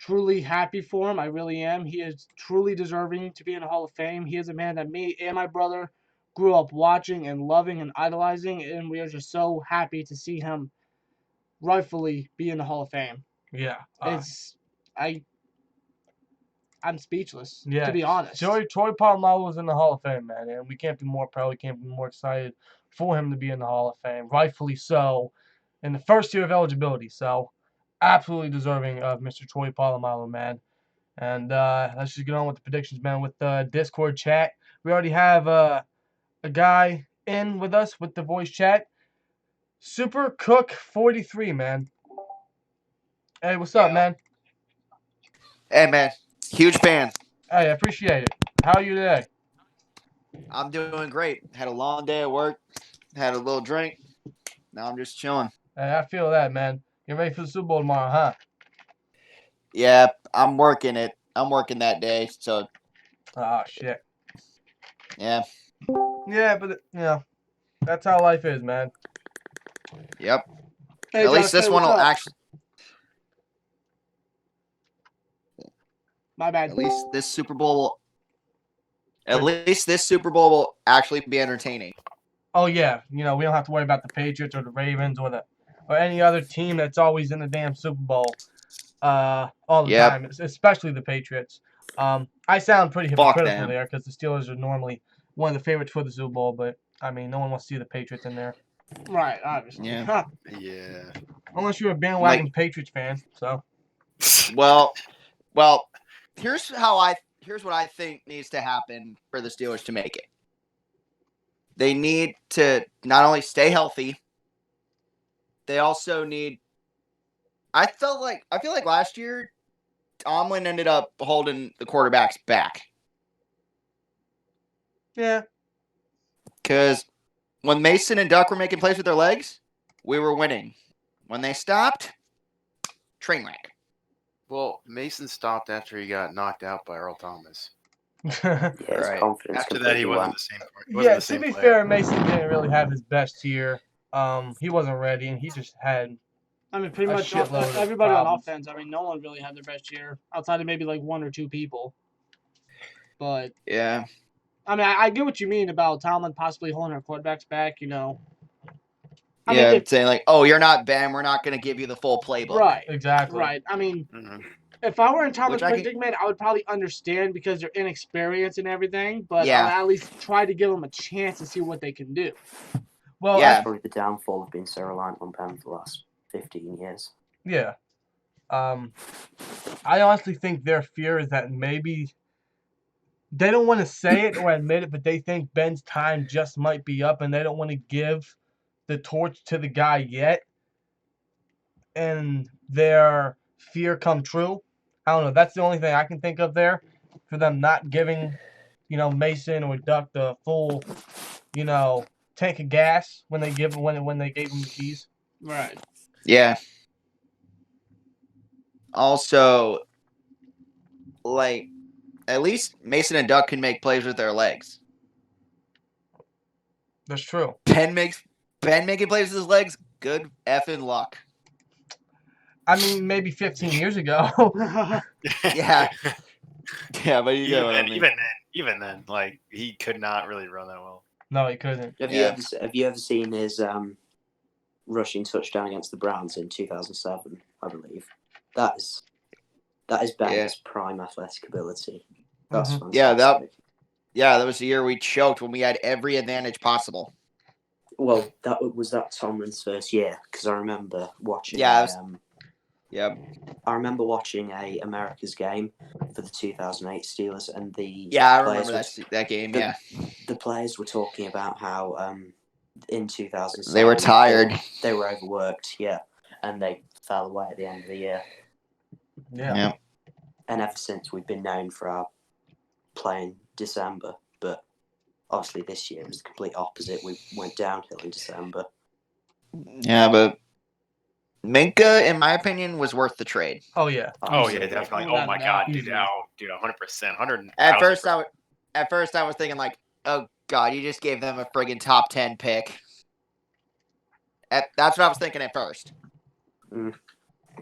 truly happy for him. I really am. He is truly deserving to be in the Hall of Fame. He is a man that me and my brother grew up watching and loving and idolizing, and we are just so happy to see him rightfully be in the Hall of Fame. Yeah. I'm speechless, Yeah. to be honest. Troy Polamalu was in the Hall of Fame, man, and we can't be more proud. We can't be more excited for him to be in the Hall of Fame, rightfully so, in the first year of eligibility. So, absolutely deserving of Mr. Troy Polamalu, man. And let's just get on with the predictions, man. With the Discord chat, we already have a guy in with us with the voice chat. Super Cook 43, man. Hey, what's up, man? Hey, man. Huge fan. Hey, I appreciate it. How are you today? I'm doing great. Had a long day at work. Had a little drink. Now I'm just chilling. Hey, I feel that, man. Get ready for the Super Bowl tomorrow, huh? Yeah, I'm working it. I'm working that day, so. Oh, shit. Yeah. Yeah, but, that's how life is, man. Yep. Hey, At least this one will actually. My bad. At least this Super Bowl will actually be entertaining. Oh, yeah. We don't have to worry about the Patriots or the Ravens or any other team that's always in the damn Super Bowl all the time, especially the Patriots. I sound pretty hypocritical there because the Steelers are normally one of the favorites for the Super Bowl, but, I mean, no one wants to see the Patriots in there. Right, obviously. Yeah. Yeah. Unless you're a bandwagon Patriots fan, so. Well, here's what I think needs to happen for the Steelers to make it. They need to not only stay healthy, they also need. I feel like last year, Tomlin ended up holding the quarterbacks back. Yeah. Because when Mason and Duck were making plays with their legs, we were winning. When they stopped, train wreck. Well, Mason stopped after he got knocked out by Earl Thomas. His confidence. After that, he wasn't the same. To be fair, Mason didn't really have his best year. He wasn't ready, and he just had. I mean, pretty much everybody on offense. I mean, no one really had their best year outside of maybe like one or two people. But yeah, I mean, I get what you mean about Tomlin possibly holding our quarterbacks back. I mean, saying like, "Oh, you're not Ben. We're not going to give you the full playbook." Right. Exactly. Right. I mean, if I were in Tomlin's predicament, I would probably understand because they're inexperienced and everything. But I'll at least try to give them a chance to see what they can do. Well, that's probably the downfall of being so reliant on Ben for the last 15 years. Yeah. I honestly think their fear is that maybe they don't want to say it or admit it, but they think Ben's time just might be up, and they don't want to give the torch to the guy yet, and their fear come true. I don't know. That's the only thing I can think of there for them not giving, Mason or Duck the full, tank of gas when they gave him the keys. Right. Yeah. Also, at least Mason and Duck can make plays with their legs. That's true. Ben making plays with his legs, good effing luck. I mean, maybe 15 years ago. Yeah. Yeah, but you know what I mean. Even then, he could not really run that well. No, he couldn't. Have you ever seen his rushing touchdown against the Browns in 2007? I believe that is Ben's prime athletic ability. That's fantastic. That was the year we choked when we had every advantage possible. Well, that was Tomlin's first year because I remember watching. I remember watching a America's game for the 2008 Steelers, and I remember that game. The players were talking about how in 2007 they were tired, they were overworked, and they fell away at the end of the year. Yeah. And ever since we've been known for our playing December, but obviously this year was the complete opposite. We went downhill in December. Yeah, but Minka, in my opinion, was worth the trade. Oh yeah. Definitely. Oh my god, dude, 100%, At first, I was thinking like, oh god, you just gave them a friggin' top 10 pick. That's what I was thinking at first.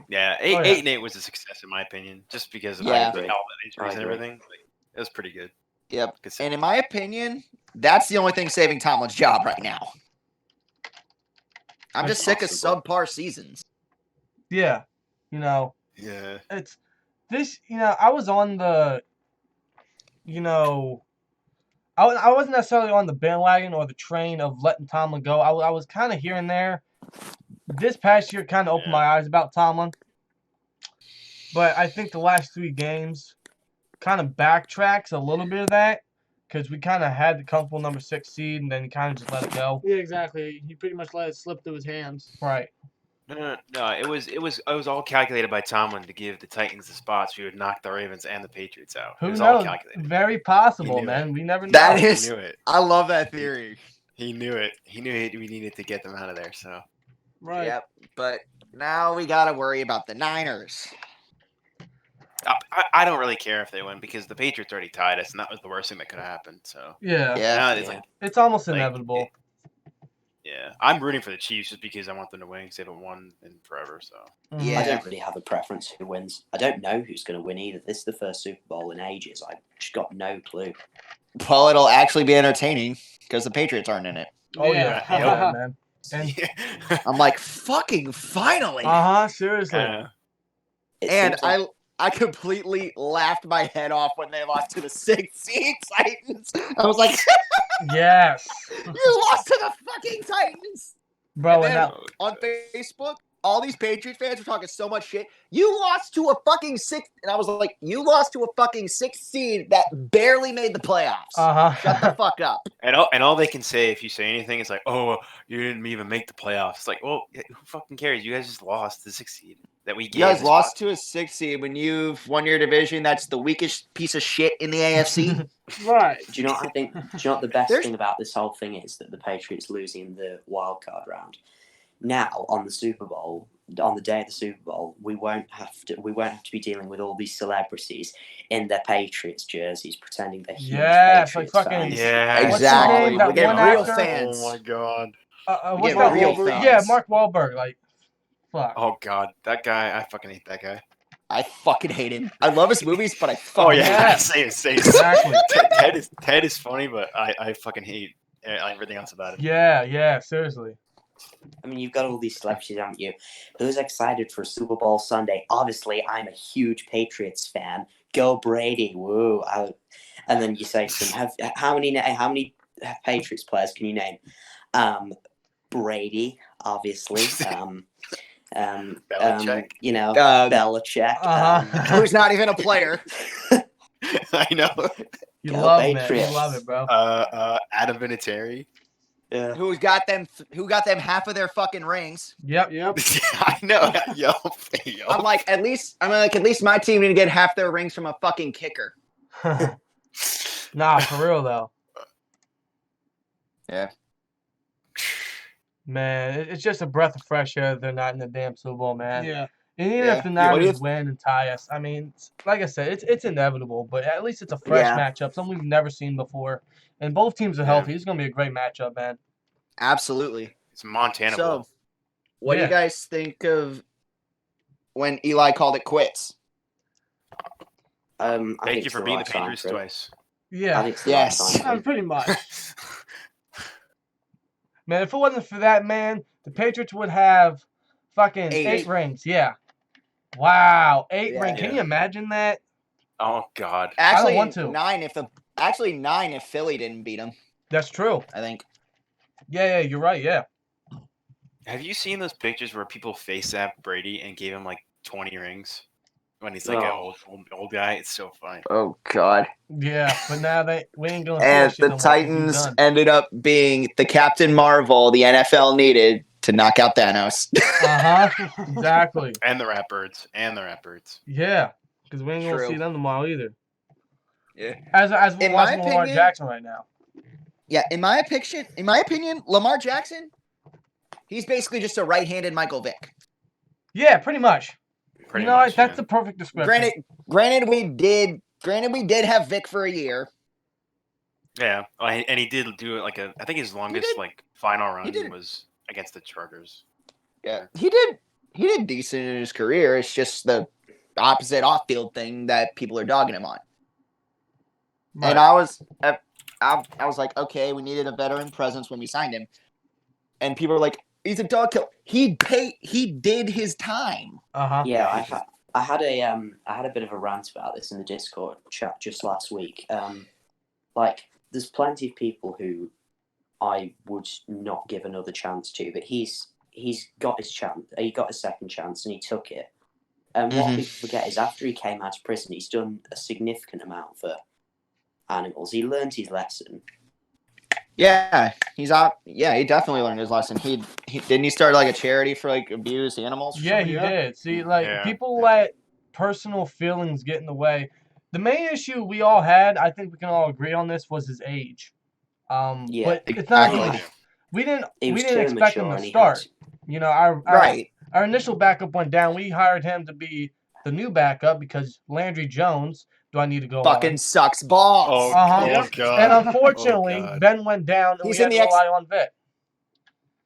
Yeah, Oh, yeah. 8-8 was a success in my opinion, just because of Yeah. all the injuries and agree. everything. Like, it was pretty good. Yep. Good And in my opinion, that's the only thing saving Tomlin's job right now. I'm just sick of Possible. subpar seasons. Yeah, you know, Yeah. it's this. You know, I was on the, you know, I wasn't necessarily on the bandwagon or the train of letting Tomlin go. I was kind of here and there. This past year kind of opened my eyes about Tomlin, but I think the last 3 games kind of backtracks a little bit of that because we kind of had the comfortable number 6 seed and then he kind of just let it go. Yeah, exactly. He pretty much let it slip through his hands. Right. No. It was all calculated by Tomlin to give the Titans the spots. We would knock the Ravens and the Patriots out. Who It was all knows? calculated. Very possible, He knew man. it. We never know. That He is, knew it. I love that theory. He knew it. He knew we needed to get them out of there. So Right. Yep. But now we got to worry about the Niners. I don't really care if they win because the Patriots already tied us, and that was the worst thing that could have happened. So Yeah. now Yeah. it's like, It's almost like, inevitable. yeah, I'm rooting for the Chiefs just because I want them to win because they haven't won in forever. So Mhm. Yeah. I don't really have a preference who wins. I don't know who's going to win either. This is the first Super Bowl in ages. I've just got no clue. Well, it'll actually be entertaining because the Patriots aren't in it. Oh yeah, Yeah. yeah, man. And I'm like, fucking finally. seriously. It And seems like- I completely laughed my head off when they lost to the 6th seed Titans. I was like, Yes, you lost to the fucking Titans. bro. And And then- now, On Facebook, all these Patriots fans were talking so much shit. You lost to a fucking 6th, and I was like, you lost to a fucking 6th seed that barely made the playoffs. Shut the fuck up. and all they can say if you say anything is like, "Oh, you didn't even make the playoffs." It's like, well, who fucking cares? You guys just lost the 6th seed that we gave. You guys the lost spot. to a 6th seed when you've won your division. That's the weakest piece of shit in the AFC. Right. Do you know what I think? Do you know what the best There's- thing about this whole thing is? That the Patriots losing the wild card round. Now on the Super Bowl, on the day of the Super Bowl, we won't have to be dealing with all these celebrities in their Patriots jerseys pretending they're huge Yeah, it's like Patriots fucking- fans. Yeah, What's his Exactly. name? That We get one real actor? fans. Oh my god. What's get that real Wahlberg? fans. Yeah, Mark Wahlberg. Like, fuck. Oh god, that guy. I fucking hate that guy. I fucking hate him. I love his movies, but I Oh fucking yeah, Yeah. same. Exactly. Ted is funny, but I fucking hate everything else about it. Yeah, seriously. I mean, you've got all these celebrities, haven't you? Who's excited for Super Bowl Sunday? Obviously, I'm a huge Patriots fan. Go Brady, woo! And then you say to them, how many Patriots players can you name? Brady, obviously. Belichick. You know, Uh, Belichick. who's not even a player. I know. You Go love it, man. You Patriots. love it, bro. Adam Vinatieri. Yeah. Who got them half of their fucking rings. Yep. Yep. I know. Yo. I'm like, at least my team didn't get half their rings from a fucking kicker. Nah, for real though. Yeah. Man, it's just a breath of fresh air that they're not in the damn Super Bowl, man. Yeah. And even Yeah. if the Yeah, what do you Niners win and tie us, I mean, like I said, it's inevitable. But at least it's a fresh Yeah. matchup, something we've never seen before. And both teams are Yeah. healthy. It's gonna be a great matchup, man. Absolutely. It's Montana. So, Bowl. what do Yeah. you guys think of when Eli called it quits? I Thank think you it's for the beating right the time Patriots for it. twice. I Yeah, think it's the Yes. right time for it. Pretty much. man. If it wasn't for that, man, the Patriots would have fucking 8. 8 rings. Yeah. Wow, 8 Yeah. rings. Can you Yeah. imagine that? Oh god. Actually, want to. 9 if Philly didn't beat them, That's true. I think. Yeah, you're right. Yeah. Have you seen those pictures where people FaceApp Brady and gave him like 20 rings when he's like No. an old guy? It's so funny. Oh god. Yeah, but now we ain't gonna see And that shit the no more 'cause he's Titans done. ended up being the Captain Marvel the NFL needed to knock out Thanos. Exactly. And the Ratbirds. Yeah, because we ain't gonna True. see them tomorrow either. Yeah. As we're In my watching Lamar opinion- Jackson right now. Yeah, in my opinion, Lamar Jackson, he's basically just a right-handed Michael Vick. Yeah, pretty much. Pretty you know much, what? That's yeah. the perfect description. Granted, we did have Vick for a year. Yeah, and he did do it like I think his longest did. like final run did. was against the Chargers. Yeah, he did did decent in his career. It's just the opposite off-field thing that people are dogging him on. Right. And I was like, okay, we needed a veteran presence when we signed him, and people are like, he's a dog kill. He did his time. Yeah, I had a bit of a rant about this in the Discord chat just last week. Like, there's plenty of people who I would not give another chance to, but he's got his chance. He got his second chance and he took it. And what people forget is after he came out of prison, he's done a significant amount for animals. He learned his lesson. Yeah, he's out. Yeah, he definitely learned his lesson. He didn't he start like a charity for like abused animals? Yeah, he did. See, like Yeah. people let personal feelings get in the way. The main issue we all had, I think we can all agree on this, was his age. Yeah, but it's not exactly. like we didn't He was too expect him immature to and he start. had- You know, our Right. our initial backup went down. We hired him to be the new backup because Landry Jones. Do I need to go Fucking on? sucks balls. Oh, Uh-huh. God. And unfortunately, Oh, God. Ben went down, and He's we in had the to rely on Vic.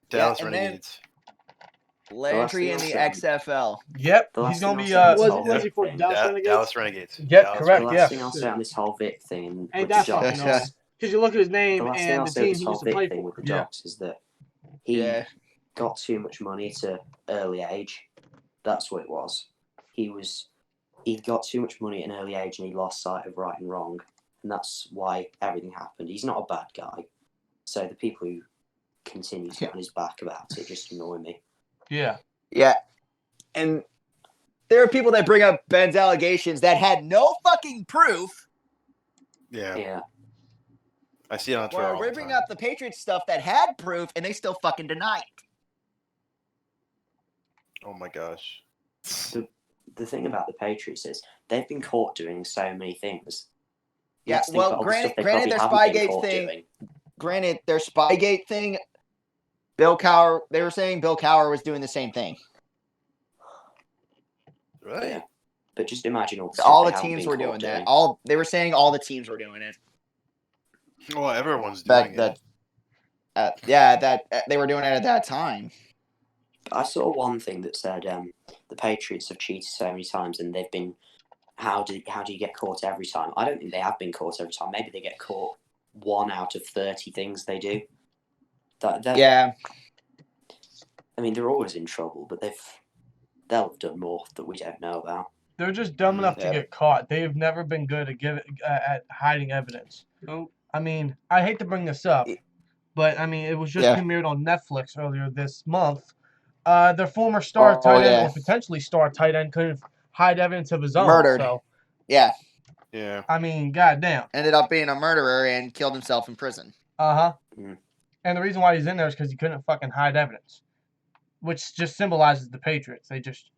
Dallas and then- Renegades. Landry in the XFL. Yep, The he's last gonna thing be. I'll say Was he for Dallas Renegades? Dallas Renegades. Yep, Dallas correct, The yeah. last thing I'll say on this whole Vic thing Ain't with that the fucking Dogs, awesome? Because you look at his the name last thing and I'll the say team with he this whole used to Vic play thing for. with the Yeah. Dogs is that he got too much money at an early age. That's what it was. He got too much money at an early age and he lost sight of right and wrong. And that's why everything happened. He's not a bad guy. So the people who continue to get on his back about it just annoy me. Yeah. Yeah. And there are people that bring up Ben's allegations that had no fucking proof. Yeah. Yeah. I see it on Twitter Or all we the bring time. up the Patriots stuff that had proof and they still fucking deny it. Oh, my gosh. The thing about the Patriots is they've been caught doing so many things. Yeah, Let's think well, about all the stuff they granted probably their haven't been Spygate caught thing- doing. Granted, their Spygate thing, Bill Cowher, they were saying Bill Cowher was doing the same thing. Really? Yeah. But just imagine all the, All stuff the they haven't teams been were caught doing that. They were saying all the teams were doing it. Well, everyone's doing That it. they were doing it at that time. I saw one thing that said the Patriots have cheated so many times and they've been. How do you get caught every time? I don't think they have been caught every time. Maybe they get caught 1 out of 30 things they do. Yeah. I mean, they're always in trouble, but they'll have done more that we don't know about. They're just dumb enough Yeah. to get caught. They have never been good at hiding evidence. Nope. I mean, I hate to bring this up, but I mean, it was just Yeah. premiered on Netflix earlier this month. Their former star tight end, or potentially star tight end, couldn't hide evidence of his own. Murdered. So, Yeah. Yeah. I mean, goddamn. Ended up being a murderer and killed himself in prison. Uh-huh. Mm. And the reason why he's in there is because he couldn't fucking hide evidence, which just symbolizes the Patriots. They just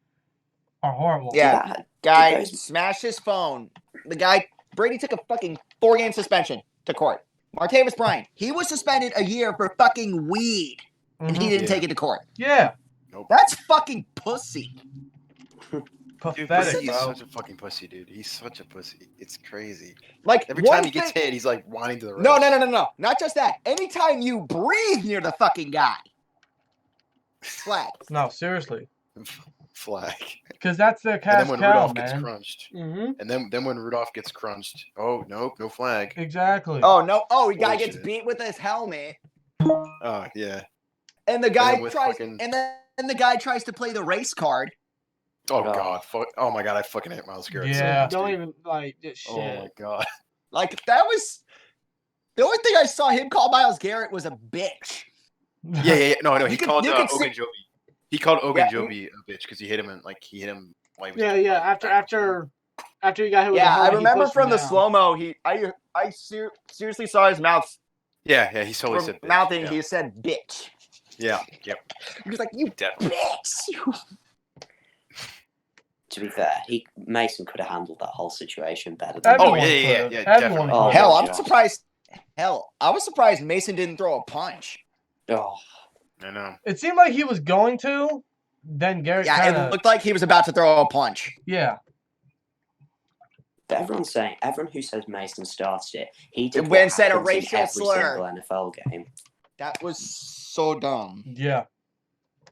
are horrible. Yeah. Did Guy those- smashed his phone. Brady took a fucking 4-game suspension to court. Martavis Bryant, he was suspended a year for fucking weed, and he Mhm. didn't Yeah. take it to court. Yeah. Nope. That's fucking pussy. Dude, Pathetic, he's bro. such a fucking pussy, dude. He's such a pussy. It's crazy. Like Every one time he gets thing- hit, he's like whining to the refs. No. Not just that. Anytime you breathe near the fucking guy, flag. No, seriously. Flag. Because that's their And cash then when cow, Rudolph gets man. crunched, Mm-hmm. and then when Rudolph gets crunched, oh nope, no flag. Exactly. Oh no! Oh, the guy gets Bullshit. beat with his helmet, Oh yeah. and the guy then with tries, fucking- and then the guy tries to play the race card. Oh Oh. god. Oh my god. I fucking hate Miles Garrett. so Yeah. much, Don't dude. even like this shit. Oh my god. Like that was the only thing I saw him call Miles Garrett was a bitch. Yeah. No. He You can- called you can see- Ogunjobi. He called Yeah. Ogunjobi a bitch because he hit him while he was Yeah. After you got hit with the Yeah, I helmet, he remember pushed from him the down. slow mo. Seriously saw his mouth Yeah. He totally from said bitch. mouthing. Yeah. He said bitch. Yeah. Yep. He was like, "You Definitely. bitch." To be fair, Mason could have handled that whole situation better. Everyone Oh, yeah, could've. yeah, Everyone definitely. Oh, could've. Hell, my I'm God. surprised. Hell, I was surprised Mason didn't throw a punch. Oh, I know. It seemed like he was going to. Then Garrett Yeah, kind it of. looked like he was about to throw a punch. Yeah. but everyone who says Mason started it, he did When what said a happens in racial every slur. single NFL game. That was so dumb. Yeah.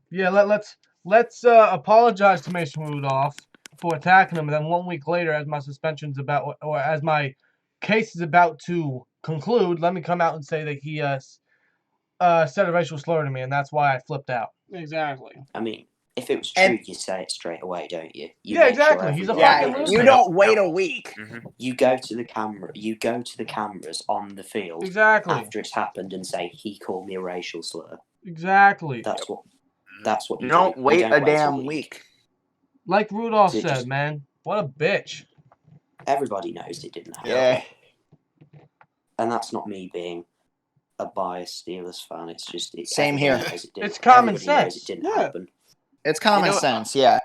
Yeah. Let's let's apologize to Mason Rudolph for attacking him, and then 1 week later, as my suspension's about, or as my case is about to conclude, let me come out and say that he said a racial slur to me, and that's why I flipped out. Exactly. I mean, if it was true, you say it straight away, don't you? Yeah, make exactly. Sure He's a Yeah, fucking loser. you don't wait a week. You go to the camera. You go to the cameras on the field Exactly. after it's happened and say he called me a racial slur. Exactly. That's what. That's what You you don't do. wait You don't a damn week. Like Rudolph It said, just- man, what a bitch. Everybody knows it didn't happen. Yeah. And that's not me being a biased Steelers fan. It's just Same everybody here. knows it didn't- It's common everybody knows sense. it didn't Yeah. happen. It's common You know, sense, yeah.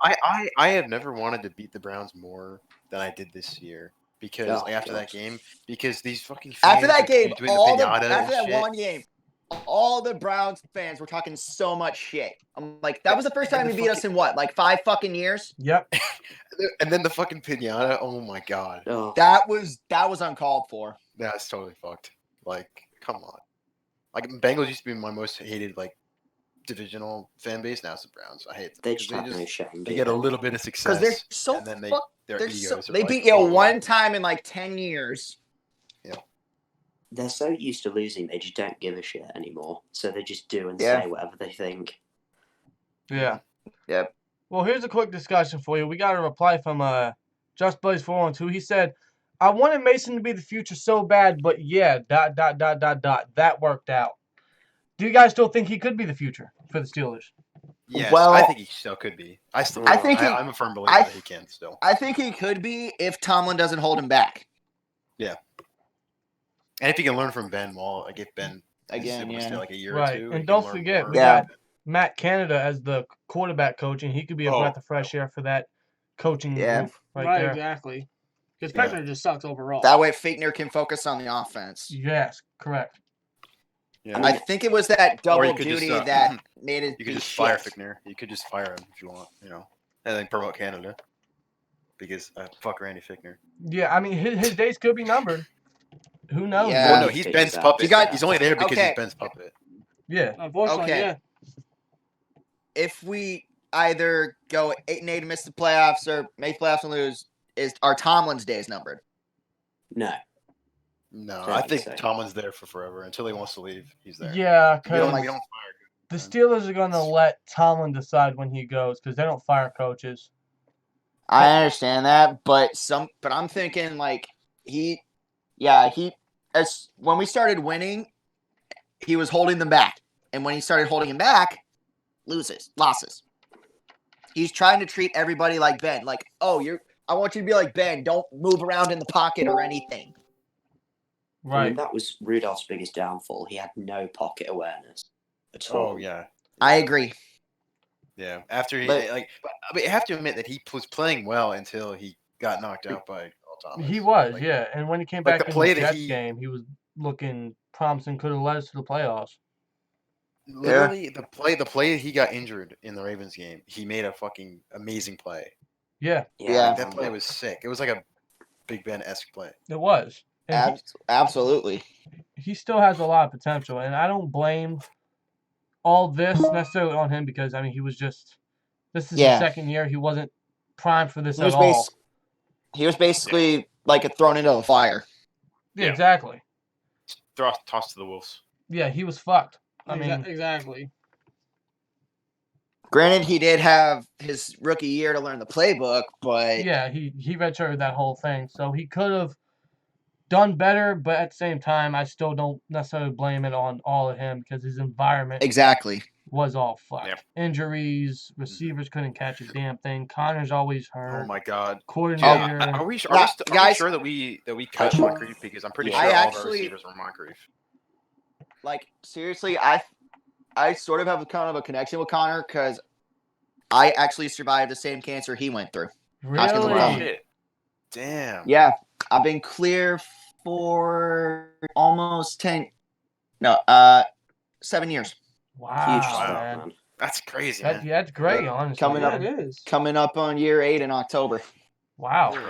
I have never wanted to beat the Browns more than I did this year because Oh, after that God. game, because these fucking fans After that are game, doing the after pinata and that shit. one game, all the Browns fans were talking so much shit. I'm like, that was the first time you beat us in what, like 5 fucking years? Yep. And then the fucking pinata. Oh my god, Oh, That was uncalled for. that's totally fucked. Like, come on. Like Bengals used to be my most hated like divisional fan base. Now it's the Browns. I hate them. they 'cause just have no shame. they do get a they? little bit of success, Because they're so and then their they're egos so, are they like, beat you "Whoa." one time in like 10 years. They're so used to losing, they just don't give a shit anymore. So they just do and Yeah. say whatever they think. Yeah. Yep. Well, here's a quick discussion for you. We got a reply from Just Blaze 412. He said, "I wanted Mason to be the future so bad, but yeah, ... That worked out." Do you guys still think he could be the future for the Steelers? Yes, Well, I think he still could be. I think he- I'm a firm believer I- that he can still. I think he could be if Tomlin doesn't hold him back. And if he can learn from Ben Wall, like if Ben Again, is able to stay yeah. like a year Right, or two, and he can don't learn forget, more. we Yeah. got Matt Canada as the quarterback coach, and he could be a Oh, breath of fresh air for that coaching Yeah. group right there. Exactly. Because Yeah. Pegner just sucks overall. That way Faulkner can focus on the offense. Yes, correct. Yeah. I think it was that Or double you could just, duty uh, that made it You could be just fire shit. Fickner. You could just fire him if you want, and then promote Canada because fuck Randy Fickner. Yeah, I mean, his days could be numbered. Who knows? Yeah. Well, man? no, he's Figures Ben's out. puppet. You got- He's only there because Okay. he's Ben's puppet. Yeah. Unfortunately, Okay. yeah. If we either go 8-8 and miss the playoffs or make playoffs and lose, is our Tomlin's days numbered? No. No, Don't I think think so. Tomlin's there for forever until he wants to leave. He's there. Yeah, We don't, because we don't fire. the Steelers are going to let Tomlin decide when he goes because they don't fire coaches. I understand that, but I'm thinking like as when we started winning, he was holding them back, and when he started holding him back, losses. He's trying to treat everybody like Ben, like, oh, I want you to be like Ben. Don't move around in the pocket or anything. I Right. mean, that was Rudolph's biggest downfall. He had no pocket awareness at all. Oh yeah, I agree. yeah. After he But- I mean, I have to admit that he was playing well until he got knocked out by Earl Thomas. He was, Like, yeah. And when he came like back the in play the that Jets he- game, he was looking promising, could have led us to the playoffs. Literally, the play he got injured in the Ravens game, he made a fucking amazing play. Yeah, Yeah. That play was sick. It was like a Big Ben-esque play. it was. And Absolutely. he still has a lot of potential, and I don't blame all this necessarily on him because, I mean, this is Yeah. his second year. He wasn't primed for this He at was, all. he was basically like thrown into the fire. Yeah, Yeah. exactly. Tossed to the wolves. Yeah, he was fucked. I mean, Exactly. Granted, he did have his rookie year to learn the playbook, but yeah, he redshirted that whole thing, so he could have done better. But at the same time, I still don't necessarily blame it on all of him because his environment exactly. was all fucked. Yeah. Injuries, receivers couldn't catch a damn thing. Connor's always hurt. Oh my god. Coordinator. Are we guys- sure that we cut Moncrief? Because I'm pretty Yeah. sure I all of our actually- receivers were Moncrief. Like, seriously, I sort of have a kind of a connection with Connor because I actually survived the same cancer he went through. Asking the Really? wrong- Shit. Damn. Yeah, I've been clear for almost 7 years. Wow, Huge stuff, man. man. That's crazy, man. That's great, honestly. Coming Yeah, up- it is. Coming up on year 8 in October. Wow. Bro,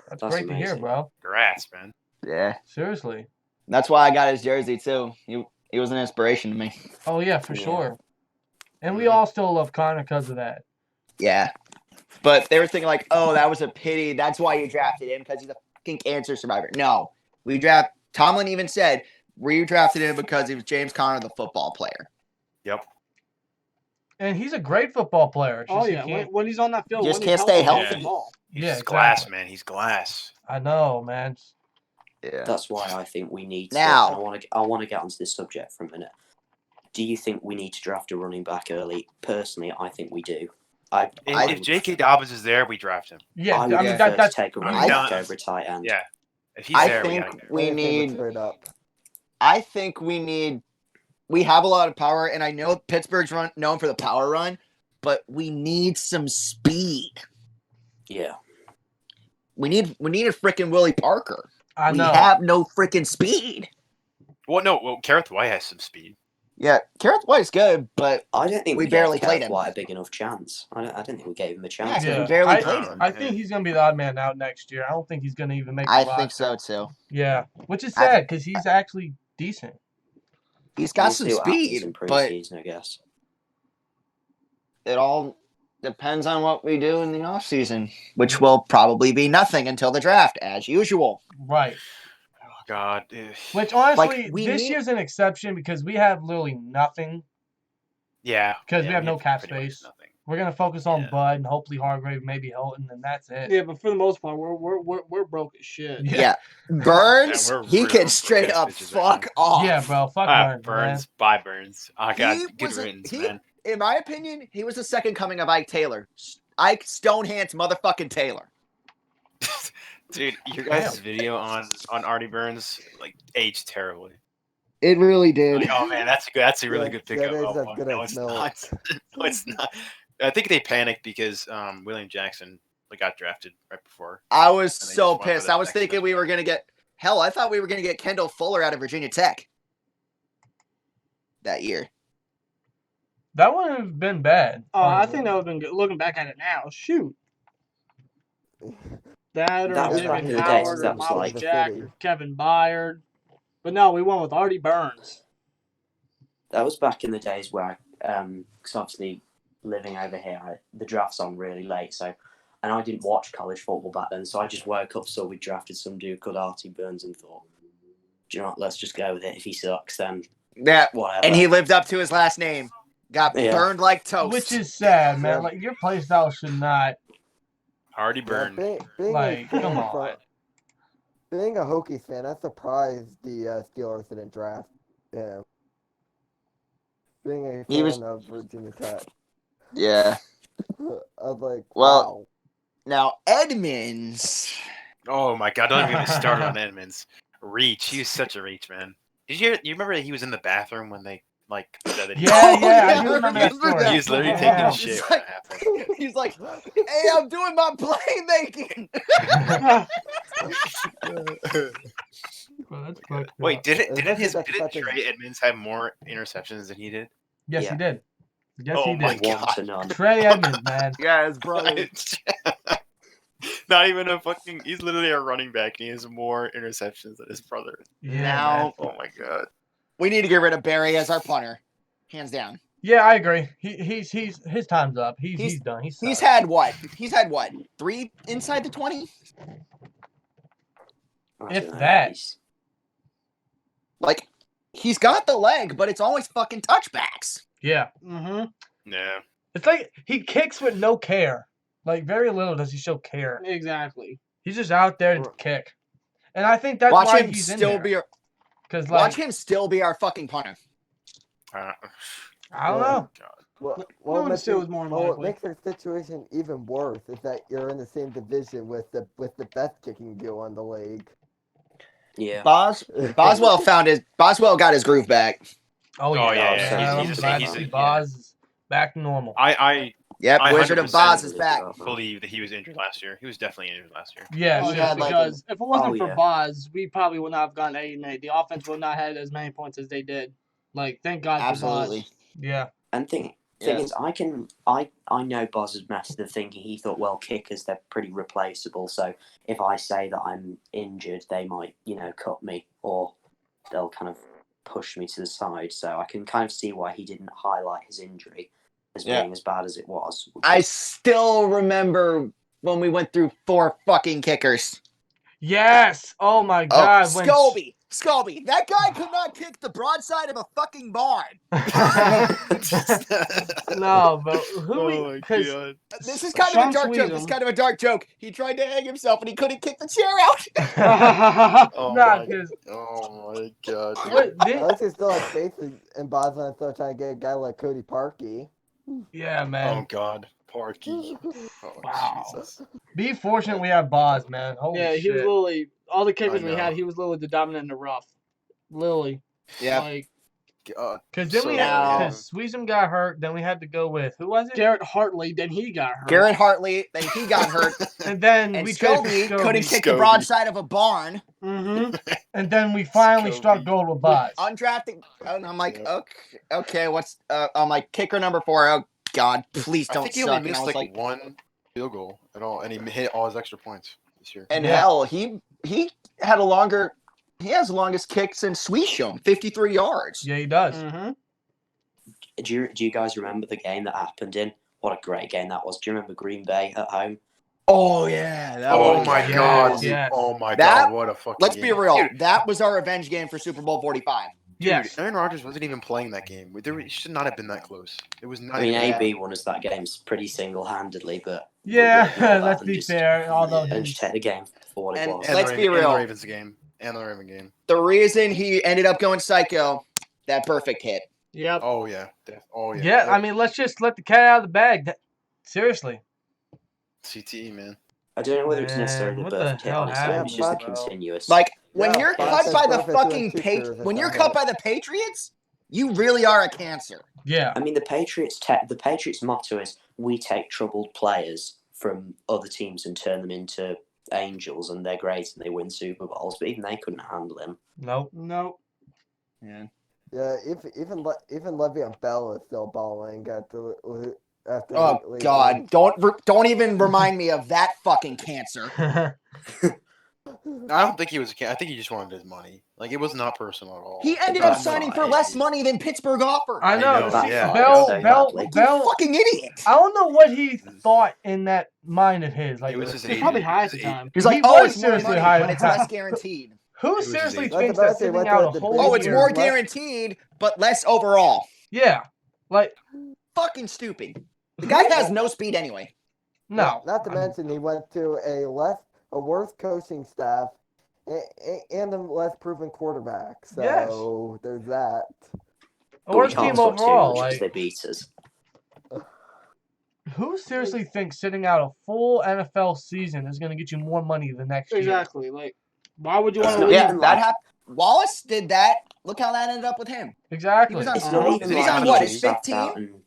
That's That's great to hear, amazing. bro. congrats, man. Yeah, Seriously. that's why I got his jersey too. He was an inspiration to me. Oh, yeah, for Yeah. sure. And we Mhm. all still love Connor because of that. Yeah. But they were thinking like, oh, that was a pity. That's why you drafted him, because he's a fucking cancer survivor. No. Tomlin even said we drafted him because he was James Conner, the football player. Yep. And he's a great football player. Oh yeah, when he's on that field, Just when can't he's stay healthy, healthy. the ball. He's Yeah, glass, exactly. man. He's glass. I know, man. Yeah. That's why I think we need to. Now- And I want to get onto this subject for a minute. Do you think we need to draft a running back early? Personally, I think we do. If J.K. Dobbins is there, we draft him. Yeah, I would I mean prefer that's to take a running I'm back done. over a tight end. Yeah. If he's I there, we think gotta go. we need. Trade up. I think we need. We have a lot of power, and I know Pittsburgh's known for the power run, but we need some speed. Yeah. We need a freaking Willie Parker. I know. We have no freaking speed. Well, no. Well, Kareth White has some speed. Yeah, Kareth White's good, but I don't think We we barely gave played Kareth him. White a big enough chance. I don't think we gave him a yeah, chance. 'cause Yeah. we barely I- played him. I think he's gonna be the odd man out next year. I don't think he's gonna even make the I roster. think so too. Yeah, which is I- sad because he's actually decent. He's got We'll some see what happens speed, in but preseason, I guess. it all depends on what we do in the offseason, which will probably be nothing until the draft, as usual. Right. Oh God. Which honestly, we this need- year's an exception because we have literally nothing. Yeah. Because we have no cap pretty much space. nothing. We're gonna focus on Yeah. Bud and hopefully Hargrave, maybe Hilton, and that's it. Yeah, but for the most part, we're broke as shit. Yeah. Burns, Yeah, we're he real can straight broke-ass up bitches right fuck off. Yeah, bro. Fuck Burns, Burns. man. Bye, Burns. Oh, God. He Good was riddance, he- man. In my opinion, he was the second coming of Ike Taylor. Ike Stonehands motherfucking Taylor. Dude, your guys' video on Artie Burns like aged terribly. It really did. Like, oh man, that's good. That's a really good That pickup. is Oh, as fuck, good no, as it's milk. not. No, it's not. I think they panicked because William Jackson got drafted right before. I was And they so just went for pissed. the I was next thinking best we were player. going to get. Hell, I thought we were going to get Kendall Fuller out of Virginia Tech that year. That wouldn't have been bad. I think that would have been good. Looking back at it now, shoot. That or That was back David in the day, Howard or that was Miles like the Jack city. or Kevin Byard. But no, we went with Artie Burns. That was back in the days where, because obviously living over here, the draft's on really late, and I didn't watch college football back then, so I just woke up, saw we drafted some dude called Artie Burns and thought, do you know what, let's just go with it. If he sucks, then Yeah, whatever. and he lived up to his last name. Got Yeah. burned like toast. Which is sad, man. Yeah. Like your play style should not. Artie Yeah, Burns. being Like, a fan come on. being a Hokies fan, I'm surprised the Steelers didn't draft him. Being a He fan was- of Virginia Tech, Yeah. I was like, Well- wow. Now, Edmonds. Oh my God! Don't even get me started on Edmonds. Reach. He was such a reach, man. You remember that he was in the bathroom when they said that he Yeah, Oh, yeah, I yeah, do I remember that remember story. that. He was literally taking Yeah. a shit It's when like- that happened. He's like, hey, I'm doing my playmaking. Bro, that's fucked Wait, up. didn't Especially didn't that's such a- Trey Edmonds have more interceptions than he did? Yes, Yeah. he did. Yes, Oh he my did. God. 1 to none. Trey Edmonds, man. Yeah, his brother. Not even a fucking. He's literally a running back, and he has more interceptions than his brother. Yeah, Now- man. Oh my God. We need to get rid of Barry as our punter. Hands down. Yeah, I agree. He's his time's up. He's done. He's He's had what? 3 inside the 20? I If don't know, that. he's- Like, he's got the leg, but it's always fucking touchbacks. yeah. Mm-hmm. Yeah. It's like he kicks with no care. Like very little does he show care. Exactly. He's just out there to kick, and I think that's Watch why him he's in still there. be. Because Watch like him still be our fucking punter. I don't know. What one makes still it- is more what likely. makes the situation even worse is that you're in the same division with the best kicking duo in the league. Yeah. Boswell got his groove back. Oh Oh, yeah, yeah, yeah. I'm He's a- glad to he's a- see yeah. Boz is back to normal. I Yep, I Wizard of 100% Boz is back. believe that he was injured last year. He was definitely injured last year. Yeah, He Yeah, had, like, because if it wasn't Oh, for yeah. Boz, we probably would not have gotten 8 and 8. The offense would not have had as many points as they did. Like, thank God Absolutely. for Boz. yeah. And thing Yeah. is, I know Boz's method of thinking. He thought, well, kickers, they're pretty replaceable. So if I say that I'm injured, they might, cut me, or they'll kind of push me to the side. So I can kind of see why he didn't highlight his injury. as being as bad as it was. I still remember when we went through 4 fucking kickers. Yes. Oh my Oh, God. Scobie. That guy could not kick the broadside of a fucking barn. No, but Oh my god. This is kind of a dark joke. This is kind of a dark joke. He tried to hang himself and he couldn't kick the chair out. Oh Nah, my, because oh my god. At least he still has faith in Boston and still trying to get a guy like Cody Parkey. yeah, Oh man. god. Parky. Oh, Wow. Jesus. Be fortunate we have Boz, man. Holy Yeah, shit. he was literally all the kickers I we know. had. He was literally the dominant in the rough. Literally. Yeah. Like God. Because then So we now- had Sweezum got hurt. Then we had to go with who was it? Garrett Hartley, then he got hurt. Garrett Hartley, then he got hurt. And then And we traded for Scobie couldn't kick the Scobie. broadside of a barn. Mm-hmm. And then we finally struck Scobie. gold with Boz. Undrafted. And I'm like, Yeah. okay, what's I'm like kicker number 4. Oh God, please I don't think he suck. only And I missed was like 1 field goal at all, and he hit all his extra points this year. and Yeah. hell, he had a longer. He has the longest kick since Sweesham, 53 yards. Yeah, he does. Mm-hmm. Do you guys remember the game that happened in? What a great game that was. Do you remember Green Bay at home? Oh yeah, that Oh was, my Yes, god. yes. Oh my That- god, what a fucking Let's game. be real. Dude, That was our revenge game for Super Bowl 45. Yes. Aaron Rodgers wasn't even playing that game. He should not have been that close. It was not I mean, even AB won us that game pretty single-handedly, but Yeah, we'll ignore that let's and be just- fair. Although and just take the game for what it And- was. and let's be And real. the Ravens game. And the Raven game. The reason he ended up going psycho, that perfect hit. Yep. Oh yeah. Oh yeah. yeah, I mean, let's just let the cat out of the bag. Seriously. CTE, man. I don't know whether it's Man, necessarily what the the perfect hit, hell honestly. happened, It's just the bro? continuous. Like when Yeah, you're but cut that's by the perfect fucking with kickers when if you're that cut hit. by the Patriots, you really are a cancer. Yeah. I mean, the Patriots' motto is we take troubled players from other teams and turn them into angels, and they're great and they win Super Bowls. But even they couldn't handle him. Nope. Nope. Yeah. Yeah, even Le'Veon Bell is still balling after. Oh leaving. God! Don't even remind me of that fucking cancer. I don't think he was. I think he just wanted his money. Like it was not personal at all. He ended up That's signing for fine. less money than Pittsburgh offered. I know. know, See, yeah. Bell, Say Bell, that, like, You Bell. fucking idiot. I don't know what he thought in that mind of his. Like, It was his He's agent. probably high at the His agent. time. He's like, He oh, was it's more seriously money, high but on it's that. less guaranteed. who was his seriously agent. thinks That's that about to say, sitting what out the a whole debate Oh, it's year? more less- guaranteed, but less overall. Yeah. Like, Fucking stupid. The guy has no speed anyway. no. Not to mention, he went to a worse coaching staff and a less proven quarterback. So Yes. there's that. A worse we can't team talk too overall. much Like, 'cause they beat us. who seriously thinks sitting out a full NFL season is going to get you more money the next year? Exactly. Like, why would you It's want to not leave? Yeah, even that like- happened. Wallace did that. Look how that ended up with him. Exactly. He was on- It's not even Isn't he like on he the just league? sat 15? out and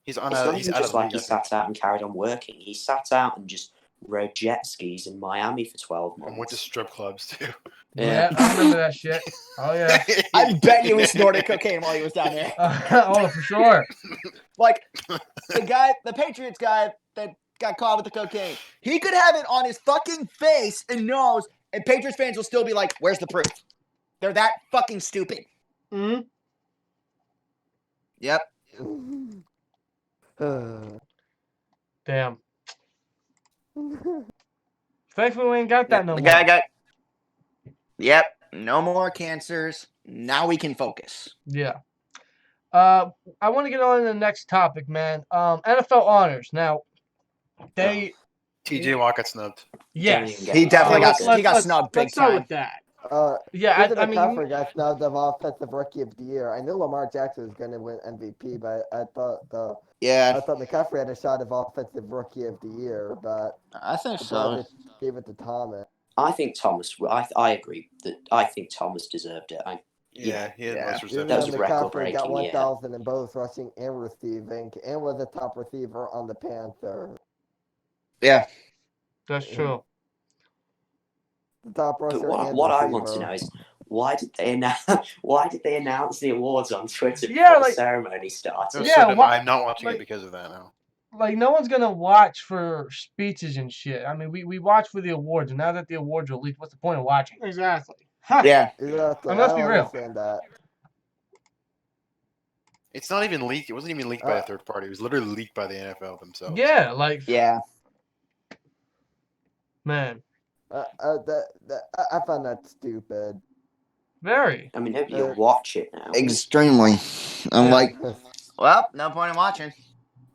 He's on. it's not He's even out of just the like league, he I think. sat out and carried on working. He sat out and just rode jet skis in Miami for 12 And went to months. strip clubs too. Yeah, I remember that shit. Oh, yeah. I bet you he snorted cocaine while he was down there. Oh, for sure. Like the Patriots guy that got caught with the cocaine. He could have it on his fucking face and nose, and Patriots fans will still be like, "Where's the proof?" They're that fucking stupid. Mm-hmm. Yep. Damn. Thankfully, we ain't got that no the more. guy got. Yep. No more cancers. Now we can focus. Yeah. I want to get on to the next topic, man. NFL honors. Now, they. TJ Watt got snubbed. Yes. He definitely let's- got snubbed big Let's start time. with that. Yeah, Even I mean, McCaffrey got snubbed of Offensive Rookie of the Year. I knew Lamar Jackson was going to win MVP, but I thought Yeah, McCaffrey had a shot of Offensive Rookie of the Year, but I think the so. Broncos gave it to Thomas. I think Thomas. I agree that I think Thomas deserved it. Yeah, he had Yeah. most Even receptions. That was though record-breaking, McCaffrey got yeah. 1,000 in both rushing and receiving, and was a top receiver on the Panthers. Yeah. that's true. The top rusher But what, and what I receiver. want to know is why did they announce the awards on Twitter Yeah, before like- the ceremony started? Yeah, I'm not watching like- it because of that now. Like, no one's going to watch for speeches and shit. I mean, we watch for the awards, and now that the awards are leaked, what's the point of watching? Exactly. Huh. Yeah. Exactly. And let's I be don't real. understand that. It's not even leaked. It wasn't even leaked by a third party. It was literally leaked by the NFL themselves. Yeah, like Yeah. man, I find that stupid. very. I mean, nobody will watch it now. Extremely. I'm Yeah. like, well, no point in watching.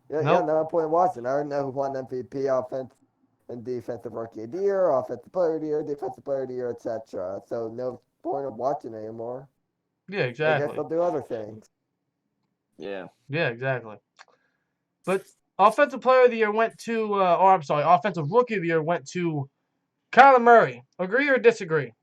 Yeah, Nope. no point in watching. I already know who won MVP, offense and defensive rookie of the year, offensive player of the year, defensive player of the year, etc. So no point of watching anymore. Yeah, I guess exactly. they'll do other things. Yeah. Yeah, exactly. But offensive player of the year went to, or I'm sorry, offensive rookie of the year went to Kyler Murray. Agree or disagree?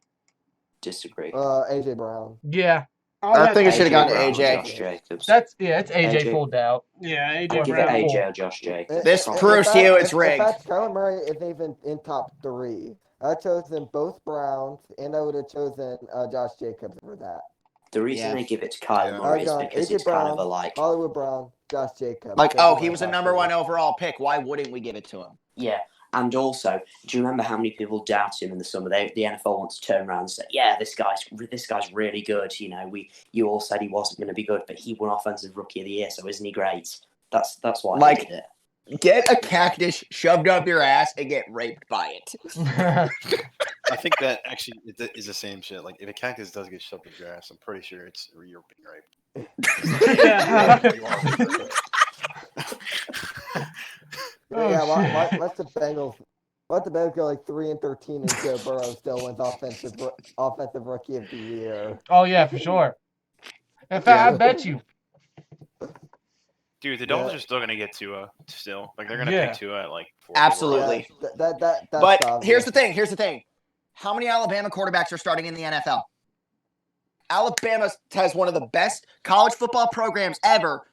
Disagree. AJ Brown. Yeah, I think it should have gone to Brown or AJ. Josh Jacobs. it's AJ AJ. full doubt. Yeah, I'd AJ give Brown. it AJ or Josh Jacobs. This Probably. proves to you it's In rigged. fact, Kyler Murray isn't even in top 3. I chosen both Browns, and I would have chosen Josh Jacobs for that. The reason Yeah. they give it to Kyler Yeah. Murray is Gone because AJ it's Brown, kind of a like, Hollywood Brown, Josh Jacobs. Like, Those oh, are he my was the top number 3. 1 overall pick. Why wouldn't we give it to him? yeah. And also, do you remember how many people doubt him in the summer? The NFL wants to turn around and say, "Yeah, this guy's really good." You know, you all said he wasn't going to be good, but he won Offensive Rookie of the Year, so isn't he great? That's why Like- he did it. Get a cactus shoved up your ass and get raped by it. I think that actually is the same shit. Like, if a cactus does get shoved up your ass, I'm pretty sure you're being raped. Yeah. You are being raped. Oh, Yeah, shit. let the Bengals go like 3-13 and Joe Burrow still wins offensive rookie of the year. Oh yeah, for sure. In fact, I bet you. Dude, the Dolphins are still gonna get Tua. Still, like they're gonna Yeah. pick Tua at like 4. Absolutely. That's But obvious. here's the thing. How many Alabama quarterbacks are starting in the NFL? Alabama has one of the best college football programs ever,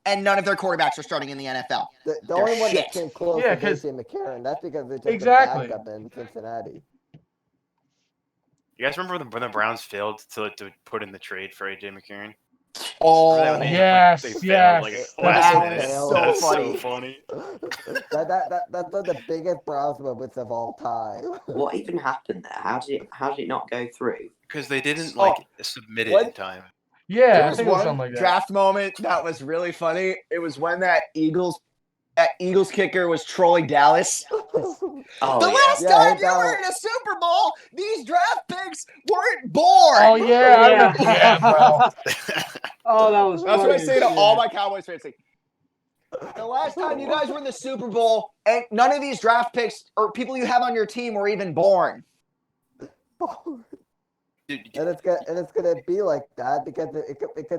and none of their quarterbacks are starting in the NFL. The They're only one shit. that came close Yeah, was 'cause- AJ McCarron. That's because they're just Exactly. a backup in Cincinnati. You guys remember when the Browns failed to put in the trade for AJ McCarron? Oh, Remember that when Yes, they failed, yes. like, That's last so minute? funny. That's So so funny. That's one of the biggest Browns moments of all time. What even happened there? How did it not go through? Because they didn't Oh, submit it what? in time. Yeah, There I was think it was one something like that. draft moment that was really funny. It was when that Eagles kicker was trolling Dallas. Oh, The yeah. last Yeah, time hey, you were Dallas. in a Super Bowl, these draft picks weren't born. Oh yeah, I remember. Yeah, bro. Oh, that was That's what funny I as say to shit. all my Cowboys fans. Like, the last time you guys were in the Super Bowl, and none of these draft picks or people you have on your team were even born. Dude, And it's gonna be like that because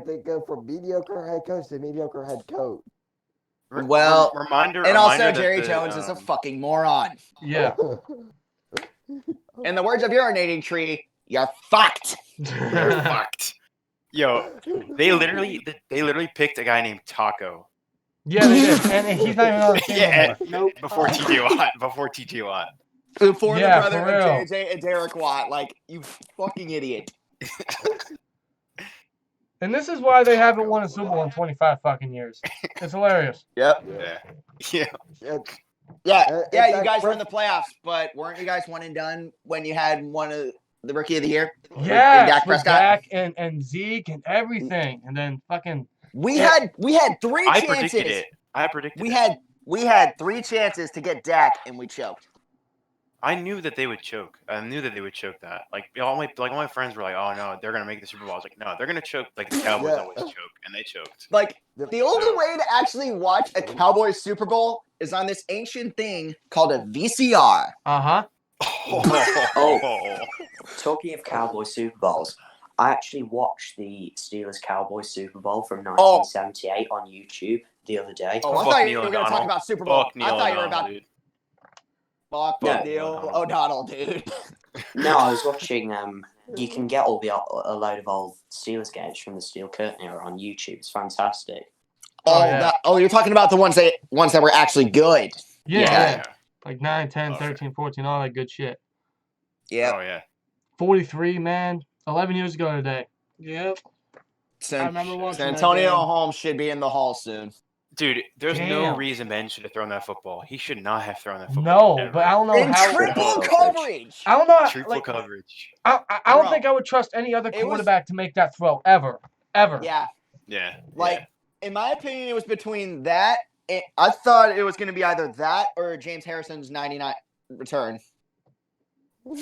they go from mediocre head coach to mediocre head coach. Well, reminder. And also, that Jerry the, Jones is a fucking moron. Yeah. In the words of urinating tree, you're fucked. They're fucked. Yo, they literally picked a guy named Taco. Yeah, they did, and he's not even on the team Yeah. anymore. Nope. Before TJ Watt. Before TJ Watt. Before Yeah, the brother for of real. JJ and Derek Watt. Like, you fucking idiot. And this is why they haven't won a Super Bowl in 25 fucking years. It's hilarious. Yep. Yeah. Yeah, In you fact, guys were in the playoffs, but weren't you guys one and done when you had one of the rookie of the year? Yeah, Dak with Prescott? Dak and Zeke and everything, and then fucking We had 3 I chances. predicted it. I predicted it. We had 3 chances to get Dak, and we choked. I knew that they would choke. I knew that they would choke that. Like all my friends were like, "Oh no, they're gonna make the Super Bowl." I was like, "No, they're gonna choke like the Cowboys Yeah. always choke," and they choked. Like, the only way to actually watch a Cowboys Super Bowl is on this ancient thing called a VCR. Talking of Cowboy Super Bowls, I actually watched the Steelers Cowboys Super Bowl from Oh. 1978 on YouTube the other day. Oh, I Fuck thought Neil you were going to talk O'Donnell. about Super Bowl. Fuck Neil I thought you were O'Donnell, about dude. fuck No. Neil O'Donnell, dude. No, I was watching. You can get a load of old Steelers games from the Steel Curtain era on YouTube. It's fantastic. Oh, yeah. You're talking about the ones that were actually good. yeah, like 9, 10, 13, 14, all that good shit. Yeah. Oh yeah. 43, man. 11 years ago today. Yep. I remember watching San that Antonio game. Holmes should be in the hall soon. Dude, there's no Damn. reason Ben should have thrown that football. He should not have thrown that football. No, ever. but I don't know In how. triple Coverage. coverage. I don't know. Triple Like, coverage. I don't Bro, think I would trust any other it was- quarterback to make that throw ever. Yeah. Yeah. Like, in my opinion, it was between that. I thought it was going to be either that or James Harrison's 99 return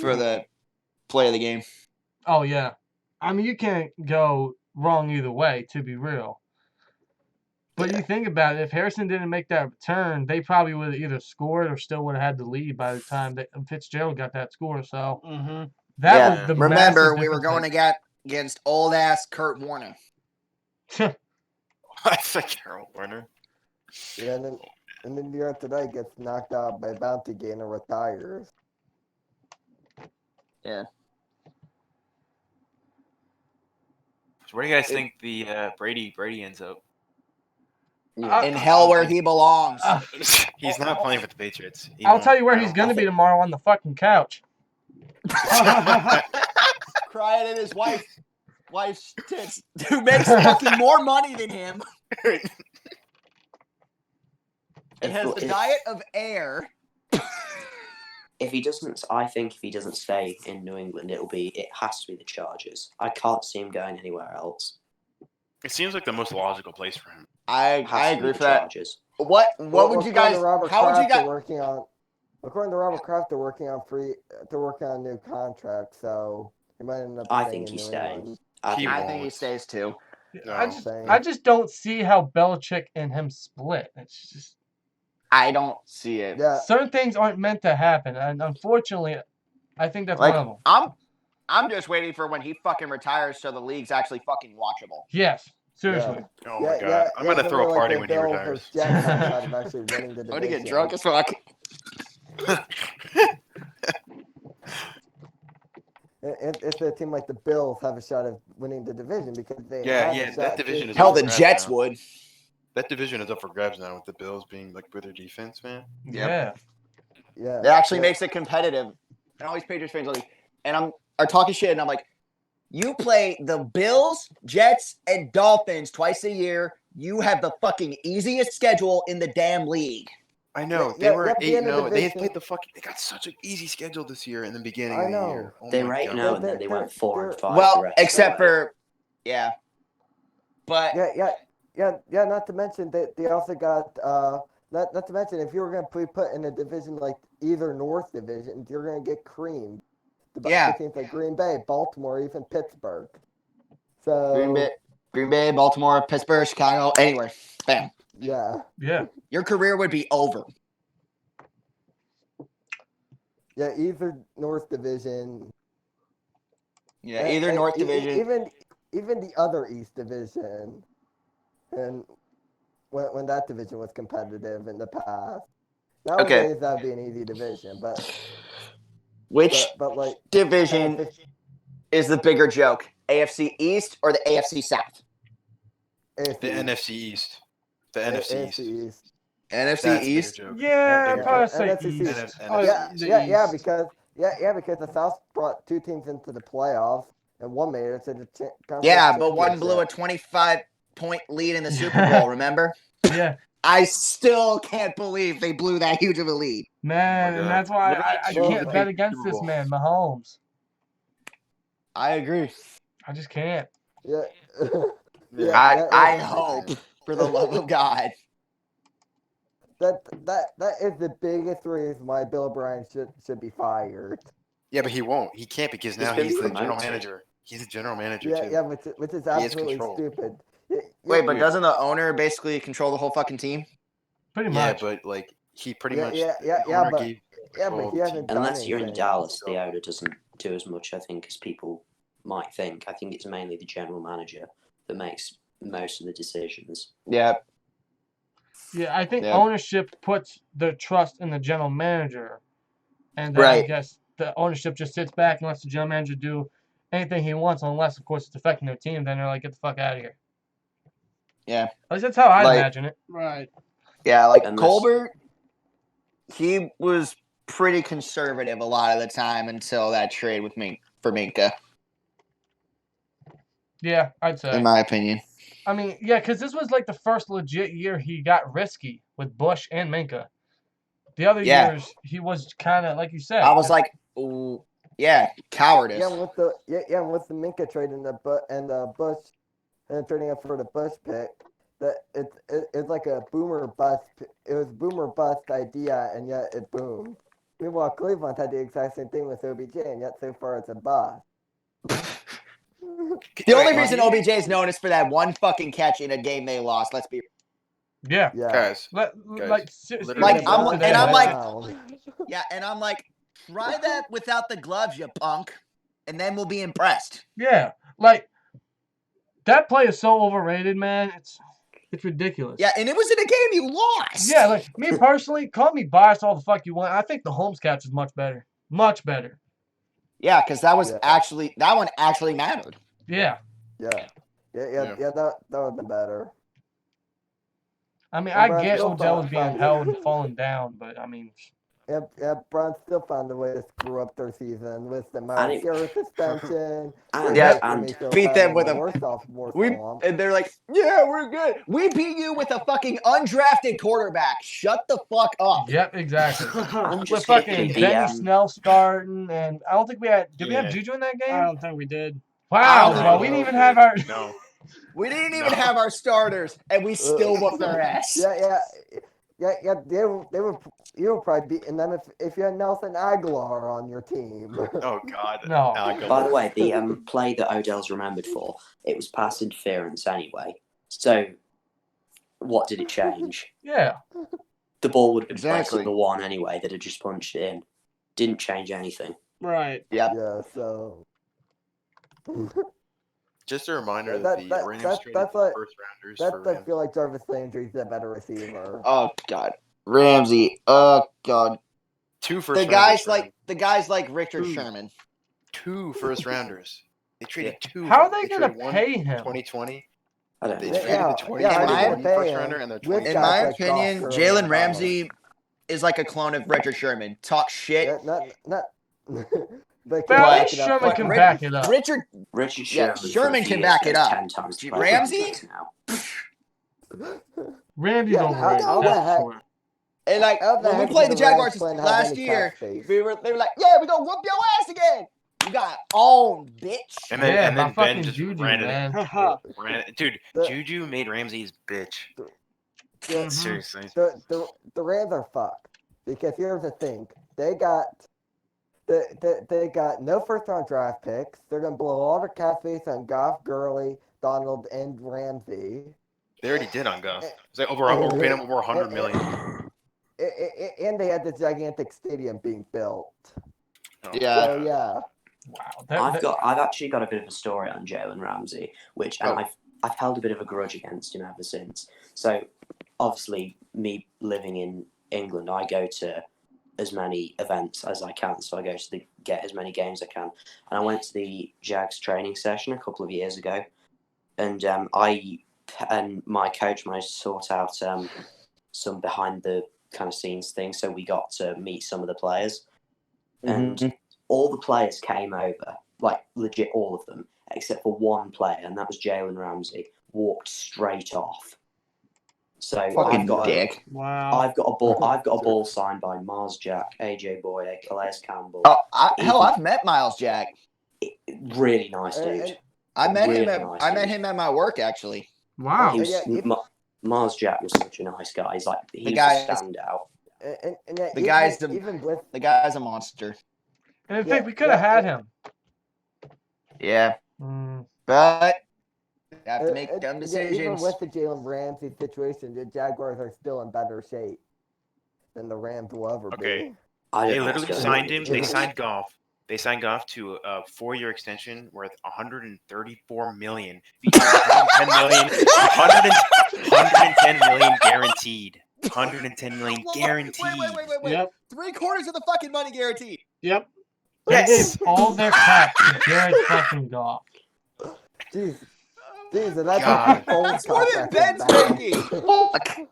for the play of the game. Oh yeah, I mean you can't go wrong either way. To be real. But you think about it, if Harrison didn't make that return, they probably would have either scored or still would have had the lead by the time that Fitzgerald got that score. So that was the Remember, massive we were going against old ass Kurt Warner. I said Carol Warner. Yeah, and then the other today gets knocked out by Bounty Gainer, retires. Yeah. So where do you guys think the Brady ends up? In hell where he belongs. He's not playing for the Patriots. I'll tell you where he's going to be tomorrow on the fucking couch. Crying at his wife's tits, who makes fucking more money than him. It has the diet of air. I think if he doesn't stay in New England, it has to be the Chargers. I can't see him going anywhere else. It seems like the most logical place for him. I agree with that. Chargers. What would you guys? How would you guys? According to Robert Kraft, they're working on a new contract, so he might end up. I think he's staying. I think he stays too. No. I just don't see how Belichick and him split. It's just I don't see it. Yeah. certain things aren't meant to happen, and unfortunately, I think that's Like, one of them. I'm just waiting for when he fucking retires so the league's actually fucking watchable. Yes, seriously. Oh my god, I'm gonna throw a party when he retires. I'm gonna get drunk as fuck. If a team like the Bills have a shot at winning the division because they that division is hell, up the for grabs Jets now. would. That division is up for grabs now with the Bills being like with their defense, man. Yeah. Yeah. It actually makes it competitive. And all these Patriots fans are talking shit, and I'm like, you play the Bills, Jets, and Dolphins twice a year. You have the fucking easiest schedule in the damn league. I know. They were 8-0. They played they got such an easy schedule this year in the beginning of the year. They were 8-0 and then they went 4-5. Well, except for but Yeah, not to mention they also got not to mention if you were going to be put in a division like either North Division, you're going to get creamed. The teams like Green Bay, Baltimore, even Pittsburgh. So Green Bay, Baltimore, Pittsburgh, Chicago, anywhere. Bam. Yeah. Your career would be over. Yeah, either North Division. Yeah, either North Division. Even the other East Division. And when that division was competitive in the past. Nowadays that'd be an easy division, but which like division is the bigger joke? AFC East or the AFC South? The NFC East. The NFC East. NFC East? Yeah, I'd probably say East. Because the South brought two teams into the playoffs and one made it to the conference. Yeah, but one blew a 25-point lead in the Super Bowl, remember? Yeah. I still can't believe they blew that huge of a lead. Man, and that's why I can't bet against this man, Mahomes. I agree. I just can't. Yeah. I hope, for the love of God. That is the biggest reason why Bill O'Brien should be fired. Yeah, but he won't. He can't because now he's the general manager. He's a general manager too. Yeah, which is absolutely stupid. Wait, but doesn't the owner basically control the whole fucking team? Pretty much. Yeah, but like he pretty much. But he hasn't done Unless you're in anything. Dallas, the owner doesn't do as much, I think, as people might think. I think it's mainly the general manager that makes most of the decisions. Yeah. Yeah, I think ownership puts their trust in the general manager, and then I guess the ownership just sits back and lets the general manager do anything he wants, unless, of course, it's affecting their team. Then they're like, get the fuck out of here. Yeah. At least that's how I imagine it. Right. Yeah, like Colbert, he was pretty conservative a lot of the time until that trade with for Minka. Yeah, I'd say. In my opinion. I mean, yeah, because this was like the first legit year he got risky with Bush and Minka. The other years, he was kind of, like you said. I was like, ooh, cowardice. With the Minka trade and the Bush and trading up for the Bush pick, It's like a boomer bust. It was boomer bust idea, and yet it boomed. Meanwhile, Cleveland had the exact same thing with OBJ, and yet so far it's a bust. The only reason OBJ is known is for that one fucking catch in a game they lost. Let's be Yeah. Guys, Like, literally. I'm like, try that without the gloves, you punk, and then we'll be impressed. Yeah, like that play is so overrated, man. It's ridiculous. Yeah, and it was in a game you lost. Yeah, like me personally, call me biased all the fuck you want. I think the Holmes catch is much better. Much better. Yeah, because that one actually mattered. Yeah. Yeah. That would have been better. I mean, And I Brad get still Odell was found- being held and falling down, but I mean, Yeah, Browns still found a way to screw up their season with the And Miles it- Garrett suspension. Beat them with a a and they're like, yeah, we're good. We beat you with a fucking undrafted quarterback. Shut the fuck up. yep, exactly. I'm With just fucking thinking Benny Snell starting, and I don't think we had. Did we have Yeah. Juju in that game? I don't think we did. Wow, don't bro, think we didn't so. even have our. No. We didn't even have our starters, and we still whooped their ass. They would. You would probably beat, and then if you had Nelson Aguilar on your team. Oh God. No. By the way, the play that Odell's remembered for, it was pass interference anyway. So, what did it change? Yeah. The ball would have been placed Exactly. at the one anyway that had just punched it in. Didn't change anything. Right. Yep. Yeah, so. Just a reminder That- that that- the Rams that's- traded that's the what- first rounders That for I Rams. feel like Jarvis Landry's a better receiver. Oh God, Ramsey. Oh God. Two first The guys like Richard Sherman. two first rounders. They traded two. How are they gonna traded one pay him? 2020. I don't They know. traded Yeah, the yeah, 2021 they're first paying rounder and the with 2020. In guys my like opinion, Goff, Jalen Gurley, Ramsey is like a clone of Richard Sherman. Talk shit. Yeah, not. But But at But- least Sherman but can Rick- back it up. Richard Richard Yeah, Sherman, Sherman can back it up. 10 times the player Ramsey? he is now. Ramsey's Yeah, overrated. how the That's heck- for sure. and like How the when we heck played the did the Rams Jaguars plan have last any year, cap space? they were like, yeah, we gonna whoop your ass again. You got owned, bitch. And then, Yeah, and my then fucking Ben just Juju, ran it. man. Dude, The- Juju made Ramsey his bitch. Yeah, Seriously. the Rams are fucked because here's the thing: they got no first round draft picks. They're gonna blow all their cap space on Goff, Gurley, Donald, and Ramsey. They already did on Goff. It's like we're paying him over 100 million. And they had this gigantic stadium being built. Yeah. So yeah, Wow. I've actually got a bit of a story on Jalen Ramsey, and I've held a bit of a grudge against him ever since. So obviously, me living in England, I go to as many events as I can. So I go to get as many games as I can. And I went to the Jags training session a couple of years ago, and I and my coach managed to sort out some behind the kind of scenes things. So we got to meet some of the players, and all the players came over, like legit all of them, except for one player, and that was Jalen Ramsey. Walked straight off. So Fucking I've got dick. Wow. I've got a ball signed by Mars Jack, AJ Boye, Calais Campbell. Oh, I've met Miles Jack. Really nice dude. I met Really him. nice I met dude. him at my work actually. Wow. He was, Yeah, Mars Jack was such a nice guy. He's like he was guy a is- standout. and yeah, The guy's even with The guy's a monster. And in fact, we could have had him. Yeah, Mm. but have to make dumb Even decisions. with the Jalen Ramsey situation, the Jaguars are still in better shape than the Rams will ever Okay. be. I They don't know what's literally going signed on. him. They signed Goff. They signed Goff to a 4-year extension worth 134 million, featuring 110 million, 110 million guaranteed. 110 million guaranteed. Wait. Yep. 3/4 of the fucking money guaranteed. Yep. They Yes. gave all their cap to Jared fucking Goff. Jeez, and that's God. a bold That's more than contract Ben's back. making.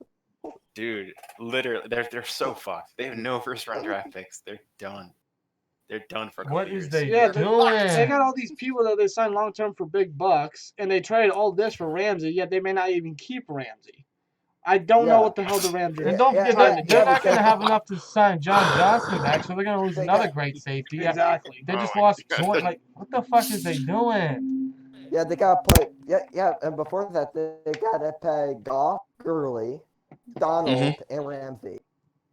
Dude, literally, they're so fucked. They have no first round draft picks. They're done. They're done for a couple What is years. they Yeah, doing? they got all these people that they signed long term for big bucks, and they traded all this for Ramsey. Yet they may not even keep Ramsey. I don't know Yeah. what the hell the Rams are. And don't Yeah, forget, yeah, they're not yeah. going to have enough to sign John Johnson back, so they're going to lose They another got- great safety. Exactly. They just Oh my lost God. Jordan. Like, what the fuck is they doing? Yeah, they gotta put Yeah, and before that, they got to pay Goff, Gurley, Donald, and Ramsey.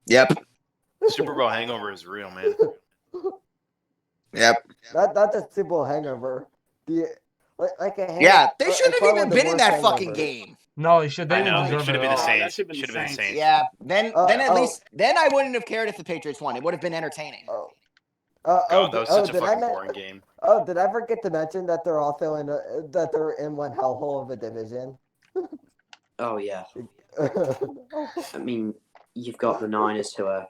Yep. Super Bowl hangover is real, man. Yep. Not the Super Bowl hangover. Like a Yeah, they it's shouldn't have probably even the been in worst that fucking hangover. game. No, they should. They I didn't know. It deserve should have it been at the all. that Saints. should've been Should have been the Saints. Saints. Yeah, then at oh. least then I wouldn't have cared if the Patriots won. It would have been entertaining. God, that was such a fucking boring game. Oh, did I forget to mention that they're also in one hellhole of a division? Oh yeah. I mean, you've got the Niners, who are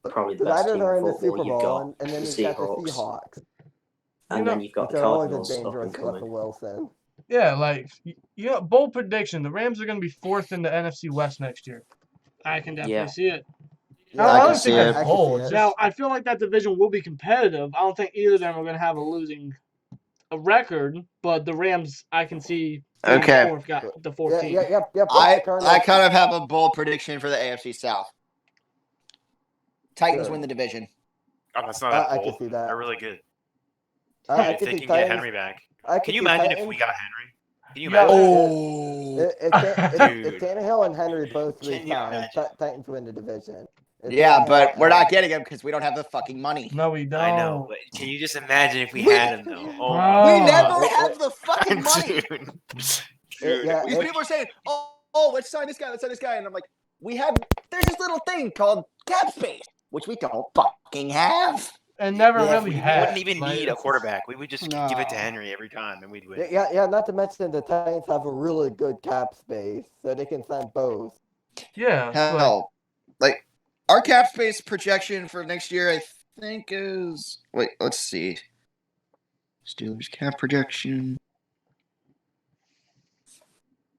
probably the best Niners team are in in the football. Super You've Bowl, got and then the you've got the Seahawks, Seahawks. and then you've got Which the are always Cardinals up dangerous and with Russell coming. Wilson. Yeah, like bold prediction: the Rams are going to be fourth in the NFC West next year. I can definitely Yeah. see it. Yeah, I can don't see think it. that's bold. I can see it. Now, I feel like that division will be competitive. I don't think either of them are going to have a record, but the Rams, I can see being Okay. the fourth team. Yep. I Cardinals. kind of have a bold prediction for the AFC South. Titans Good. win the division. Oh, that's not that I can bold. see that. They're really good. I If can they see can get Titans. Henry back. I Can you see imagine Titans. if we got Henry? Can you Yeah. imagine? Oh. If Dude. Tannehill and Henry both Can you resign, imagine? Titans win the division. If Yeah, Tannehill but we're and- not getting him because we don't have the fucking money. No, we don't. I know. But can you just imagine if we We- had him though? Oh, Bro. We never have the fucking money. Dude. Yeah, These people are saying, "Oh, let's sign this guy. Let's sign this guy," and I'm like, there's this little thing called cap space, which we don't fucking have. And never Yeah, really We had. wouldn't even Like, need a quarterback. We would just give it to No. Henry every time, and we'd win. Yeah. Not to mention the Titans have a really good cap space, so they can sign both. Yeah. like, Hell, like our cap space projection for next year, I think is let's see. Steelers cap projection.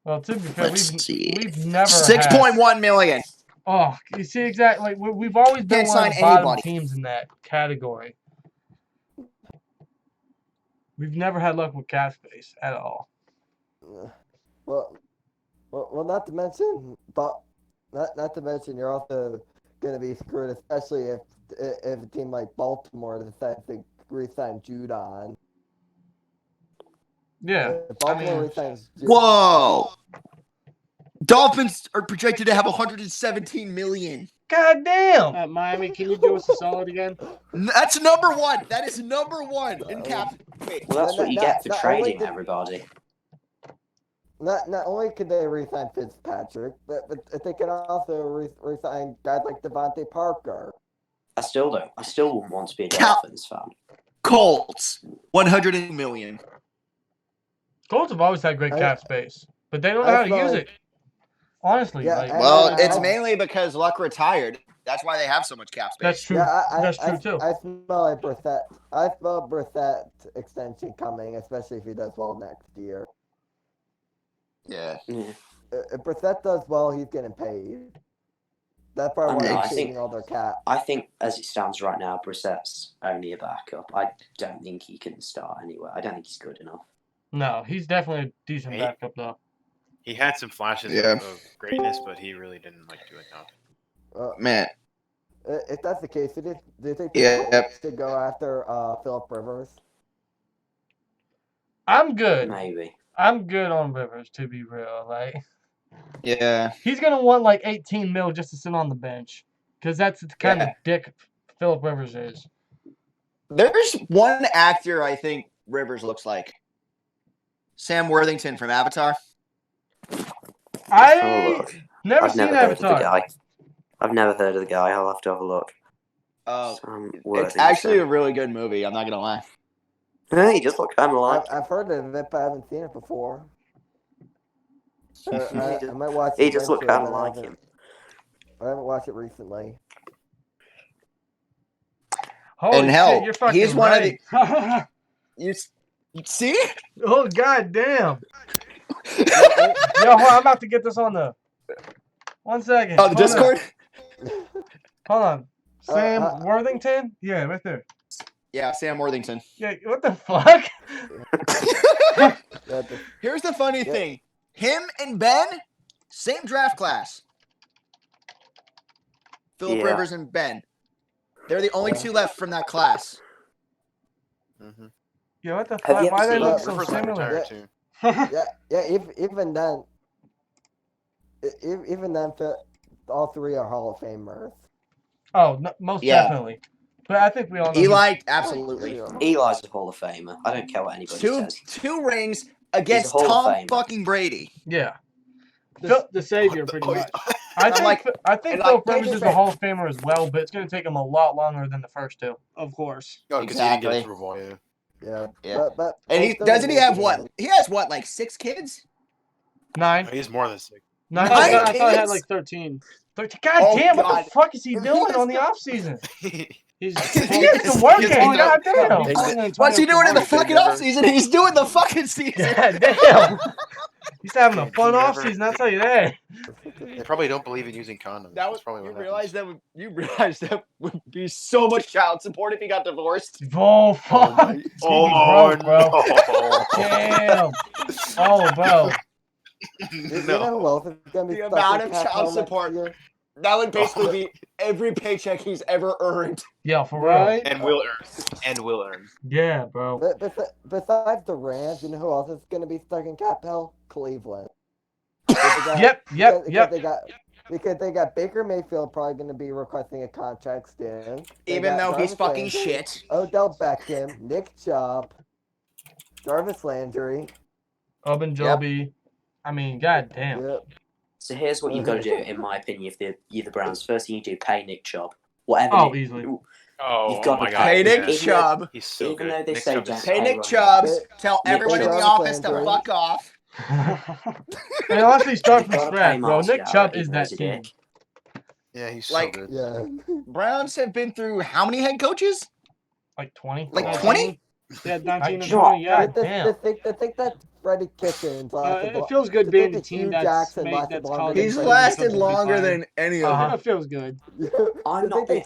well, to be fair, Let's see. we've never 6.1 million. Oh, you see exactly. Like we've always been Can't one of sign the bottom anybody. teams in that category. We've never had luck with cap space at all. Well, not to mention, but not to mention, you're also going to be screwed, especially if a team like Baltimore decides to re-sign Judon. Yeah. If Baltimore I mean- re-signs Judon. Whoa! Dolphins are projected to have 117 million. God damn. Miami, can you do us a solid again? That's number one. That is number one in cap space. Well, that's what you get for Not only trading did- everybody. Not only could they re-sign Fitzpatrick, but they can also re-sign guys like Devontae Parker. I still wouldn't want to be a Cal- Dolphins fan. Colts, 100 million. Colts have always had great I- cap space, but they don't know how to use it. Honestly, Yeah, like, I- Well, it's I- mainly because Luck retired. That's why they have so much cap space. that's true. Yeah, That's true too. I smell a Brissett. I smell Brissett extension coming, especially if he does well next year. Yeah. Yeah. If Brissett does well, he's getting paid. That's probably I why know, they're I think- saving all their cap. I think as it stands right now, Brissett's only a backup. I don't think he can start anywhere. I don't think he's good enough. No, he's definitely a decent Hey. backup though. He had some flashes Yeah. of greatness, but he really didn't do enough. Man. If that's the case, do you think Yeah. the Colts should go after Philip Rivers? I'm good. Maybe. I'm good on Rivers, to be real. Like, Yeah. he's gonna want like 18 mil just to sit on the bench, because that's the kind Yeah. of dick Philip Rivers is. There's one actor I think Rivers looks like. Sam Worthington from Avatar. I Oh, look. never I've seen never heard of the Avatar. guy. I've never heard of the guy. I'll have to have a look. Oh, Sam it's Worthington. actually a really good movie. I'm not gonna lie. Hey, he just look kind of like. I've heard of it, but I haven't seen it before. I might watch He it just looked eventually, kind of but I like haven't- him. I haven't watched it recently. Holy And hell, shit, you're fucking he's one of the- right. You see? Oh god damn. Yo, hold on, I'm about to get this on the. 1 second. On the Hold on. Discord? Hold on. Sam uh, Worthington? Yeah, right there. Yeah, Sam Worthington. Yeah, what the fuck? Yeah, the- Here's the funny Yeah. thing. Him and Ben, same draft class. Philip Yeah. Rivers and Ben. They're the only Yeah. two left from that class. Mm-hmm. Yeah, what the Have you fuck? Why ever they seen look Rivers so Rivers might similar? retire Yeah. too. Even then, even then, all three are Hall of Famers. Oh, no, most Yeah. definitely. But I think we all know. Eli, absolutely. Eli's a Hall of Famer. I don't care what anybody says. Two rings against Hall of Tom Famer. fucking Brady. Yeah. The savior, pretty much. I I'm think like- I think and Phil like, Rivers they is just a Hall of Famer as well, but it's going to take him a lot longer than the first two. Of course. Oh, because he didn't get a Exactly. Super Bowl, yeah. Yeah. Yeah. But And he doesn't he have what? He has what, like 6 kids? 9. He's more than 6. Nine. I thought Nine he had kids? like 13. 13. God Oh, damn, what God. the fuck is he If he doing gets on the to- offseason? He's He gets to work He's in. on God he's damn. on Antonio What's he doing in the Cromartie. fucking offseason? He's doing the fucking season. God damn. He's having a Did fun you ever- offseason, I'll tell you that. They probably don't believe in using condoms. That was That's probably you what realize that would be so much child support if he got divorced. Oh, fuck. happens. He'd be broke, bro. no. Damn. Oh, bro. You know who else is gonna be The stuck amount in of cap child hell next support. year? That would basically be every paycheck he's ever earned. Yeah, for real. Right? And will earn. And will earn. Yeah, bro. Besides the Rams, you know who else is gonna be stuck in cap hell? Cleveland. Yep. Because they got Baker Mayfield probably going to be requesting a contract soon. They Even got though he's Jarvis fucking Landry, shit. Odell Beckham, Nick Chubb, Jarvis Landry. Obenjobi. I mean, god damn. Yep. So here's what you've got to do, in my opinion, if you're the Browns. First thing you do, pay Nick Chubb. Whatever. Oh, Nick- easily. Oh, You've got my to God. Pay Nick yeah. Chubb. He's so Even good. though they Nick say Chubb is don't Pay pay Nick running Chubbs. backs. Tell Nick everyone in the Jarvis office to Landry. fuck off. And honestly, start from You've got to pay scratch, bro. Miles Nick Garrett, Chubb is even that though he's a team. dick. Yeah, he's Like- so good. Yeah. Browns have been through how many head coaches? Like 20. Like Oh, 20? Yeah, 19 and I- 20, yeah. God damn. The thing that Freddie Kitchens lasted It feels good the being thing the that team Hugh that's Jackson made, lasted that's longer causing than He's Freddie lasted Kitchens longer declined. than any of Uh-huh. them. It feels good. I'm not being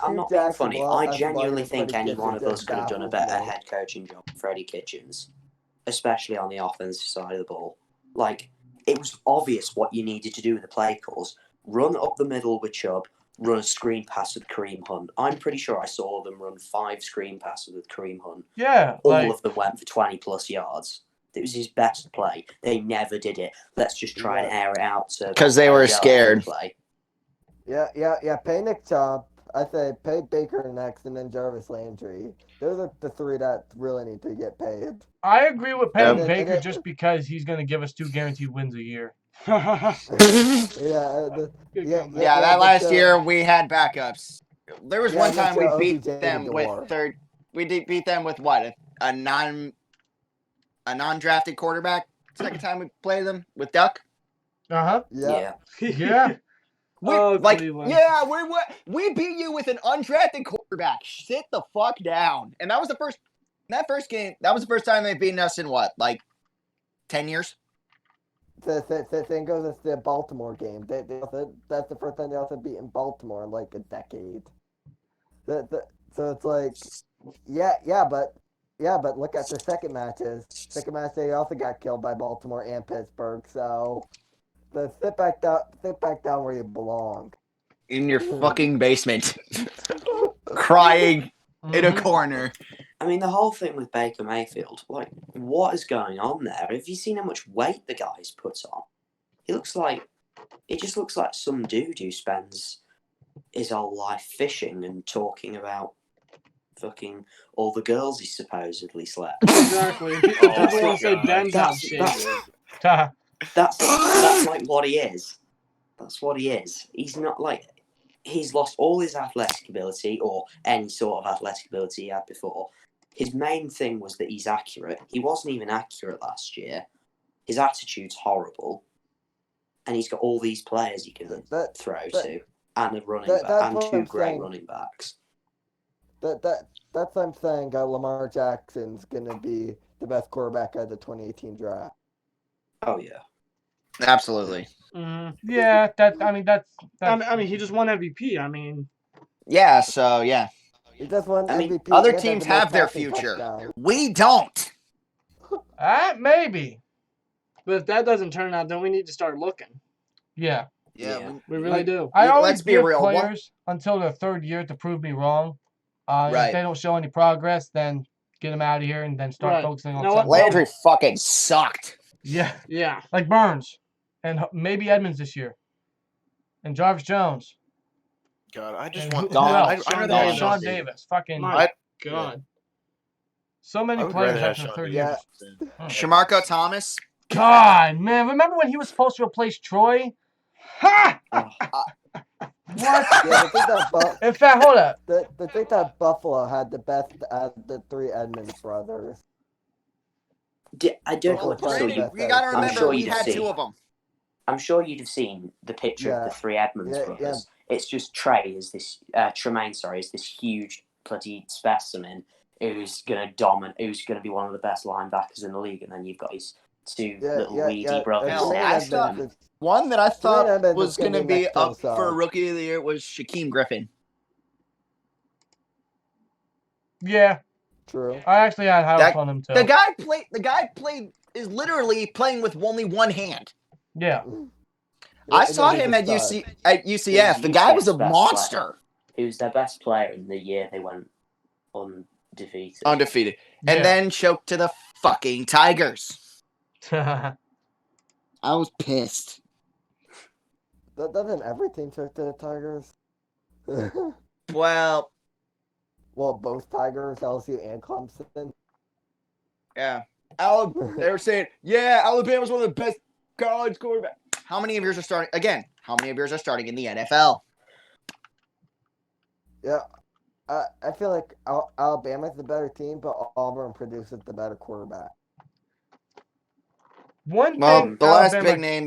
funny. I lasted genuinely longer think than any Freddie one of Kitchens us could have did done a that better was head coaching job than Freddie Kitchens, especially on the offensive side of the ball. Like, it was obvious what you needed to do with the play calls. Run up the middle with Chubb, run a screen pass with Kareem Hunt. I'm pretty sure I saw them run 5 screen passes with Kareem Hunt. Yeah. All Like, of them went for 20-plus yards. It was his best play. They never did it. Let's just try and air it out to 'Cause they were Odell scared. Play. Yeah. Pay Nick Chubb. I say pay Baker next, and then Jarvis Landry. Those are the 3 that really need to get paid. I agree with paying And Baker it- just because he's going to give us 2 guaranteed wins a year. Yeah. Good Yeah, comeback. Yeah, that but, last year we had backups. There was Yeah, one time we but, beat OBJ them the with war. third. We did beat them with what? A non-drafted quarterback. Second time we played them with Duck. Uh-huh. Yeah. Yeah. Oh, Like, Cleveland. yeah, we beat you with an undrafted quarterback. Sit the fuck down. And that was the first. That first game. That was the first time they've beaten us in what, like, 10 years. The thing goes, it's the Baltimore game. That's the first time they also beat in Baltimore in like a decade. So it's like, but look at the second matches. Second match they also got killed by Baltimore and Pittsburgh. So, sit back down where you belong. In your fucking basement, crying in a Mhm. corner. I mean, the whole thing with Baker Mayfield, like, what is going on there? Have you seen how much weight the guy's put on? It just looks like some dude who spends his whole life fishing and talking about fucking all the girls he supposedly slept. Exactly. People will say God. Ben's out shape. That's like what he is. That's what he is. He's not like, he's lost all his athletic ability or any sort of athletic ability he had before. His main thing was that he's accurate. He wasn't even accurate last year. His attitude's horrible. And he's got all these players he can throw to. And a running back. that's And what 2 I'm great saying. running backs. That's what I'm saying. Lamar Jackson's gonna be the best quarterback of the 2018 draft. Oh, yeah. Absolutely. Mm-hmm. Yeah, that's I mean, he just won MVP. I mean, Yeah, so yeah. He just won I mean, MVP. Other and teams the most have their passing future. touchdowns. We don't. maybe. but if that doesn't turn out, then we need to start looking. Yeah. Yeah. We really Like, do. I Let's always be give real. players until their 3rd year to prove me wrong. Right. If they don't show any progress, then get them out of here and then start Right. focusing on You know what? something else. Landry fucking sucked. Yeah. like Burns, and maybe Edmonds this year, and Jarvis Jones. God, I just And want. who else? I'd Sean rather have Davis. Sean Davis. Fucking My God. so many I would players rather have after Sean 30 Yeah. years. Shamarko Thomas. God, man, remember when he was supposed to replace Troy? Ha! Oh, What? Yeah, the thing that In fact, hold up. the thing that Buffalo had the best out of the 3 Edmonds brothers. I don't know Oh, what to Brady, see. Granted, you got to I'm remember sure we you'd had see. 2 of them. I'm sure you'd have seen the picture of the 3 Edmonds brothers. It's just Tremaine, is this huge bloody specimen who's gonna dominate, who's gonna be one of the best linebackers in the league, and then you've got his 2 little weedy brothers. Hell, next to him. One that I thought Edmonds was is gonna going to be be next to up himself. for Rookie of the Year was Shaquem Griffin. Yeah, True. I actually had high hopes on him too. The guy is literally playing with only one hand. Yeah. I saw him at UCF. The guy was a monster. He was their best player in the year they went undefeated. And then choked to the fucking Tigers. Yeah. I was pissed. Doesn't everything choke to the Tigers? Well, both Tigers, LSU and Clemson. yeah. They were saying, yeah, Alabama's one of the best college quarterbacks. How many of yours are starting? Again, how many of yours are starting in the NFL? Yeah. I feel like Alabama's the better team, but Auburn produces the better quarterback. One Well, thing the last Alabama- big name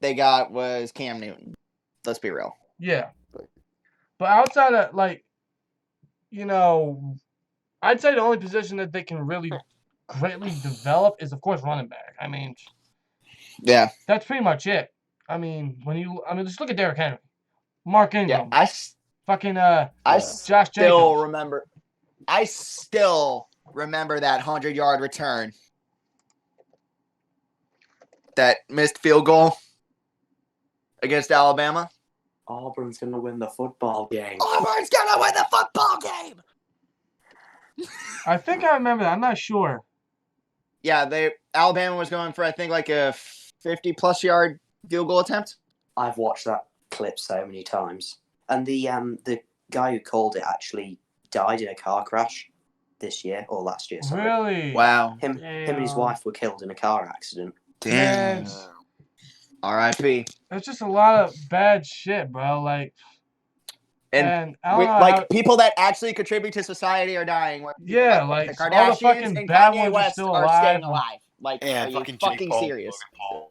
they got was Cam Newton. Let's be real. Yeah. But outside of, I'd say the only position that they can really greatly develop is, of course, running back. I mean, yeah, that's pretty much it. I mean, just look at Derrick Henry, Mark Ingram, I Josh still Jacobs. remember. I still remember that 100-yard return, that missed field goal against Alabama. Auburn's gonna win the football game. Auburn's gonna win the football game. I think I remember that. I'm not sure. Yeah, Alabama was going for I think like a 50+ yard field goal attempt. I've watched that clip so many times, and the guy who called it actually died in a car crash this year or last year. Sorry. Really? Wow. Him and his wife were killed in a car accident. Damn. Man, R.I.P. it's just a lot of bad shit, bro. And I don't know how- people that actually contribute to society are dying. Yeah, the all the Kardashians fucking and bad Kanye ones are West still are alive. staying alive. Like, Yeah, are you fucking fucking Jake Paul, serious?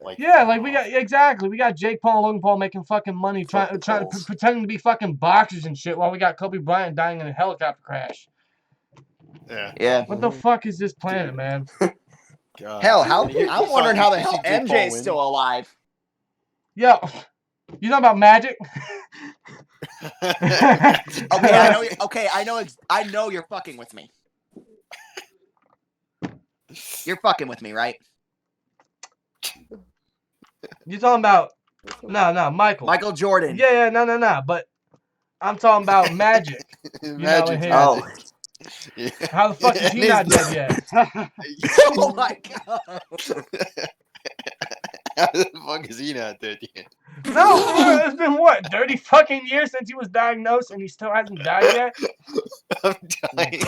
Logan Yeah, we got exactly. We got Jake Paul and Logan Paul making fucking money, Fuck trying the Pauls. pretending to be fucking boxers and shit, while we got Kobe Bryant dying in a helicopter crash. Yeah. Yeah. What the fuck is this planet, man? God. Hell, You I'm saw- wondering how the you hell see Jake Paul MJ's win? still alive. Yo, you know about Magic? Okay, I know you're fucking with me. You're fucking with me, right? You talking about no, Michael. Michael Jordan. Yeah, no. But I'm talking about Magic. Magic. know, Oh. How the fuck is he not dead yet? Oh my god. How the fuck is he not dead yet? No, it's been what, 30 fucking years since he was diagnosed and he still hasn't died yet? I'm dying.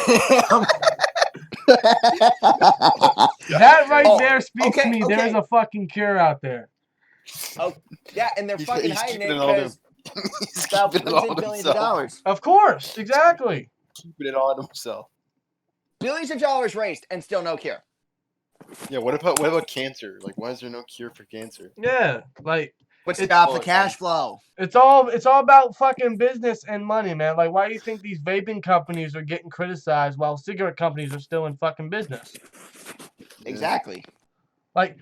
That right Oh, there speaks to me. There is a fucking cure out there. Oh, yeah, and they're He's fucking keeping hiding it it all to- because He's it's about keeping it all to billions of himself. dollars. Of course, exactly. Keeping it all to himself. Billions of dollars raised and still no cure. Yeah, what about cancer? Like, why is there no cure for cancer? Yeah, What's It's- about the cash flow? it's all about fucking business and money, man. Like, why do you think these vaping companies are getting criticized while cigarette companies are still in fucking business? Exactly. Like,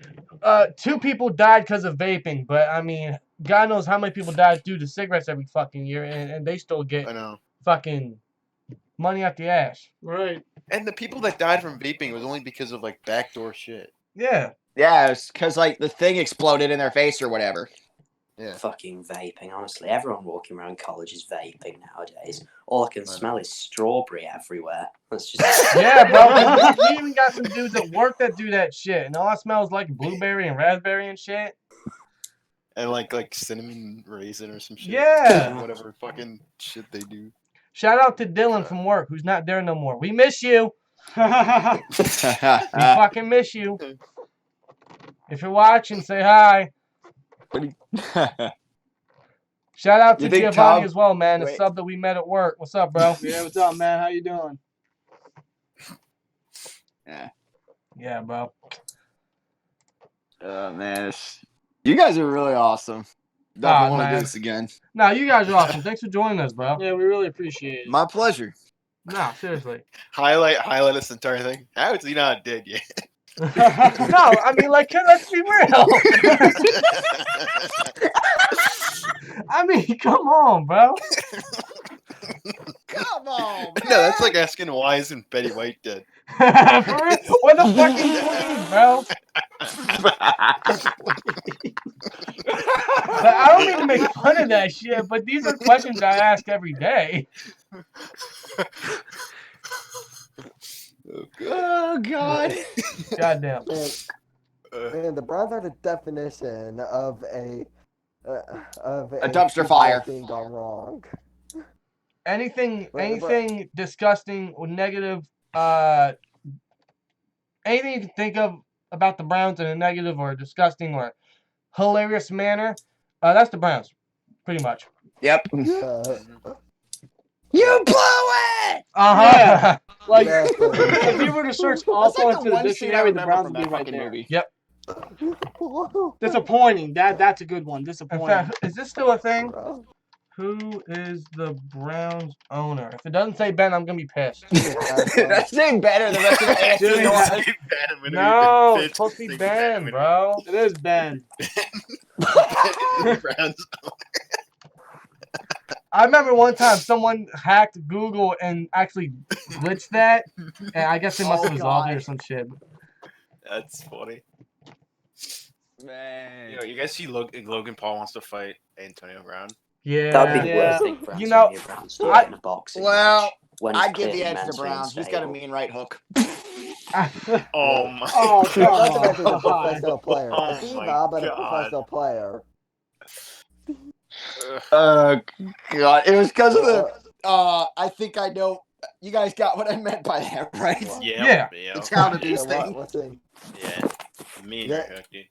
2 people died because of vaping, but I mean, God knows how many people died due to cigarettes every fucking year, and they still get I know. fucking money out the ass. Right. And the people that died from vaping was only because of like backdoor shit. Yeah. Yeah, it's because like the thing exploded in their face or whatever. Yeah. Fucking vaping, honestly. Everyone walking around college is vaping nowadays. All I can smell is strawberry everywhere. That's just Yeah, bro. We even got some dudes at work that do that shit, and all I smell is like blueberry and raspberry and shit. And like cinnamon raisin or some shit. Yeah. Whatever fucking shit they do. Shout out to Dylan from work, who's not there no more. We miss you. We fucking miss you. If you're watching, say hi. Shout out to You think Giovanni Tom- as well, man. The Wait. sub that we met at work. What's up, bro? Yeah, what's up, man? How you doing? Yeah, bro. Man, you guys are really awesome. Definitely want to man. do this again. Nah, you guys are awesome. Thanks for joining us, bro. Yeah, we really appreciate it. My pleasure. Nah, seriously. Highlight this entire thing. How is he not dead yet? No, I mean, like, let's be real. I mean, come on, bro. Come on, No, that's like asking why isn't Betty White dead? For real? What the fucking queen, bro? But I don't mean to make fun of that shit, but these are questions I ask every day. Oh God. Goddamn. Man, the Browns are the definition of a dumpster fire thing gone wrong. Anything disgusting or negative, anything you can think of about the Browns in a negative or disgusting or hilarious manner, that's the Browns, pretty much. Yep. You blew it. Uh-huh. Like, Exactly. if you were to search awful into the dictionary, the Browns would be right there. movie. Yep. Disappointing. That's a good one. In Disappointing. fact, is this still a thing? Bro. Who is the Browns owner? If it doesn't say Ben, I'm gonna be pissed. That's saying better than the rest of the AFC North. No, it's supposed to be Ben, bro. It is Ben. Browns. I remember one time someone hacked Google and actually glitched that, and I guess they must have resolved it or some shit. That's funny. Man. You guys see Logan Paul wants to fight Antonio Brown? Yeah. that'd be the Yeah. worst thing for You know, Antonio Brown to do in a boxing match. When he's I'd give the clearly edge to mentally Brown. He's got a unstable. mean right hook. Oh my! Oh, Not to mention he's a God. professional player. Oh A my diva, but a God. professional player. God. It was because of the. I think I know. You guys got what I meant by that, right? Yeah. The town of these Yeah, things. what's in? Yeah. Mean Yeah. right hook, dude.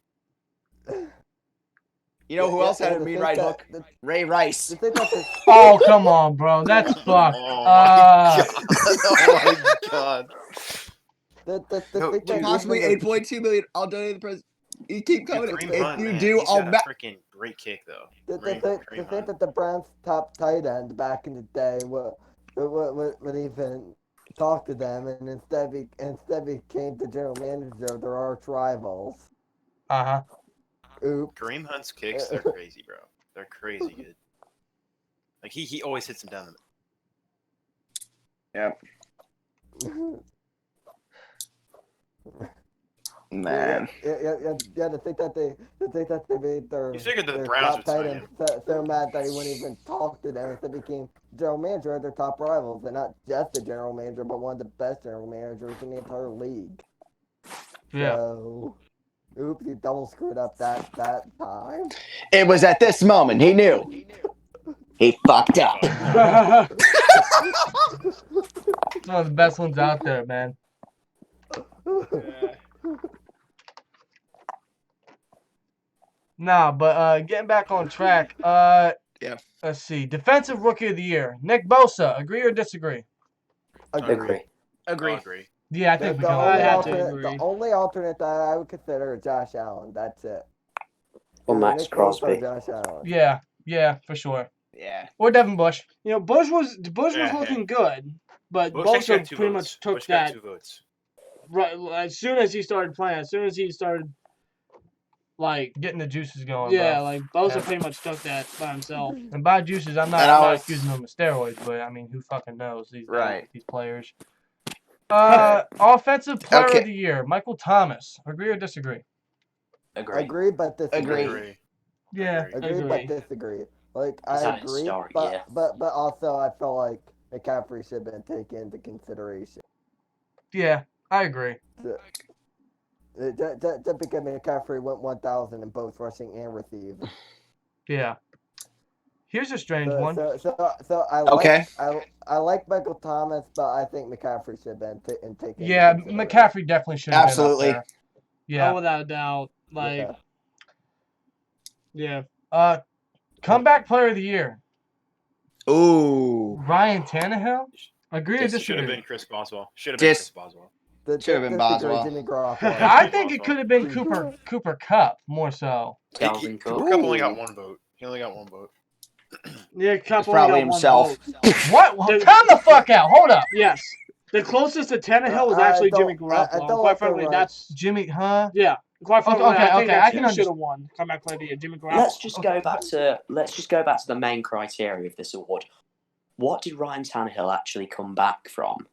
You know who else had a the mean thing right that- hook? the- Ray Rice. the thing that the- Oh, come on, bro. That's fucked. Oh my god. the No, thing dude, that Possibly really- 8.2 million. I'll donate the president. You keep coming. Kareem If Hunt, you man, do, he's I'll. got Ma- a freaking great kick though. The Kareem thing Hunt. that the Browns' top tight end back in the day would even talk to them, and instead became the general manager of their arch rivals. Uh-huh. Oops. Kareem Hunt's kicks, they're crazy, bro. They're crazy good. Like he always hits them down the Yep. Man. Yeah. To think that they made their You figured the their Browns top would tight sign end so mad that he wouldn't even talk to them. Instead became general manager of their top rivals, and not just the general manager, but one of the best general managers in the entire league. Yeah. So, oops, he double screwed up that time. It was at this moment he knew. He fucked up. It's one of the best ones out there, man. Nah, but getting back on track. Yeah. Let's see. Defensive Rookie of the Year. Nick Bosa. Agree or disagree? Agree. Agree. I'll agree. Yeah, I The, think we the, can all only agree. have to alternate, agree. the only alternate that I would consider is Josh Allen. That's it. Or Either Max Nick Bosa or Crosby. Josh Allen. Yeah, for sure. Yeah. Or Devin Bush. You know, Bush was Yeah. looking good, but Bush actually Bosa got two pretty votes. much took Bush got that 2 votes. right as soon as he started playing. As soon as he started, like, Getting the juices going, yeah, bro. like Bosa Yeah. pretty much took that by himself. And by juices, I'm And I not was- accusing them of steroids, but I mean, who fucking knows these Right. these players. Offensive Player Okay. of the Year, Michael Thomas. Agree or disagree? Agree. Agree, but disagree. Agree. Yeah. Agree, but disagree. Like He's I had a agree, historic but, year. but also I feel like McCaffrey should have been taken into consideration. Yeah, I agree. Just because McCaffrey went 1,000 in both rushing and receiving. Yeah. Here's a strange one. So I like Michael Thomas, but I think McCaffrey should have been taken. Yeah, McCaffrey definitely should have Absolutely. been up there. Yeah. Oh, without a doubt. Like, yeah. Comeback player of the year. Ooh. Ryan Tannehill? Agree or Should have disagree? been Chris Boswell. Should have been Chris Boswell. Should have been Boswell. Jimmy Garoppolo. I think it could have been Cooper Kupp more so. Dalvin Cook. Cooper Kupp only got one vote. He only got one vote. Yeah, Kupp It's only probably got one himself. vote. What? Well, time the fuck out. Hold up. Yes. The closest to Tannehill was actually Jimmy Garoppolo. And quite frankly, that's Jimmy, huh? yeah. Quite frankly, Okay, I think I that can he should have won comeback player of the year, Jimmy Garoppolo. Let's just go back to the main criteria of this award. What did Ryan Tannehill actually come back from?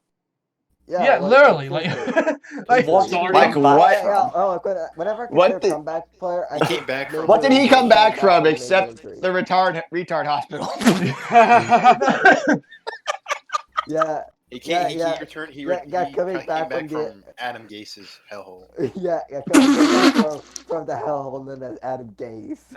Yeah, literally, like what? Like what? Whenever I What consider comeback player, I He came back from. What did he come back from except the retard hospital? Yeah. He came back from from Adam Gase's hellhole. coming back from the hellhole known as Adam Gase.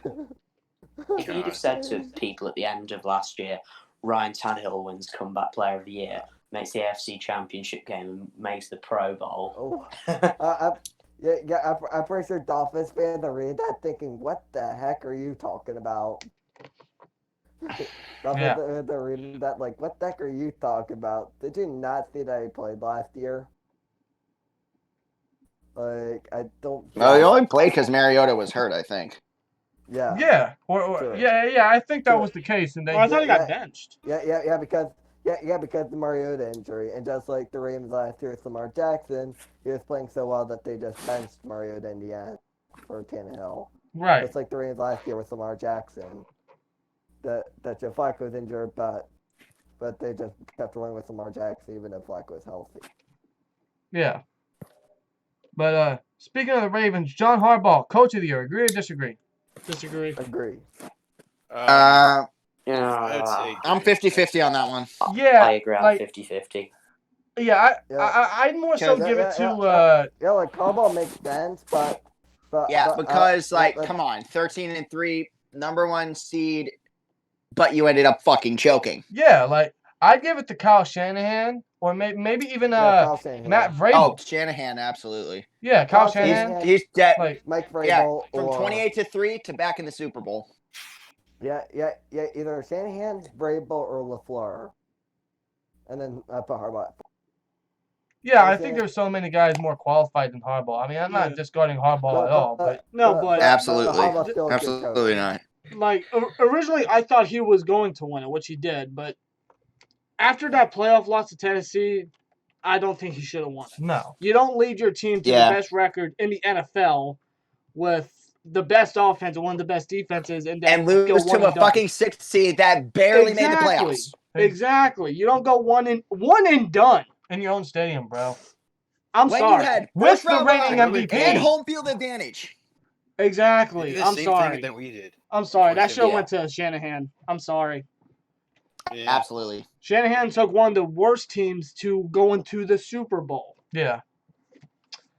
If you'd have said to people at the end of last year, Ryan Tannehill wins comeback player of the year, makes the AFC Championship game, and makes the Pro Bowl. I'm pretty sure Dolphins fans are reading that thinking, what the heck are you talking about? They're reading that like, what the heck are you talking about? Did you not see that he played last year? Like, I don't... No, he only played because Mariota was hurt, I think. Yeah. Yeah. Sure. Yeah, I think that was the case. And I thought he got benched. Yeah, because the Mariota injury, and just like the Ravens last year with Lamar Jackson, he was playing so well that they just benched Mariota in the end for Tannehill. Right. Just like the Ravens last year with Lamar Jackson. That Joe Flacco was injured, but they just kept rolling with Lamar Jackson even if Flacco was healthy. Yeah. But speaking of the Ravens, John Harbaugh, coach of the year. Agree or disagree? Disagree. Agree. I'm Yeah. 50-50 on that one. Yeah. I agree. I'm 50-50. Yeah, I'd more so give it to like Harbaugh makes sense, but because come on, 13-3, number one seed, but you ended up fucking choking. Yeah, like I'd give it to Kyle Shanahan or maybe even Matt Vrabel. Oh, Shanahan, absolutely. Yeah, Kyle Shanahan. He's dead. Like Mike Vrabel. Yeah, from 28-3 to back in the Super Bowl. Yeah. Either Shanahan, Vrabel, or LaFleur, and then I put Harbaugh. Yeah, I think there's so many guys more qualified than Harbaugh. I mean, I'm not discarding Harbaugh at all, but Absolutely not. Like originally, I thought he was going to win it, which he did, but after that playoff loss to Tennessee, I don't think he should have won it. No. You don't lead your team to the best record in the NFL with the best offense and one of the best defenses, and lose to a fucking 6th seed that barely made the playoffs. Exactly. You don't go one and done in your own stadium, bro. I'm sorry. You had with the reigning MVP and home field advantage. Exactly. I'm sorry. That we did. I'm sorry. That show went to Shanahan. I'm sorry. Yeah. Absolutely. Shanahan took one of the worst teams to go into the Super Bowl. Yeah.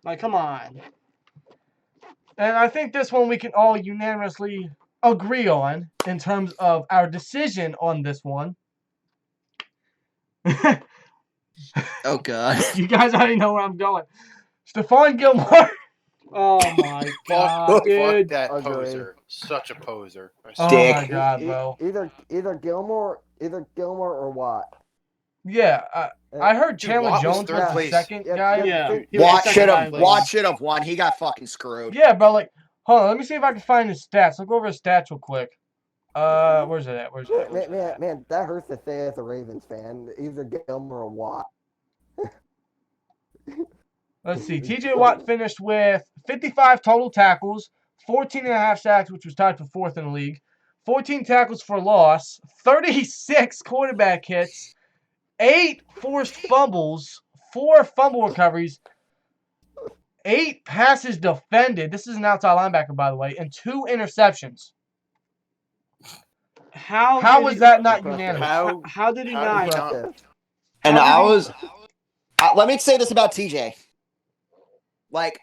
Like, come on. And I think this one we can all unanimously agree on in terms of our decision on this one. Oh, God. You guys already know where I'm going. Stephon Gilmore. Oh, my God, dude. Fuck that poser. Such a poser. Oh, my God, bro. Either Gilmore or Watt. Yeah, I heard Chandler Watt Jones was the second guy. Yeah. Watt should have won. He got fucking screwed. Yeah, bro. Like, hold on. Let me see if I can find his stats. Look over his stats real quick. Where's it at? Man, that hurts to say as a Ravens fan. Either Gilmore or Watt. Let's see. TJ Watt finished with 55 total tackles, 14.5 sacks, which was tied for 4th in the league, 14 tackles for loss, 36 quarterback hits, 8 forced fumbles, 4 fumble recoveries, 8 passes defended. This is an outside linebacker, by the way, and 2 interceptions. How was that not Impressive. unanimous? How did he How did not? he not- Impressive. And How I did he- was. Let me say this about TJ. Like,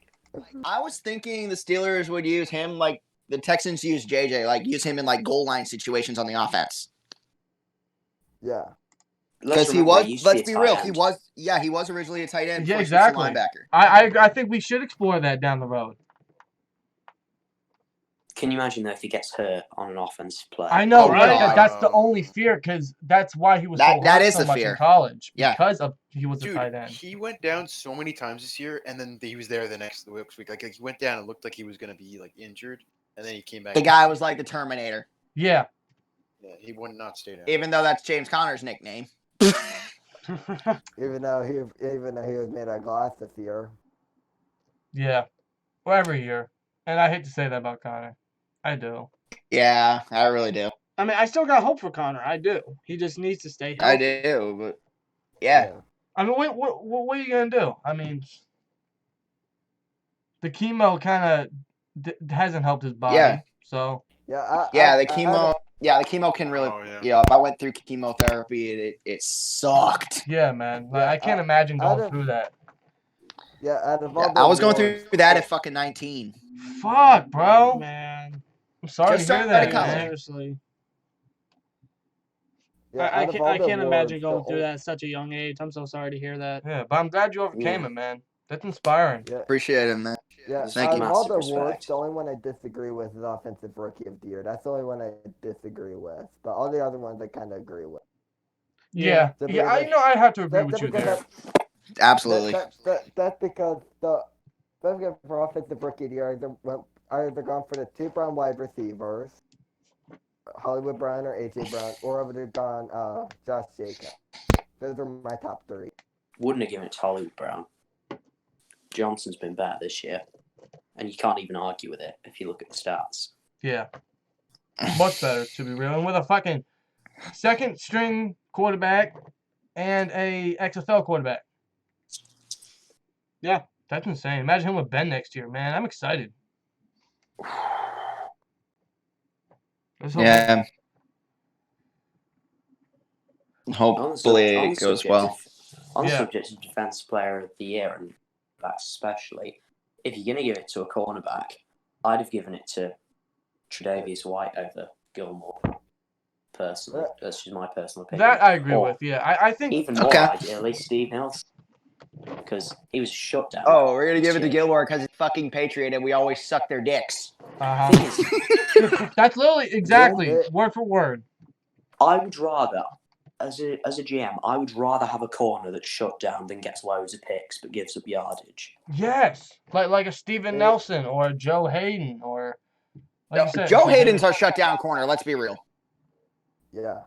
I was thinking the Steelers would use him like the Texans use JJ, like use him in like goal line situations on the offense. Yeah. Because he remember, was. used to Let's a be tight real. end. He was. Yeah, he was originally a tight end. Yeah, before he switched to exactly. Linebacker. I think we should explore that down the road. Can you imagine though if he gets hurt on an offensive play? I know, Oh, right? God. That's the only fear, because that's why he was so That hurt is so the much fear. in college. Yeah. Because he was a Dude, tight end. he went down so many times this year, and then he was there the next week. Like he went down, it looked like he was gonna be like injured, and then he came back. The guy was like the Terminator, Yeah. Yeah, he would not stay down. even though that's James Conner's nickname. Even though he was made out of glass this year. Yeah. Well, every year. And I hate to say that about Connor. I do. Yeah, I really do. I mean, I still got hope for Connor. I do. He just needs to stay I healthy. do, but yeah. I mean, what are you going to do? I mean, the chemo kind of hasn't helped his body. Yeah. So. Yeah. The chemo. Yeah, the chemo can really. Oh, yeah. You know, if I went through chemotherapy, it sucked. Yeah, man. Like, Yeah, I can't imagine going don't- through that. Yeah. Out of all Yeah, the I was going awards, through that at fucking 19. Fuck, bro. Man, I'm sorry Just to hear started that, college. man. seriously. Yeah, I out of can't, all I the can't imagine awards, going through that at such a young age. I'm so sorry to hear that. Yeah, but I'm glad you overcame Yeah. it, man. That's inspiring. Yeah. Appreciate it, man. Yeah, Thank out you. of all the Massive awards, respect. the only one I disagree with is Offensive Rookie of the Year. That's the only one I disagree with. But all the other ones I kind of agree with. Yeah. So Yeah, I because- know I have to agree That's with you because there. Absolutely. that's because for Offensive Rookie of the Year, either gone for the two Brown wide receivers, Hollywood Brown or AJ Brown, or I would have gone Josh Jacobs. Those are my top three. Wouldn't have given it to Hollywood Brown. Johnson's been better this year, and you can't even argue with it if you look at the stats. Yeah. Much better, to be real. And with a fucking second string quarterback and a XFL quarterback. Yeah. That's insane. Imagine him with Ben next year, man. I'm excited. Let's hope Yeah. On the Hopefully on it the goes subject well. On the Yeah. subject of Defense Player of the Year, and that especially, if you're going to give it to a cornerback, I'd have given it to Tre'Davious White over Gilmore. Personally, that's just my personal opinion. that I agree Or with. Yeah, I think even more Okay. ideally, Steve Nelson, because he was a shutdown. Oh, we're gonna give it to this Gilmore because he's fucking Patriot and we always suck their dicks. uh-huh. year. Thing is, That's literally exactly Yeah. word for word. I would rather, as a GM, I would rather have a corner that's shut down than gets loads of picks but gives up yardage. Yes, like a Steven Nelson or a Joe Hayden or like you said, Joe Hayden's our shutdown corner. Let's be real. Yeah.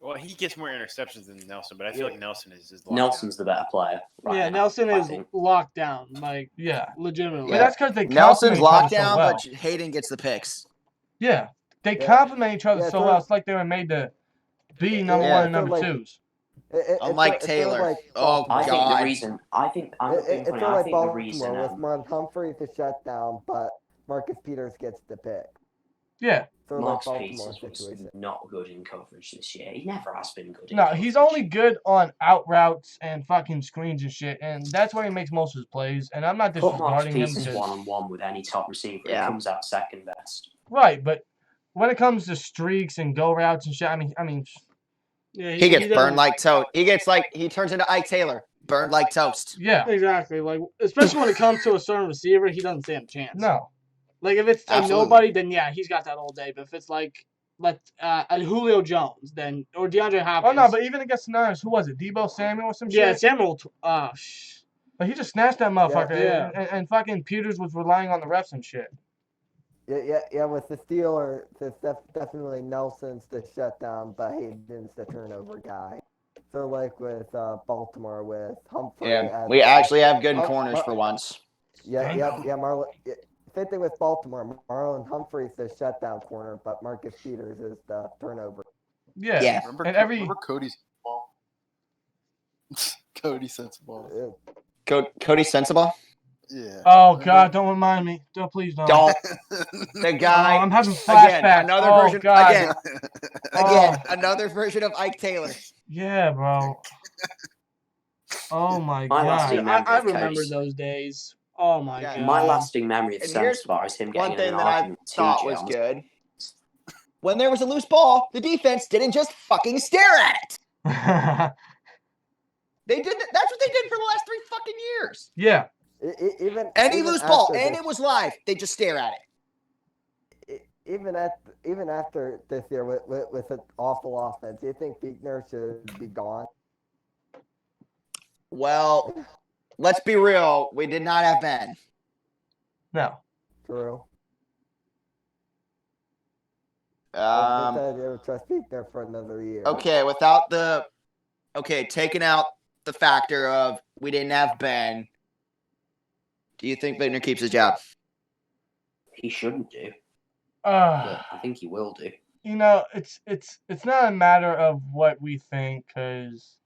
Well, he gets more interceptions than Nelson, but I feel like Nelson is locked Nelson's the better player. Right Yeah, now, Nelson I is think. locked down, like Yeah, legitimately. but that's because they Nelson's complement each locked other so down, well. but Hayden gets the picks. Yeah, they Yeah. complement each other Yeah, so so- well. It's like they were made to be number Yeah. one and So, number like, twos. Unlike it's sort of Taylor. like Oh, Baltimore. I think God. the reason. I think I'm It's being sort funny, of I like think the Baltimore reason. with Mon Humphrey to shut down, but Marcus Peters gets the pick. Yeah, Sort of like Marcus Baltimore Peters was situation. not good in coverage this year. He never has been good. In no, coverage. he's only good on out routes and fucking screens and shit, and that's where he makes most of his plays. And I'm not Put Marcus disregarding him Peters because 1-on-1 with any top receiver. Yeah. He comes out second best. right, but when it comes to streaks and go routes and shit, I mean, Yeah, He gets doesn't- burned like toast. He turns into Ike Taylor. Burned like toast. yeah, Exactly. Like, especially when it comes to a certain receiver, he doesn't stand a chance. no, Like, if it's a Absolutely. nobody, then yeah, he's got that all day. But if it's like, a Julio Jones, then or DeAndre Hopkins. oh no, but even against the Niners, who was it? Debo Samuel or some yeah, shit? Samuel. But he just snatched that motherfucker, Yeah. And fucking Peters was relying on the refs and shit. Yeah. With the Steelers, it's definitely Nelson's the shutdown, but Hayden's the turnover guy. So like with Baltimore with Humphrey. Yeah, as- we actually have good Oh, corners oh. for once. Yeah. Marlon. Same thing with Baltimore. Marlon Humphrey's the shutdown corner, but Marcus Peters is the turnover. Yeah. Yeah. Remember, And every- remember Cody's ball? Cody Sensible. Uh, Cody Sensible. Yeah. Oh God, don't remind me. Don't please don't. Don't. The guy. I'm having Again, flashbacks. another Oh, version. God. Again, Oh. another version of Ike Taylor. Yeah, bro. Oh my My lasting God. memory I of remember Coach. those days. Oh my Yeah. god. My lasting memory of And Sam here's Spar is him One getting in thing an that I argument with thought TJ was on the good. When there was a loose ball, the defense didn't just fucking stare at it. They did. That's what they did for the last 3 fucking years. Yeah. Even Any even loose ball, after and this- it was live. They just stare at it. even after this year with an awful offense, do you think Fichtner should be gone? Well, let's be real. We did not have Ben. No. True. I decided to trust Fichtner for another year. Taking out the factor of we didn't have Ben. Do you think Fichtner keeps his job? He shouldn't do, but I think he will do. You know, it's not a matter of what we think, because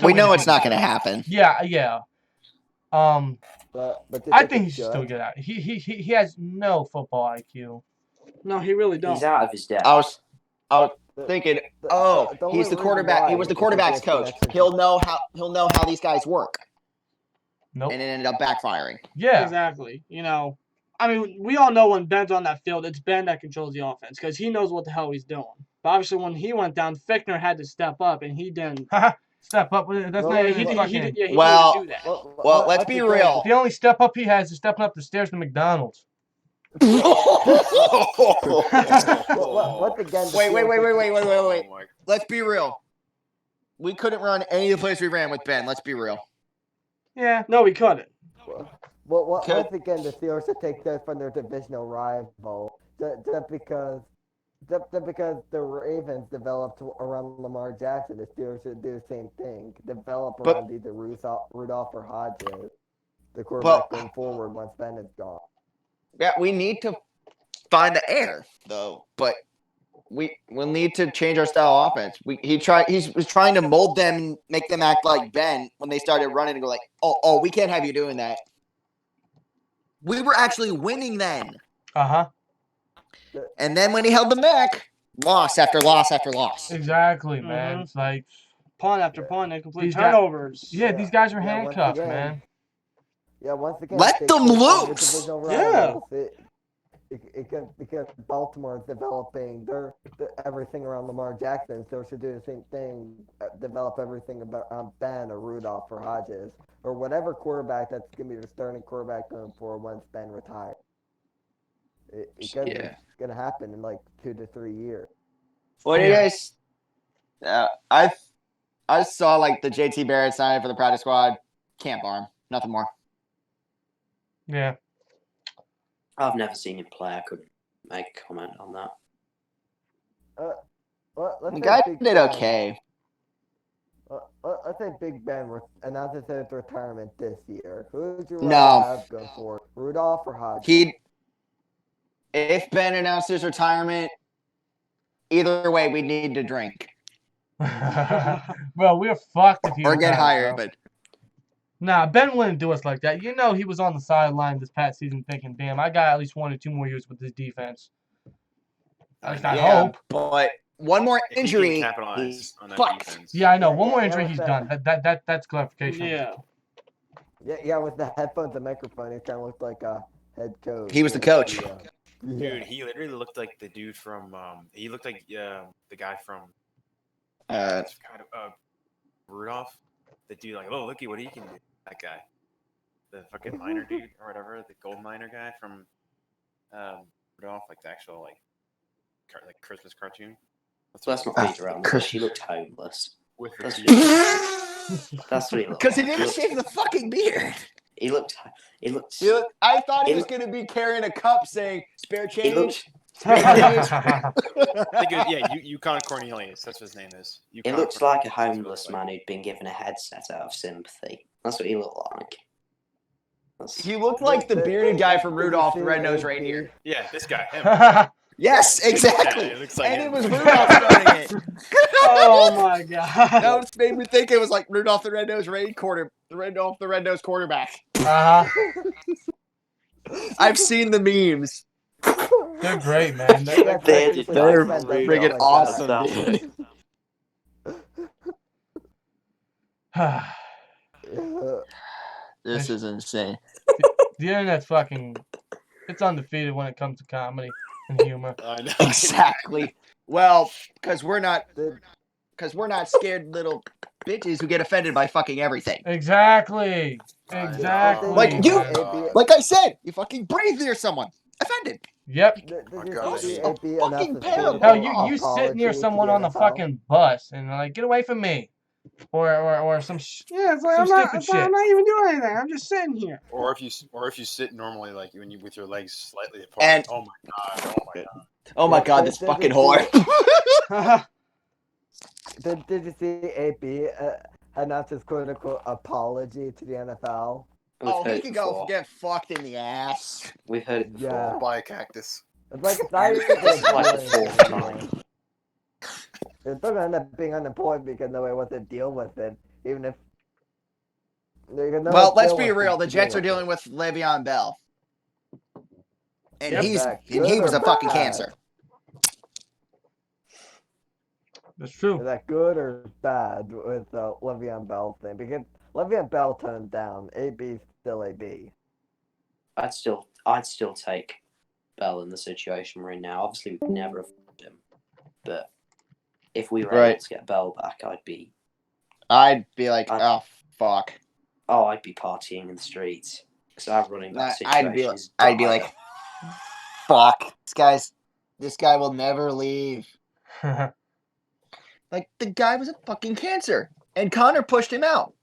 We know it's not going to happen. Yeah. But I think he should still get out. He has no football IQ. No, he really don't. He's out of his depth. I was thinking, he's the quarterback. He was the quarterback's coach. He'll know how these guys work. Nope. And it ended up backfiring. Yeah. Exactly. You know, I mean, we all know when Ben's on that field, it's Ben that controls the offense because he knows what the hell he's doing. But obviously, when he went down, Fichtner had to step up, and he didn't. Step up. That's Well, not he even did- fucking. He didn't do that. Well, let's be real. The only step up he has is stepping up the stairs to McDonald's. Once again, Wait. Oh my- Let's be real. We couldn't run any of the plays we ran with Ben. Let's be real. Yeah. No, we couldn't. Well, once again, the Steelers should take that from their divisional rival, just because the Ravens developed around Lamar Jackson. The Steelers should do the same thing, develop around either Rudolph or Hodges, the quarterback going forward once Ben is gone. Yeah, we need to find the air though, but we'll need to change our style of offense. He was trying to mold them and make them act like Ben when they started running and go like, oh, we can't have you doing that. We were actually winning then. And then when he held them back, loss after loss after loss. Exactly, man. It's like punt after punt and complete These turnovers. these guys are Yeah, once handcuffed, again. man. Yeah, once again, Let they them take on the loose! divisional Yeah. rivals. Because Baltimore is developing everything around Lamar Jackson, so should do the same thing, develop everything about Ben or Rudolph or Hodges or whatever quarterback that's going to be the starting quarterback going forward once Ben retires. It's going to happen in like 2 to 3 years. What do you guys? I saw like the JT Barrett sign for the practice squad. Camp arm, nothing more. Yeah. I've never seen him play. I couldn't make a comment on that. Let's The say guy Big did Ben- okay. Let's say Big Ben announces his retirement this year. Who would you No. rather have go for Rudolph or Hodges? If Ben announced his retirement, either way, we need to drink Bro, we're fucked if he or get retires, hired. bro. But Nah, Ben wouldn't do us like that. You know he was on the sideline this past season thinking, damn, I got at least 1 or 2 more years with this defense. At least I hope. But one more If he can injury, capitalize he's on that fucked. defense. Yeah, I know. One more Yeah, injury, with he's that- done. That's clarification. Yeah. Yeah, with the headphones and microphone, he kind of looked like a head coach. He was the coach. Yeah. Dude, he literally looked like the dude from. He looked like the guy from. Rudolph. The dude, like, oh, looky what he can do. That guy, the fucking miner dude or whatever, the gold miner guy from Rudolph, like the actual like Christmas cartoon. Let's not beat around the bush. He looked homeless. With That's the That's what he looked Because he like. didn't shave the fucking beard. He looked. I thought he He was going to be carrying a cup saying "spare He change." looked. I think it was, Yukon Cornelius. That's what his name is. It Yukon looks like a Cornelius, that's what it homeless looks man who'd been given a headset out of sympathy. That's what he looked like. He looked like the bearded guy from Rudolph the Red-Nosed AP? Reindeer. Yeah, this guy. Him. Yes, exactly. Yeah, it looks like And him. it was Rudolph starting it. Oh my god. That made me think it was like Rudolph the Red-Nosed quarterback. I've seen the memes. They're great, man. They're friggin' awesome, dude. This is insane. The internet's fucking. It's undefeated when it comes to comedy and humor. I know. Exactly. Well, because we're not scared little bitches who get offended by fucking everything. Exactly. Exactly. Like you, man. like I said, you fucking breathe near someone. Offended. Yep. Fucking parable. Hell, you sit near someone on the fucking bus and like, get away from me, or some Yeah, it's like some I'm stupid shit. not even doing anything. I'm just sitting here. Or if you sit normally, like when you with your legs slightly apart. And oh my god. Oh my god, this fucking whore. Did you see AB announce his quote-unquote apology to the NFL? Oh, he could go get fucked in the ass. We've heard it before. Yeah. By a cactus. It's like it's not even like the fourth time. It's still gonna end up being unemployed because nobody wants to deal with it, even if. Well, let's be real. The Jets are dealing with Le'Veon Bell, and he was a fucking cancer. That's true. Is that good or bad with the Le'Veon Bell thing? Because Le'Veon Bell turned down. AB's still AB. I'd still take Bell in the situation we're in now. Obviously, we could never afford him, but if we were able to get Bell back, I'd be like, oh fuck. Oh, I'd be partying in the streets because our running back situation is I'd be like, fuck, this guy will never leave. Like, the guy was a fucking cancer, and Connor pushed him out.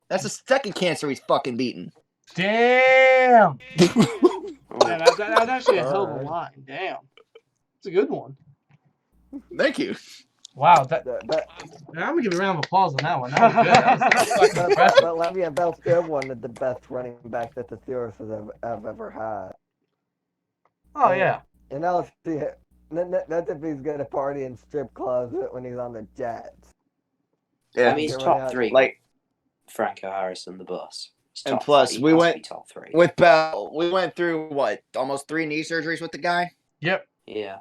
That's the second cancer he's fucking beaten. Damn. Man, that's actually a hell of a line. Damn. It's a good one. Thank you. Wow, I'm gonna give you a round of applause on that one. That was good. That was but Le'Veon Bell still one of the best running backs that the Steelers have ever had. Oh yeah. And now that's if he's gonna party in strip clubs when he's on the Jets. Yeah, I mean he's top three. Like Franco Harris and the bus. And plus, we went top three with Bell. We went through almost 3 knee surgeries with the guy. Yep. Yeah.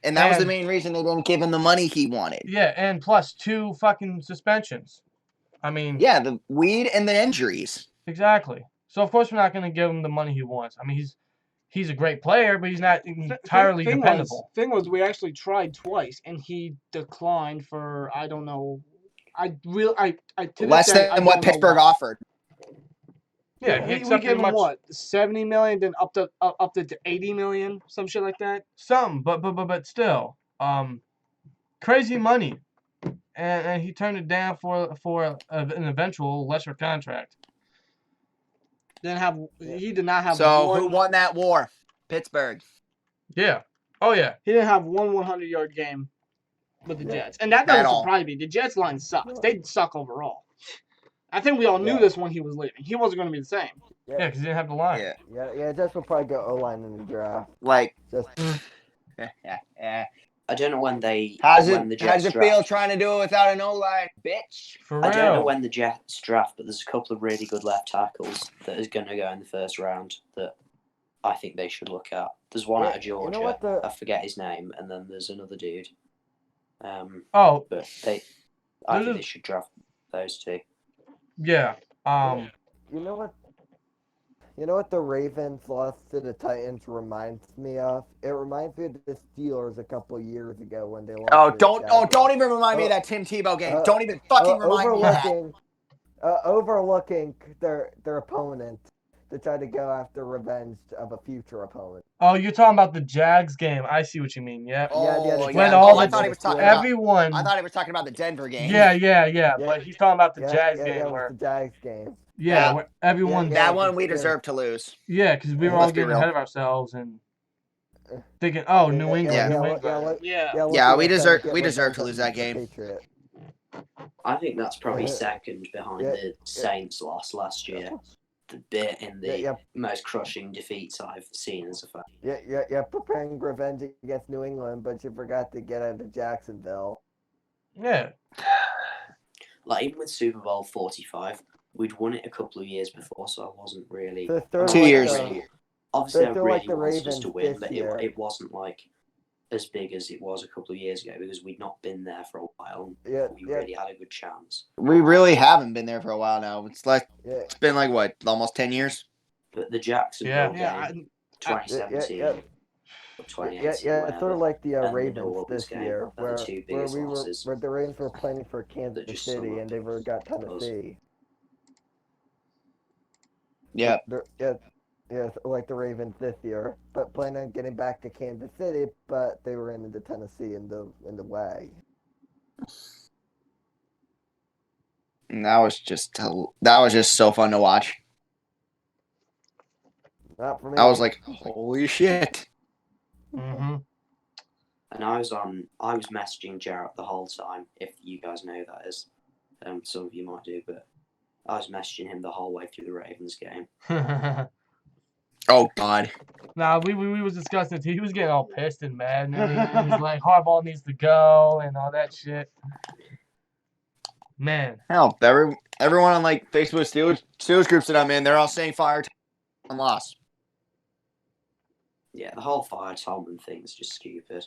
And that was the main reason they didn't give him the money he wanted. Yeah, and plus 2 fucking suspensions. I mean... Yeah, the weed and the injuries. Exactly. So, of course, we're not going to give him the money he wants. I mean, he's a great player, but he's not entirely dependable. Thing was, we actually tried twice, and he declined for, I don't know... Less than what Pittsburgh offered. Yeah, we gave him what, $70 million, then up to $80 million, some shit like that. Some, but still, crazy money, and he turned it down for an eventual lesser contract. He did not have. So who won that war? Pittsburgh. Yeah. Oh yeah. He didn't have one 100-yard game with the Jets, and that doesn't surprise me. The Jets line sucks. They suck overall. I think we all knew this when he was leaving. He wasn't going to be the same. Yeah, because he didn't have the line. Yeah. Jets will probably go O-line in the draft. I don't know when the How's Jets it feel trying to do it without an O-line, bitch? For real. I don't know when the Jets draft, but there's a couple of really good left tackles that is going to go in the first round that I think they should look at. There's one out of Georgia. You know I forget his name, and then there's another dude. But I think they should draft those 2. Yeah. You know what the Ravens loss to the Titans reminds me of? It reminds me of the Steelers a couple of years ago when they lost. Don't even remind me of that Tim Tebow game. Don't even fucking remind me of that. Overlooking their opponent to try to go after revenge of a future opponent. Oh, you're talking about the Jags game. I see what you mean. Yeah. I thought he was talking about the Denver game. Yeah. But he's talking about the Jags game. The Jags game. Yeah, where everyone. That one we deserve to lose. Yeah, because we were all getting ahead of ourselves and thinking, "Oh, New England." We deserve to lose that game. I think that's probably second behind the Saints loss last year. The bit in the most crushing defeats I've seen as a fan. Yeah, preparing revenge against New England, but you forgot to get out of Jacksonville. Yeah. Like, even with Super Bowl 45, we'd won it a couple of years before, so I wasn't really. So they're 2 like years. Obviously, I they're really like the wanted us Ravens to win, this but year. it wasn't like as big as it was a couple of years ago because we'd not been there for a while. Yeah, We really had a good chance. We really haven't been there for a while now. It's Yeah. been like what, almost 10 years? But the Jacksonville Yeah, game, 2017, yeah. 2018, Yeah, it's whatever, sort of like the and the New Ravens Orleans this game year, are the where two where biggest we were losses. where the Ravens were playing for Kansas just City sum and they were got Tennessee. Yeah. Yeah, like the Ravens this year, but planning on getting back to Kansas City, but they were into Tennessee in the way. And that was just so fun to watch. Not for me. I was like, holy shit. Mm-hmm. And I was messaging Jarrett the whole time, if you guys know who that is. Some of you might do, but I was messaging him the whole way through the Ravens game. Oh God. Nah, we was discussing it. He was getting all pissed and mad, and he was like, Harbaugh needs to go and all that shit. Man. Hell, everyone on like Facebook Steelers groups that I'm in, they're all saying fire on loss. Yeah, the whole fire Tomlin thing is just stupid.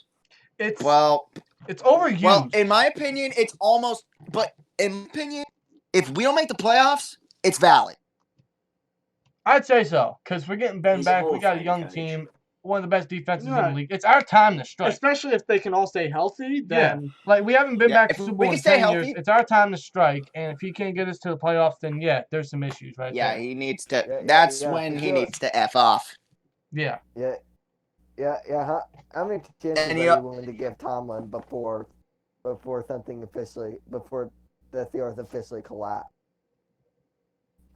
It's overused. Well, in my opinion, it's almost. But in my opinion, if we don't make the playoffs, it's valid. I'd say so, because we're getting Ben He's back. a We got a Hall of young Fame team, one of the best defenses in the Right. league. It's our time to strike. Especially if they can all stay healthy, then Like, we haven't been Yeah, back if to Super we Bowl can in stay 10 years. healthy- It's our time to strike, and if he can't get us to the playoffs, then yeah, there's some issues right Yeah, there. he needs to. Yeah, that's yeah, when for he sure. needs to f off. Yeah. Yeah. How many chances And are you know- you willing to give Tomlin before the Steelers officially collapse?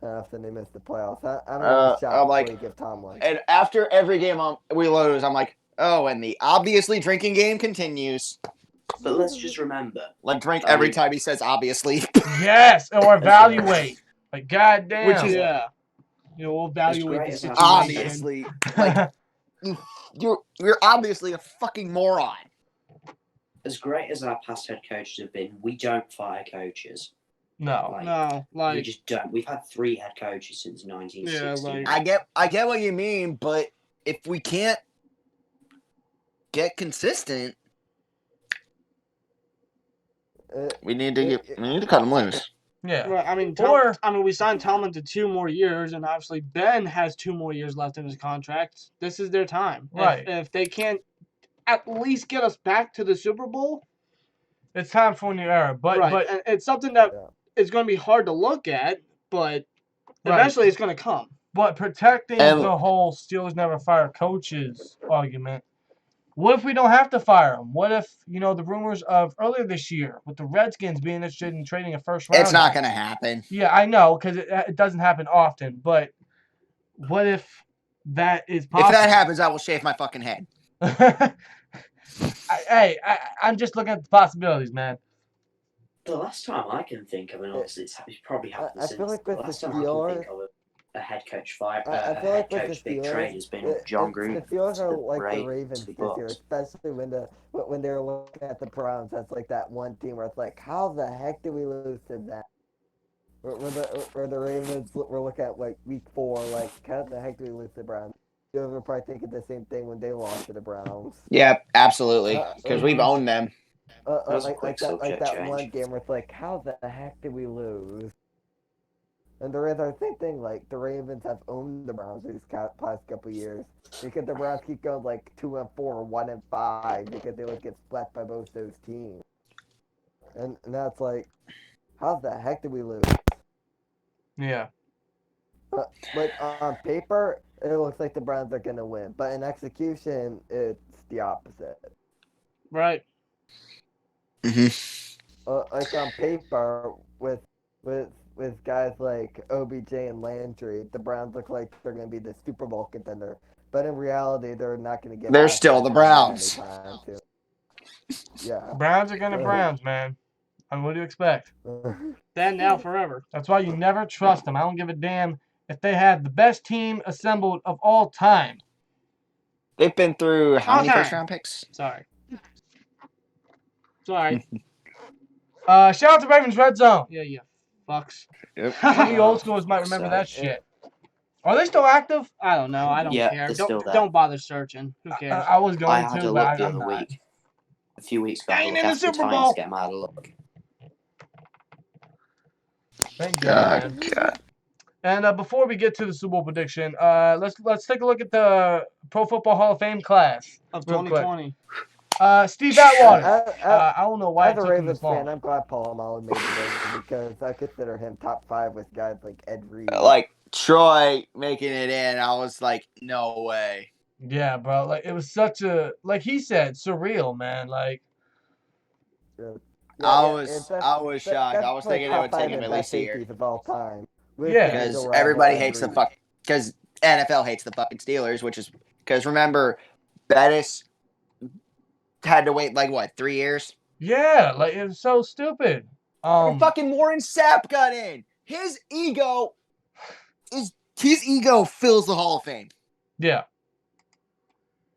After they miss the playoffs, how many shots I'm like- will you give Tomlin? And after every game we lose, I'm like, oh, and the obviously drinking game continues. But let's just remember, Like drink I every mean- time he says obviously. Yes, or evaluate. Like, goddamn. which is we'll evaluate great the as that situation. Obviously, like you're obviously a fucking moron. as great as our past head coaches have been, we don't fire coaches. No. No, We like just don't. We've had 3 head coaches since 1960. like- I get what you mean, but if we can't get consistent, we need to cut him loose. Yeah. right, I mean, we signed Tomlin to 2 more years, and obviously Ben has 2 more years left in his contract. This is their time. Right. If they can't at least get us back to the Super Bowl, It's time for a new era. But and it's something that Yeah. is going to be hard to look at, but Right. eventually it's going to come. But protecting And- the whole Steelers never fire coaches argument, what if we don't have to fire them? What if, the rumors of earlier this year with the Redskins being interested in trading a first round? It's not going to happen. Yeah, I know, because it doesn't happen often. But what if that is possible? If that happens, I will shave my fucking head. I'm just looking at the possibilities, man. The last time I can think of, and obviously it's probably happened I since. feel like The with the last time I can Steelers, think of a head coach fire, I a feel like head with coach the big Steelers, trade has been John Gruden. The Steelers to are the like the Ravens, Ravens to the this year, Bucks. especially when they're looking at the Browns. That's like that one team where it's like, how the heck did we lose to that? Where the Ravens were looking at like week 4, like how the heck did we lose to the Browns? You were probably thinking the same thing when they lost to the Browns. Yeah, absolutely. Because we've owned them. was a Like quick that subject change. one game where it's like, how the heck did we lose? And the same thing, like the Ravens have owned the Browns these past couple years because the Browns keep going like 2-4, 1-5 because they would get split by both those teams. And that's like, how the heck did we lose? Yeah. Like on paper, it looks like the Browns are gonna win, but in execution, it's the opposite. Right. Like on paper, with guys like OBJ and Landry, the Browns look like they're gonna be the Super Bowl contender. But in reality, they're not gonna get. They're back still to the Browns. anytime soon. Yeah. Browns are gonna Browns, man. I mean, what do you expect? Then, now, forever. That's why you never trust them. I don't give a damn if they have the best team assembled of all time. They've been through how many Okay. first-round picks? Sorry. Shout out to Ravens Red Zone. Yeah, Fucks. Yep. Any old schools might remember that shit. Are they still active? I don't know. I don't Yeah, care. they're still Don't there. don't bother searching. Who cares? I was I going had to, a but look the I'm other not. week. A few weeks ago, I Ain't looked in the after the Super Titans Bowl. get my look. Thank God, man. God. And before we get to the Super Bowl prediction, let's take a look at the Pro Football Hall of Fame class Of real quick. 2020. Steve Atwater. As I don't know why a it took him Ravens this long. fan, I'm glad Polamalu made it in because I consider him top 5 with guys like Ed Reed. Like Troy making it in, I was like, no way. Yeah, bro. Like it was such a, like he said, surreal, man. Like I was shocked. I was thinking it would take him at least a year. Safeties of all time. Yeah. Because everybody hates the fuck. Because NFL hates the fucking Steelers, which is because remember, Bettis had to wait like what 3 years. yeah, like it was so stupid. And fucking Warren Sapp got in. His ego fills the Hall of Fame. Yeah.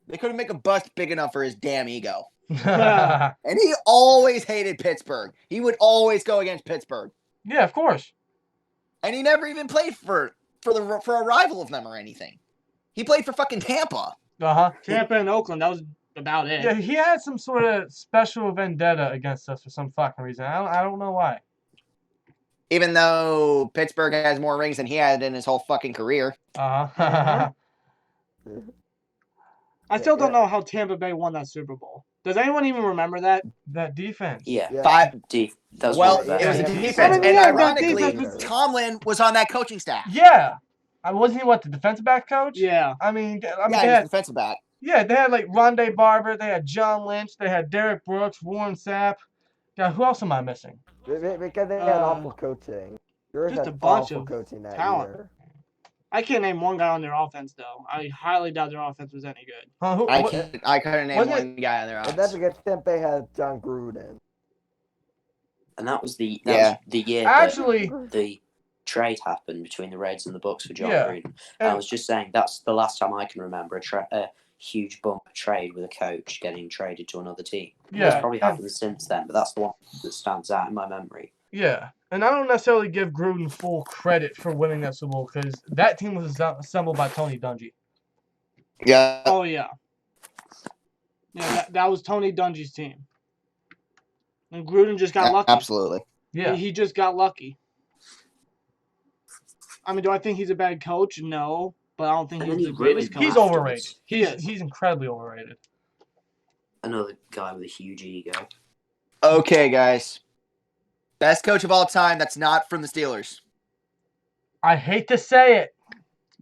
They couldn't make a bust big enough for his damn ego. Yeah, And he always hated Pittsburgh. He would always go against Pittsburgh. of course. And he never even played for a rival of them or anything. He played for fucking Tampa. Tampa and Oakland. That was about it. Yeah, he had some sort of special vendetta against us for some fucking reason. I don't know why. Even though Pittsburgh has more rings than he had in his whole fucking career. Uh-huh. I still don't know how Tampa Bay won that Super Bowl. Does anyone even remember that? That defense. Yeah. Five. That was Well, one of the it was best. a defense, I mean, and yeah, that ironically, defense Tomlin was on that coaching staff. Yeah. Wasn't he the defensive back coach? Yeah. I mean, Yeah, they he was had, defensive back. yeah, they had like Rondé Barber, they had John Lynch, they had Derek Brooks, Warren Sapp. God, who else am I missing? Because they had awful coaching. Yours just had a bunch awful of coaching that talent. year. I can't name one guy on their offense though. I highly doubt their offense was any good. I couldn't name one guy on their And that's offense. because Tempe had John Gruden. And that was the Yeah. year Actually, that the trade happened between the Reds and the Bucks for John Yeah. Gruden. And I was just saying that's the last time I can remember a huge bump trade with a coach getting traded to another team. Yeah. It's probably happened since then, but that's the one that stands out in my memory. yeah. And I don't necessarily give Gruden full credit for winning that Super Bowl because that team was assembled by Tony Dungy. Yeah. Oh yeah. Yeah, that was Tony Dungy's team. And Gruden just got lucky. Absolutely. Yeah. He just got lucky. I mean, do I think he's a bad coach? No, but I don't think And he's then the he really greatest coach. He's overrated. He is. He's incredibly overrated. Another guy with a huge ego. Okay, guys. Best coach of all time that's not from the Steelers. I hate to say it.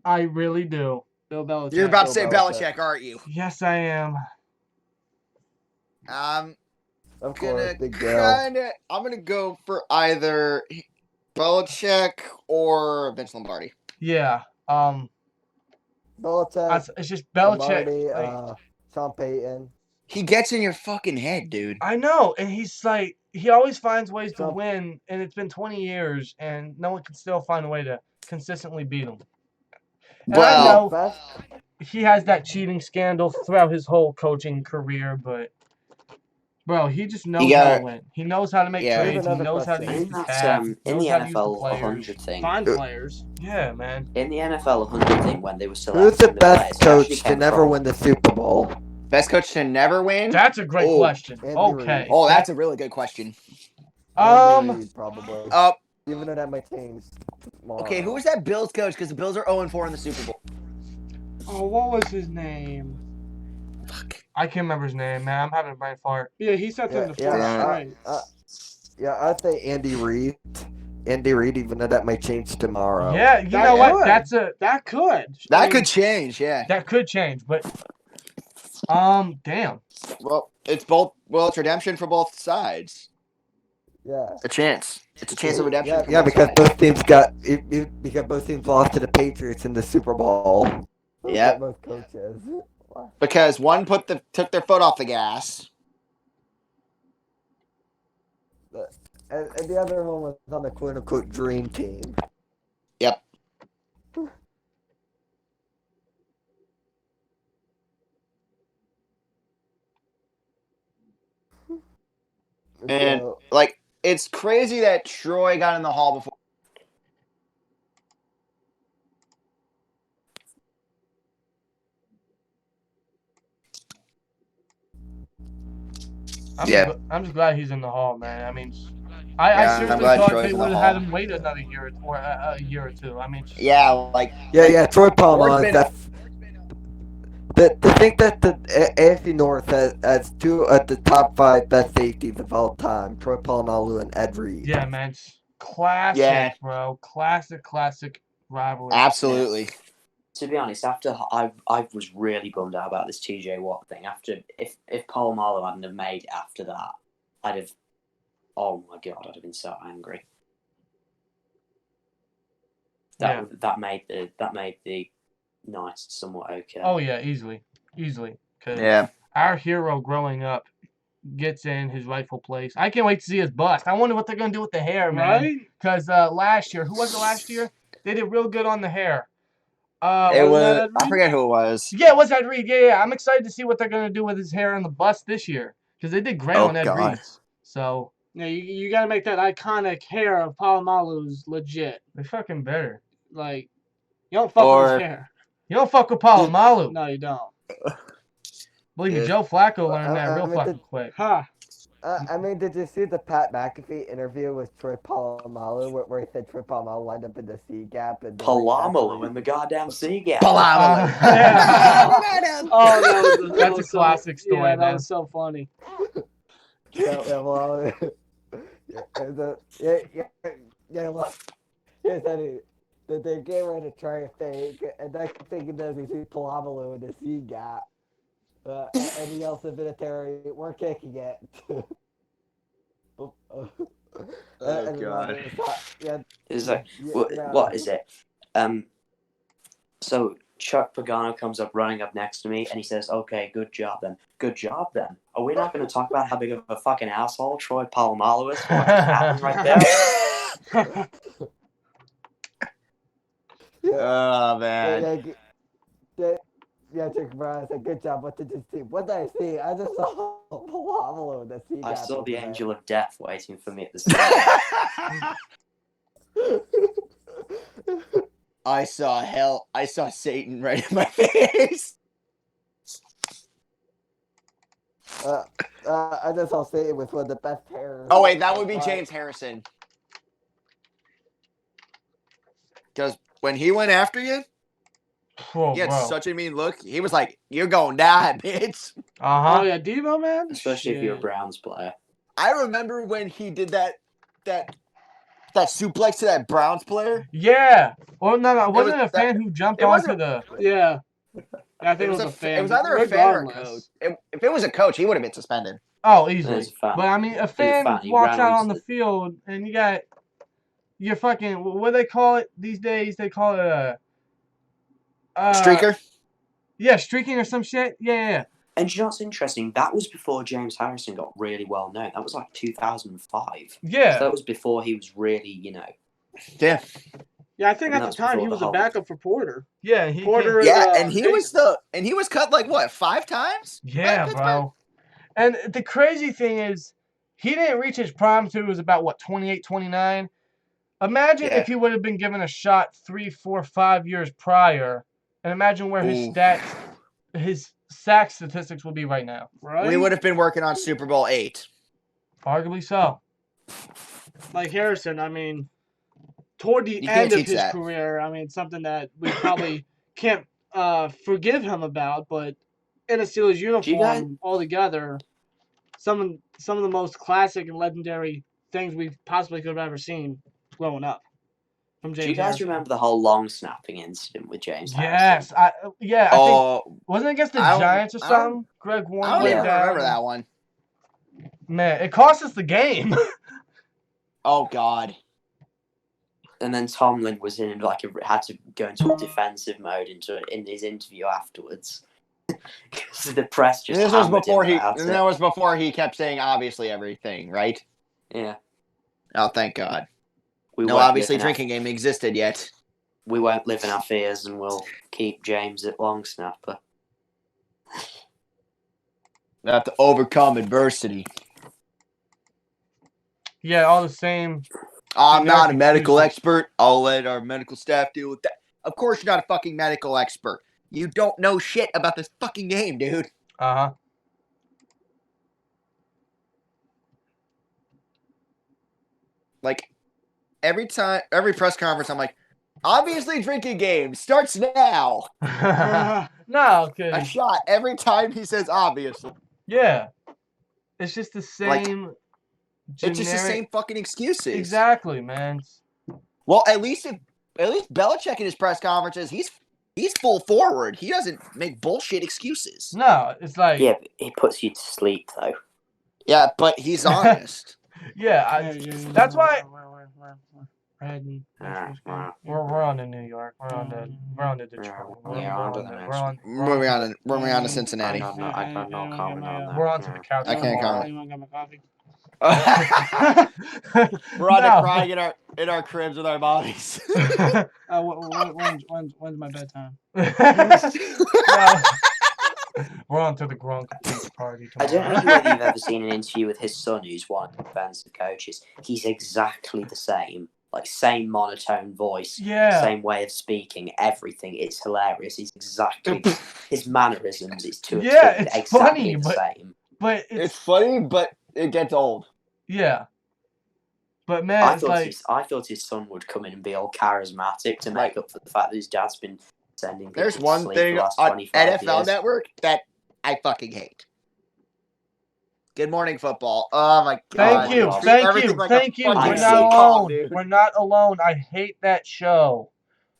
I really do. Bill Belichick. You're about to say Bill Belichick, aren't you? Yes, I am. I'm Of course, gonna Big Bill. I'm gonna go for either Belichick or Vince Lombardi. Yeah. Belichick, It's just Belichick. Lombardi, like, Sean Payton. He gets in your fucking head, dude. I know, and he's like, he always finds ways to Trump. win, and it's been 20 years, and no one can still find a way to consistently beat him. And I Well, know Best, he has that cheating scandal throughout his whole coaching career, but bro, he just knows how gotta- to win. He knows how to make Yeah. trades. He Here's knows how to another use In the that cap. in knows the how to use the NFL players. 100 thing, Fine players. Yeah, man. in the NFL 100 thing, when they were who's selecting the the best players, it actually coach to came never from- win the Super Bowl? best coach to never win? That's a great Oh. question. Andy Okay. Reid. Oh, that's a really good question. Andy Reid, probably. Even though that might change tomorrow. Okay, who was that Bills coach? Because the Bills are 0-4 in the Super Bowl. Oh, what was his name? Fuck. I can't remember his name, man. I'm having a brain fart. Yeah, he sat in the fourth straight. I'd say Andy Reid. Andy Reid, even though that might change tomorrow. Yeah, you That know what? could. That's a That could. That could change, yeah. that could change, but damn. Well, it's redemption for both sides. Yeah. A chance. It's a chance of redemption. Yeah, for yeah, both because sides. both teams lost to the Patriots in the Super Bowl. Yep. Both coaches. Because one took their foot off the gas. And the other one was on the quote unquote dream team. Yep. And So, like it's crazy that Troy got in the Hall before I'm just glad he's in the Hall, man. I mean, I Yeah, I'm seriously glad thought Troy's they in the would have had Hall. him wait another year or a year or two. I mean, Yeah, like Yeah, Troy Ford's Polamalu. been- To think that the AFC North has two at the top 5 best safeties of all time, Troy Polamalu and Ed Reed. yeah, man, it's classic, Yeah. bro, classic rivalry. absolutely. To be honest, after I was really bummed out about this TJ Watt thing. After if Polamalu hadn't have made it after that, I'd have. Oh my god, I'd have been so angry. That made the night somewhat okay. Oh yeah, easily. Cause Yeah. our hero growing up gets in his rightful place. I can't wait to see his bust. I wonder what they're gonna do with the hair, man. Right? Because last year, who was it last year? They did real good on the hair. It wasn't was. that Ed I Reed? forget who it was. Yeah, it was Ed Reed. Yeah. I'm excited to see what they're gonna do with his hair and the bust this year. Because they did great Oh, on Ed God. Reed's. So Yeah, you got to make that iconic hair of Polamalu's legit. they fucking better. Like, you don't fuck with Or- his hair. You don't fuck with Polamalu. No, you don't. Believe me, Yeah. Joe Flacco learned that I real mean, fucking quick. Huh. I mean, did you see the Pat McAfee interview with Troy Polamalu where he said Troy Polamalu lined up in the C gap and Polamalu in the goddamn sea gap. Polamalu. Yeah. Oh, that That's was a classic story, Yeah, that man. was so funny. yeah, well, yeah, well, he said that they're getting ready to try a fake, and next thing he does, he sees Polamalu in the C gap. And he yells to Vinatieri, "We're kicking it." And God. Yeah, Is that yeah, no. what is it? So Chuck Pagano comes up running up next to me and he says, "Okay, good job then. Good job then. Are we not going to talk about how big of a fucking asshole Troy Polamalu is? What just happened right there?" Oh man. Yeah, Chick Brown said, "Good job. What did you see? What did I see? I just saw Polamalu in the sea I gap saw over the there." angel of death waiting for me at the start. I saw hell. I saw Satan right in my face. I just saw Satan with one of the best hair. Oh wait, that would be James Harrison. Because when he went after you, Oh, he had bro. such a mean look. He was like, "You're gonna die, bitch." Uh-huh. Oh, yeah, Devo, man? Especially if you're a Shit. Browns player. I remember when he did that suplex to that Browns player. Yeah. Well, no, wasn't was it a fan who jumped it onto wasn't the... Yeah. I think it was a fan. It was either a fan or a coach. Regardless. If it was a coach, he would have been suspended. Oh, easily. There's a fan. But, I mean, a a fan fan. He walks ran out onto on the the- field, and you got your fucking... What do they call it these days? They call it a... Streaker. Yeah, streaking or some shit. Yeah. And you know what's interesting? That was before James Harrison got really well known. That was like 2005. Yeah. So that was before he was really, Yeah. Yeah, I think And at that's the time before he the was a whole- backup for Porter. Yeah, he Porter came- is, Yeah, and he Peyton. was cut like what, 5 times? Yeah, by bro. And the crazy thing is, he didn't reach his prime till he was about, what, 28, 29? Imagine Yeah. if he would have been given a shot 3, 4, 5 years prior, and imagine where his sack statistics would be right now. Right? We would have been working on Super Bowl 8. Arguably so. Like Harrison, I mean, toward the You can't end of teach his that. career, I mean, something that we probably can't forgive him about, but in a Steelers uniform guys- altogether, some of the most classic and legendary things we possibly could have ever seen growing up from James Do you guys Harrison. remember the whole long snapping incident with James Yes. Harrison? I think, Oh, wasn't it against the I don't- Giants or I don't- something? Greg Warren I don't went even down. remember that one. Man, it cost us the game. Oh God. And then Tomlin was in had to go into a defensive mode in his interview afterwards. Because the press just This was hammered before him about it. that was before he kept saying obviously everything, right? Yeah. Oh, thank God. We No, won't obviously live in our- drinking game existed yet. We won't live in our fears and we'll keep James at long snapper. We have to overcome adversity. Yeah, all the same. I'm not a Generic medical excuses. expert. I'll let our medical staff deal with that. Of course you're not a fucking medical expert. You don't know shit about this fucking game, dude. Uh-huh. like every press conference, I'm like, obviously drinking game starts now. No, A cause shot every time he says obviously. yeah, it's just the Like, same. It's just the generic- same fucking excuses. Exactly, man. Well, at least Belichick in his press conferences, he's full forward. He doesn't make bullshit excuses. No, it's like Yeah, but he puts you to sleep though. Yeah, but he's honest. that's why we're on to New York. We're on to Detroit. Moving on to Cincinnati. I cannot comment on that. We're on to the couch. I can't tomorrow. comment. Anyone got my coffee? We're on No. to crying in our cribs with our bodies. When's my bedtime? No. We're on to the Gronk pizza party I tomorrow. don't know whether you've ever seen an interview with his son, who's one of the defensive coaches. He's exactly the same. Like, same monotone voice, Yeah. same way of speaking, everything. It's hilarious. He's exactly his mannerisms. It's to a Yeah, T, it's exactly funny, the same. But It's funny, but it gets old. yeah. But man, I it's like thought his son would come in and be all charismatic to make up for the fact that his dad's been sending people There's to one sleep thing for the last on 25 NFL years. Network that I fucking hate. Good Morning Football. Oh my god. thank you, God. Treat everything like a thank you. fucking We're I not see. alone. dude. We're not alone. I hate that show.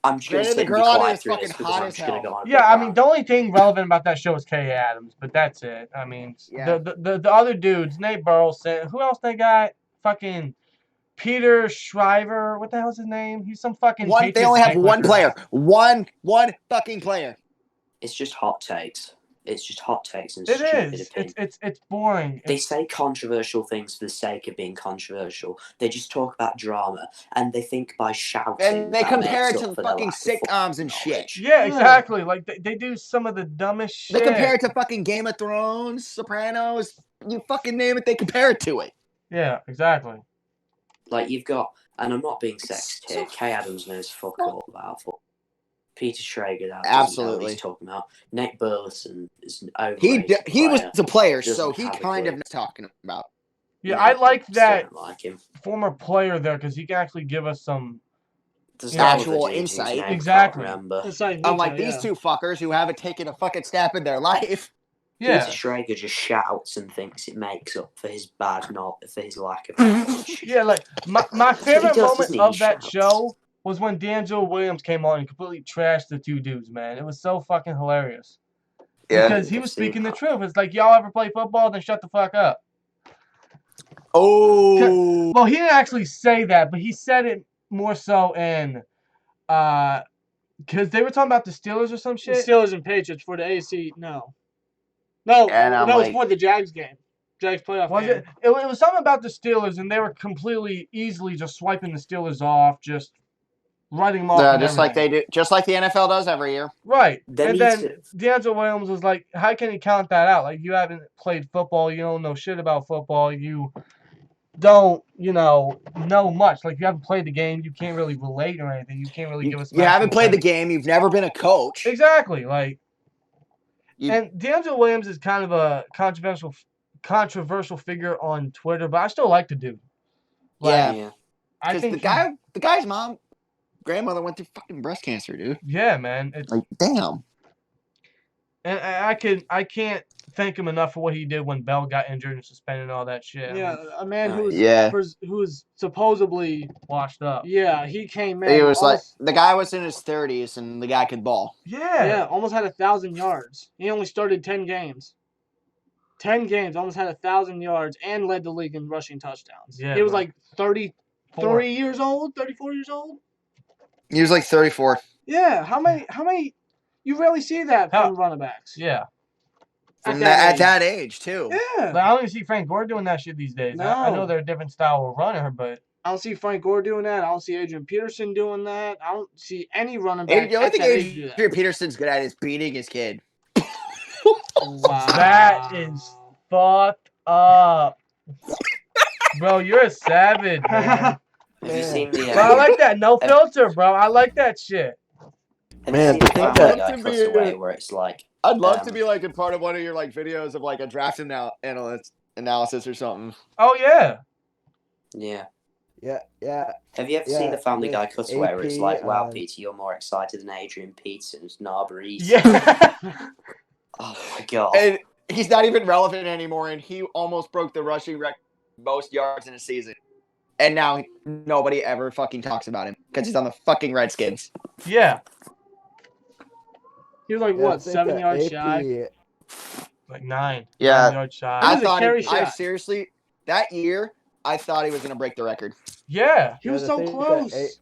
I'm just going to Granted, the sit and be girl on it quiet is through fucking this because hot I'm as just going to hell. go on a Yeah, bit I mean, rant. the only thing relevant about that show is Kay Adams, but that's it. I mean, Yeah. the other dudes, Nate Burleson, who else they got? Fucking Peter Shriver. What the hell's his name? He's some fucking They Patriots only have tank one licker. player. One fucking player. It's just hot takes. It's just hot takes and It stupid is. opinions. It's boring. They say controversial things for the sake of being controversial. They just talk about drama, and they think by shouting And they that compare makes it up to for their fucking lack of football sitcoms and shit. knowledge. Yeah, exactly. Like they do some of the dumbest shit. They compare it to fucking Game of Thrones, Sopranos. You fucking name it, they compare it to it. Yeah, exactly. Like, you've got, and I'm not being sexist here, Kay Adams knows fuck all about football. Peter Schrager doesn't know what Absolutely. he's talking about. Nate Burleson is an overrated He was player. a player, Doesn't so he have a kind of clue. knows talking about. Yeah, I like still that don't like him. former player there because he can actually give us some. There's Yeah. that other Actual dude whose insight. name I can't Exactly. remember. Unlike these two fuckers who haven't taken a fucking step in their life. Yeah. Peter Schrager just shouts and thinks it makes up for his lack of knowledge. Yeah, like my favorite does, moment doesn't he? of He that shouts. show was when D'Angelo Williams came on and completely trashed the two dudes, man. It was so fucking hilarious. Yeah. Because he was I've seen speaking the that. truth. It's like, y'all ever play football? Then shut the fuck up. Oh. Well, he didn't actually say that, but he said it more so in because they were talking about the Steelers or some The shit. Steelers and Patriots for the AC. No, And I'm that was like- for the Jags game. Jags playoff Was game. it was something about the Steelers, and they were completely easily just swiping the Steelers off, just writing them off. Yeah, and just like everything. they do, just like the NFL does every year. Right. They And need then to- D'Angelo Williams was like, how can you count that out? Like, you haven't played football. You don't know shit about football. You don't, know much. Like, you haven't played the game. You can't really relate or anything. You can't really give us. You haven't played the game. You've never been a coach. Exactly. Like, You- and D'Angelo Williams is kind of a controversial figure on Twitter, but I still like the dude. Yeah. Yeah. I Because think the guy's grandmother went through fucking breast cancer, dude. yeah, man. It's Like, damn. and I can't thank him enough for what he did when Bell got injured and suspended and all that shit. I Yeah, mean, a man Yeah. who's supposedly washed up. yeah, he came in. He was like, almost, the guy was in his 30s and the guy could ball. yeah, almost had 1,000 yards. He only started 10 games. 10 games, almost had 1,000 yards, and led the league in rushing touchdowns. Yeah, he was bro. like 33 years old, 34 years old. He was like 34. Yeah, how many? You rarely see that How- from running backs. Yeah. From that at age. that age, too. Yeah, But I don't even see Frank Gore doing that shit these days. I know No. they're a different style of runner, but I don't see Frank Gore doing that. I don't see Adrian Peterson doing that. I don't see any running back The only at thing that age do that. Adrian Peterson's good at is beating his kid. Wow. that is fucked up. Bro, you're a savage, man. Have you seen the? But I like that no filter, bro. I like that shit. have Man, you to seen the think Family that- Guy cutaway where it's like, I'd love to Um, be like a part of one of your like videos of like a draft analysis or something. Oh yeah. yeah, Yeah. Have you ever seen the Family Guy this cutaway where it's like, wow, AP, Peter, you're more excited than Adrian Peterson's Narber East? Yeah. Oh my god. And he's not even relevant anymore, and he almost broke the rushing record most yards in a season. And now nobody ever fucking talks about him because he's on the fucking Redskins. Yeah. He was like, I what, think 7 that yards AP shy? Like 9. Yeah. 9 yards shy. It I was a thought carry I shot. seriously, that year, I thought he was going to break the record. Yeah. He was I so think that close.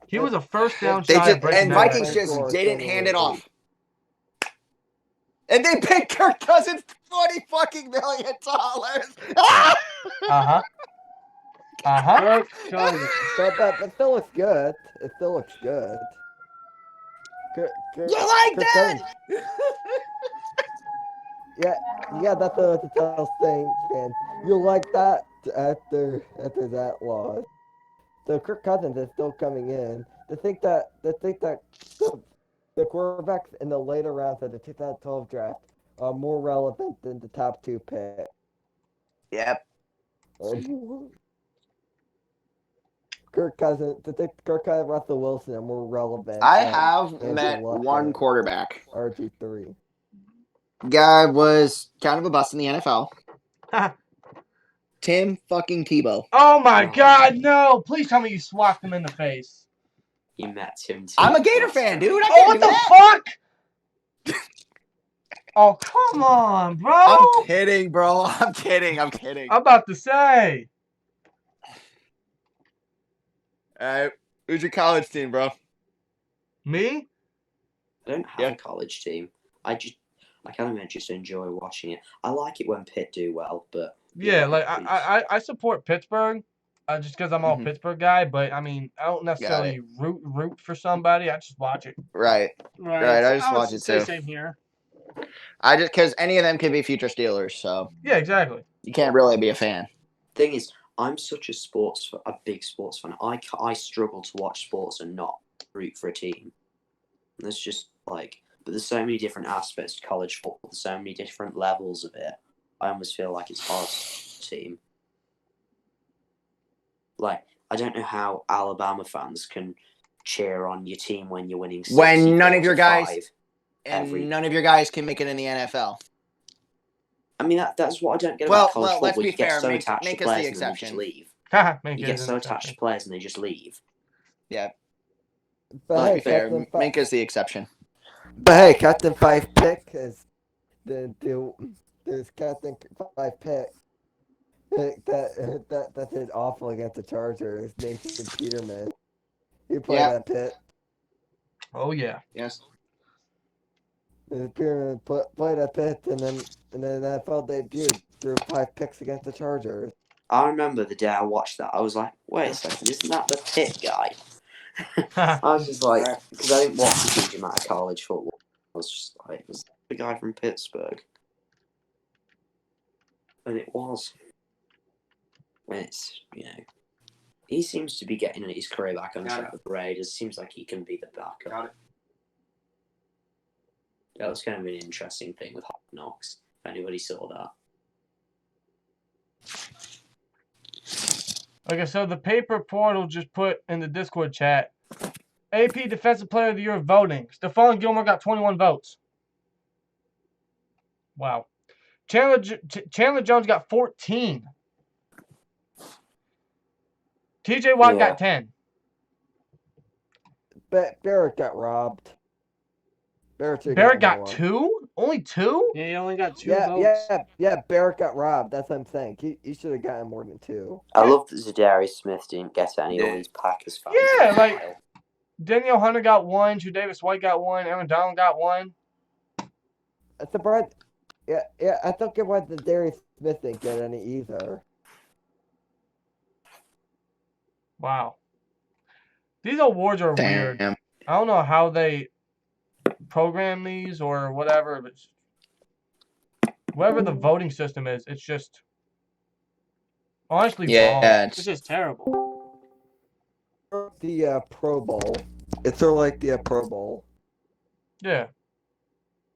He was a first down They shy just, of breaking and that Vikings record. just Frank didn't Gore, hand it 28. off. And they paid Kirk Cousins $40 fucking million. Uh-huh. Uh-huh. Kirk Cousins. But still looks good. It still looks good. You like Kirk that? Cousins. Yeah, that's the tell Saints fan. You like that after that loss. So Kirk Cousins is still coming in. To think that the quarterbacks in the later rounds of the 2012 draft are more relevant than the top 2 picks. Yep. Kirk Cousins, Russell Wilson are more relevant. I than have Andrew met Luck one and quarterback. RG3. Guy was kind of a bust in the NFL. Tim fucking Tebow. Oh my god, no! Please tell me you swapped him in the face. You met him too. I'm a Gator fan, dude. I Oh, can't what do the that. fuck? Oh, come on, bro! I'm kidding, bro. I'm kidding. I'm about to say. All right. Who's your college team, bro? Me? I don't have a college team. I kind of just enjoy watching it. I like it when Pitt do well, but Yeah, like I support Pittsburgh, just because I'm all Pittsburgh guy. But I mean, I don't necessarily root for somebody. I just watch it. Right. I just watch it too. Same here. I just because any of them could be future Steelers, so Yeah, exactly. you can't really be a fan. Thing is, I'm such a big sports fan. I struggle to watch sports and not root for a team. There's just like, but there's so many different aspects to college football. There's so many different levels of it. I almost feel like it's hard to team. Like, I don't know how Alabama fans can cheer on your team when you're winning 60, When none of your 45 guys none of your guys can make it in the NFL. I mean, that's what I don't get about college football. Let's be fair. So Make attached to us the players and then they exception. just leave. You get so attached to players and they just leave. Yeah. But Let's hey, be fair. Captain Make us the exception. But hey, Captain 5 pick is there's Captain 5 pick that did awful against the Chargers. Nathan Peterman. He played at Pitt. Oh yeah. Yes. Peterman played at Pitt, and then NFL debut threw 5 picks against the Chargers. I remember the day I watched that. I was like, wait a second, isn't that the Pitt guy? I was just like, because I didn't watch a huge amount of college football. I was just like, was the guy from Pittsburgh? And it was. When it's, he seems to be getting his career back on track with the Raiders. Seems like he can be the backup. Got it. That was kind of an interesting thing with Hard Knocks. If anybody saw that. Okay, so the paper portal just put in the Discord chat, AP Defensive Player of the Year voting. Stephon Gilmore got 21 votes. Wow. Chandler Jones got 14. TJ Watt got 10. But Barrett got robbed. Barrett got 2? Only 2? Yeah, he only got 2 votes. Yeah, Barrett got robbed. That's what I'm saying. He should have gotten more than 2. I love that Zadarius Smith didn't get any of these Packers fans. Yeah, like Danielle Hunter got 1, Davis White got 1, Aaron Donald got 1. I'm surprised. Yeah, I thought it was that Darius Smith didn't get any either. Wow. These awards are weird. I don't know how they program these or whatever, but whatever the voting system is, it's just honestly wrong. It's just terrible. The Pro Bowl. It's sort of like the Pro Bowl. Yeah.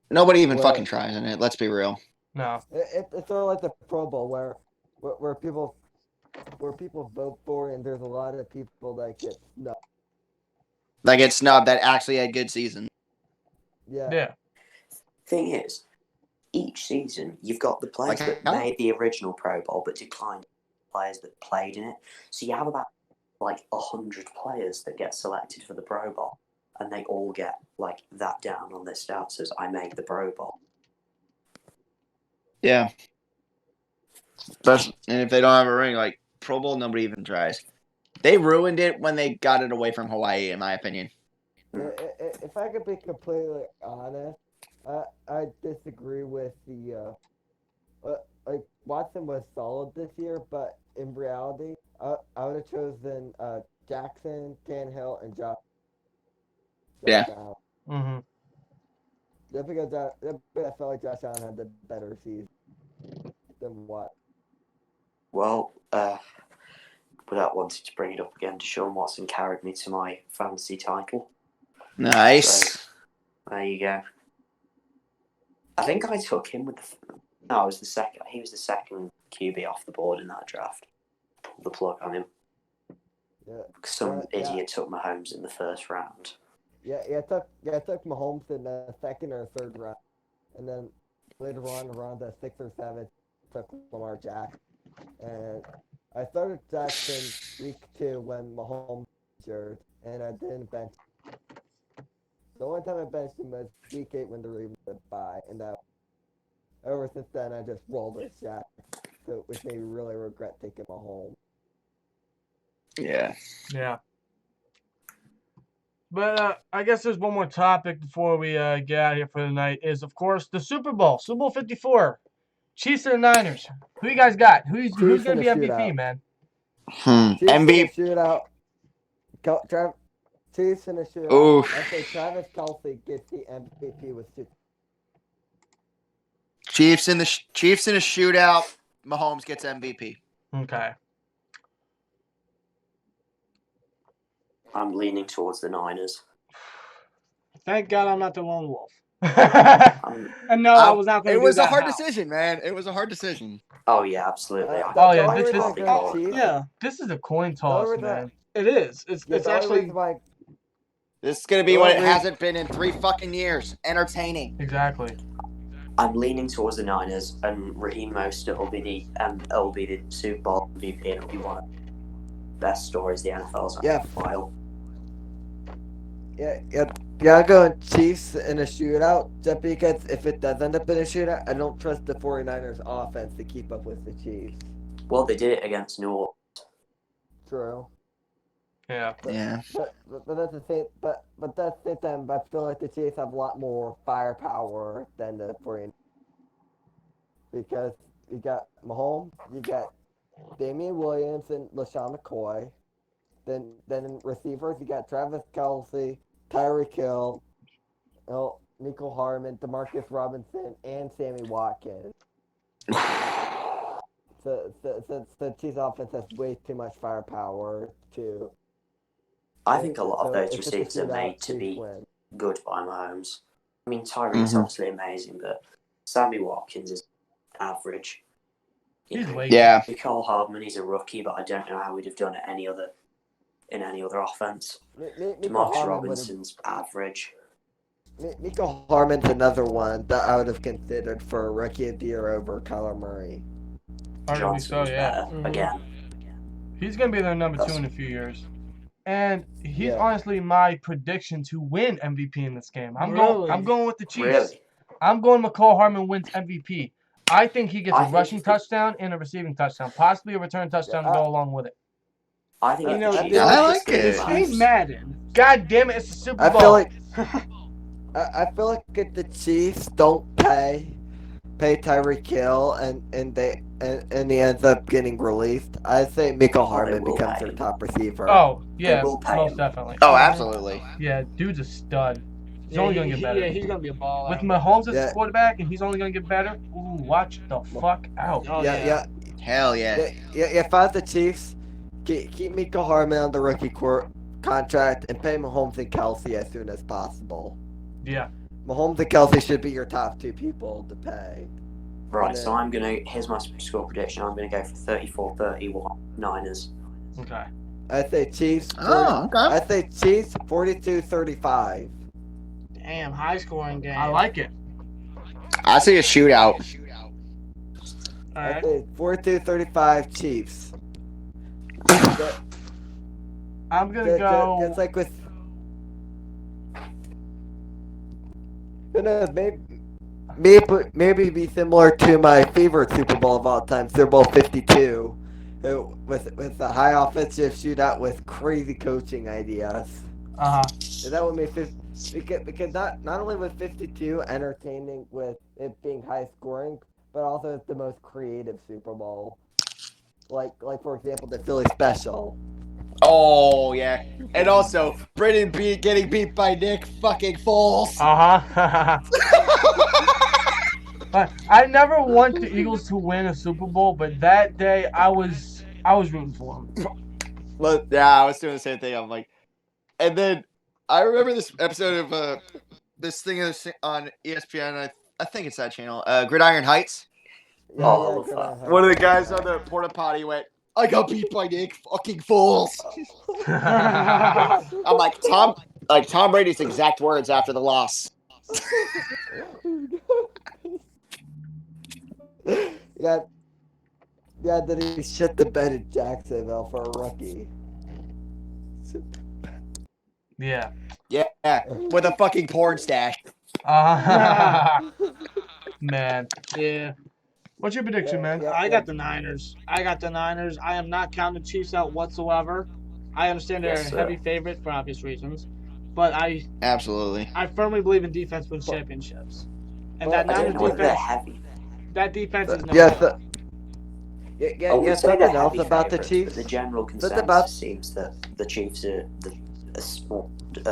Nobody even fucking tries in it. Let's be real. No. It's sort of like the Pro Bowl where people where people vote for, and there's a lot of people that get snubbed. Like it's snubbed that actually had good season. Yeah. Yeah. Thing is, each season you've got the players Like, that made the original Pro Bowl but declined, players that played in it. So you have about like 100 players that get selected for the Pro Bowl, and they all get like that down on their stats as I made the Pro Bowl. Yeah. But and if they don't have a ring, like Pro Bowl, nobody even tries. They ruined it when they got it away from Hawaii, in my opinion. If I could be completely honest, I disagree with the like Watson was solid this year, but in reality, I would have chosen Jackson, Tannehill, and Josh. Yeah. Mm-hmm. Just because I felt like Josh Allen had the better season than what. Well, without wanting to bring it up again, Deshaun Watson carried me to my fantasy title. Nice. So, there you go. I think I took him with no, I was the second. He was the second QB off the board in that draft. Pulled the plug on him. Yeah. Some idiot took Mahomes in the first round. Yeah, I took Mahomes in the second or third round, and then later on around the 6th or 7th, took Lamar Jackson. And I started Jackson week 2 when Mahomes injured, and I didn't bench. The only time I benched him was week 8 when the Ravens went by, and ever since then I just rolled with Jack, so which made me really regret taking Mahomes. Yeah. Yeah. But I guess there's one more topic before we get out of here for the night. Is of course the Super Bowl 54. Chiefs and the Niners. Who you guys got? Who's gonna be MVP, man? Chiefs in a MVP. shootout. Chiefs in a shootout. Oof. I say Travis Kelce gets the MVP with 6. Chiefs in a shootout. Mahomes gets MVP. Okay. I'm leaning towards the Niners. Thank God I'm not the lone wolf. Um, And no, I was not going to It do was that. a hard how. decision, man. It was a hard decision. oh yeah, absolutely. Oh, yeah, the this only is- reason I go Chiefs- Yeah, This is a coin toss, reason- man. it is. It's the only actually. reason why- This is gonna be The what it only- hasn't been in 3 fucking years. Entertaining. Exactly. I'm leaning towards the Niners, and Raheem Mostert will be the Super Bowl MVP, and it'll be one of the best stories the NFL's Yeah. had in a while. Yeah, I'm going Chiefs in a shootout, just because if it does end up in a shootout, I don't trust the 49ers offense to keep up with the Chiefs. Well, they did it against New Orleans. True. Yeah. Yeah. But that's the same. But that's the same. I feel like the Chiefs have a lot more firepower than the 49ers, because you got Mahomes, you got Damian Williams and LaShawn McCoy. Then in receivers, you got Travis Kelce, Tyreek Hill, Nico Harman, Demarcus Robinson, and Sammy Watkins. So the Chiefs offense has way too much firepower to. I think a lot of so those if it's a receivers are shootout, made to Chiefs be win. good by Mahomes. I mean, Tyreek's obviously amazing, but Sammy Watkins is average. You He's know, lazy. Yeah. Nicole Hardman, he's a rookie, but I don't know how we'd have done it in any other offense. Nico Demarcus Harman Robinson's average. Nico Harman's another one that I would have considered for Rookie of the Year over Kyler Murray. Arguably Johnson so, was yeah. better again. He's gonna be their number 2 in a few years. And he's Yeah. honestly my prediction to win MVP in this game. I'm Really? going with the Chiefs. Really? I'm going McCall Harmon wins MVP. I think he gets I a think rushing if the- touchdown and a receiving touchdown, possibly a return touchdown to go along with it. I think if know, the I Chiefs feel I win like this it. game, He's Madden. God damn it, it's the Super I Bowl. feel like I feel like if the Chiefs don't pay Tyreek Hill and he ends up getting released, I say Nico Harman will becomes pay their him. top receiver. Oh, yeah, will pay most him. definitely. Oh, absolutely. Yeah, dude's a stud. He's Yeah, only going to get better. Yeah, he's going to be a baller. With Mahomes as Yeah. the quarterback and he's only going to get better, ooh, watch the fuck out. Oh, yeah. Hell yeah. If I was the Chiefs, keep Nico Harman on the rookie contract and pay Mahomes and Kelce as soon as possible. Yeah. Mahomes and Kelce should be your top 2 people to pay. Right, so here's my score prediction. I'm gonna go for 34-31 Niners. Okay. I say Chiefs. Oh, okay. I say Chiefs 42-35. Damn, high scoring game. I like it. I see a shootout. All I right. say 42-35 Chiefs. I'm gonna go. It's like with. Maybe be similar to my favorite Super Bowl of all time, Super Bowl 52, with a high offensive shootout with crazy coaching ideas. That would make because not only was 52 entertaining with it being high scoring, but also it's the most creative Super Bowl. Like for example, the Philly Special. Oh yeah, and also Brennan getting beat by Nick fucking Foles. I never want the Eagles to win a Super Bowl, but that day I was rooting for them. Well, yeah, I was doing the same thing. I'm like, and then I remember this episode of this thing on ESPN. I think it's that channel. Gridiron Heights. Yeah, one of the guys on the porta potty went, "I got beat by Nick fucking Foles." I'm like Tom Brady's exact words after the loss. Yeah, that he shit the bed in Jacksonville for a rookie. Yeah. Yeah, with a fucking porn stash. Man. Yeah. What's your prediction, man? I got the Niners. I am not counting the Chiefs out whatsoever. I understand they're a heavy favorite for obvious reasons, but I firmly believe in defense wins championships, and that Niners defense is no. Something else about the Chiefs. The general consensus seems that the Chiefs are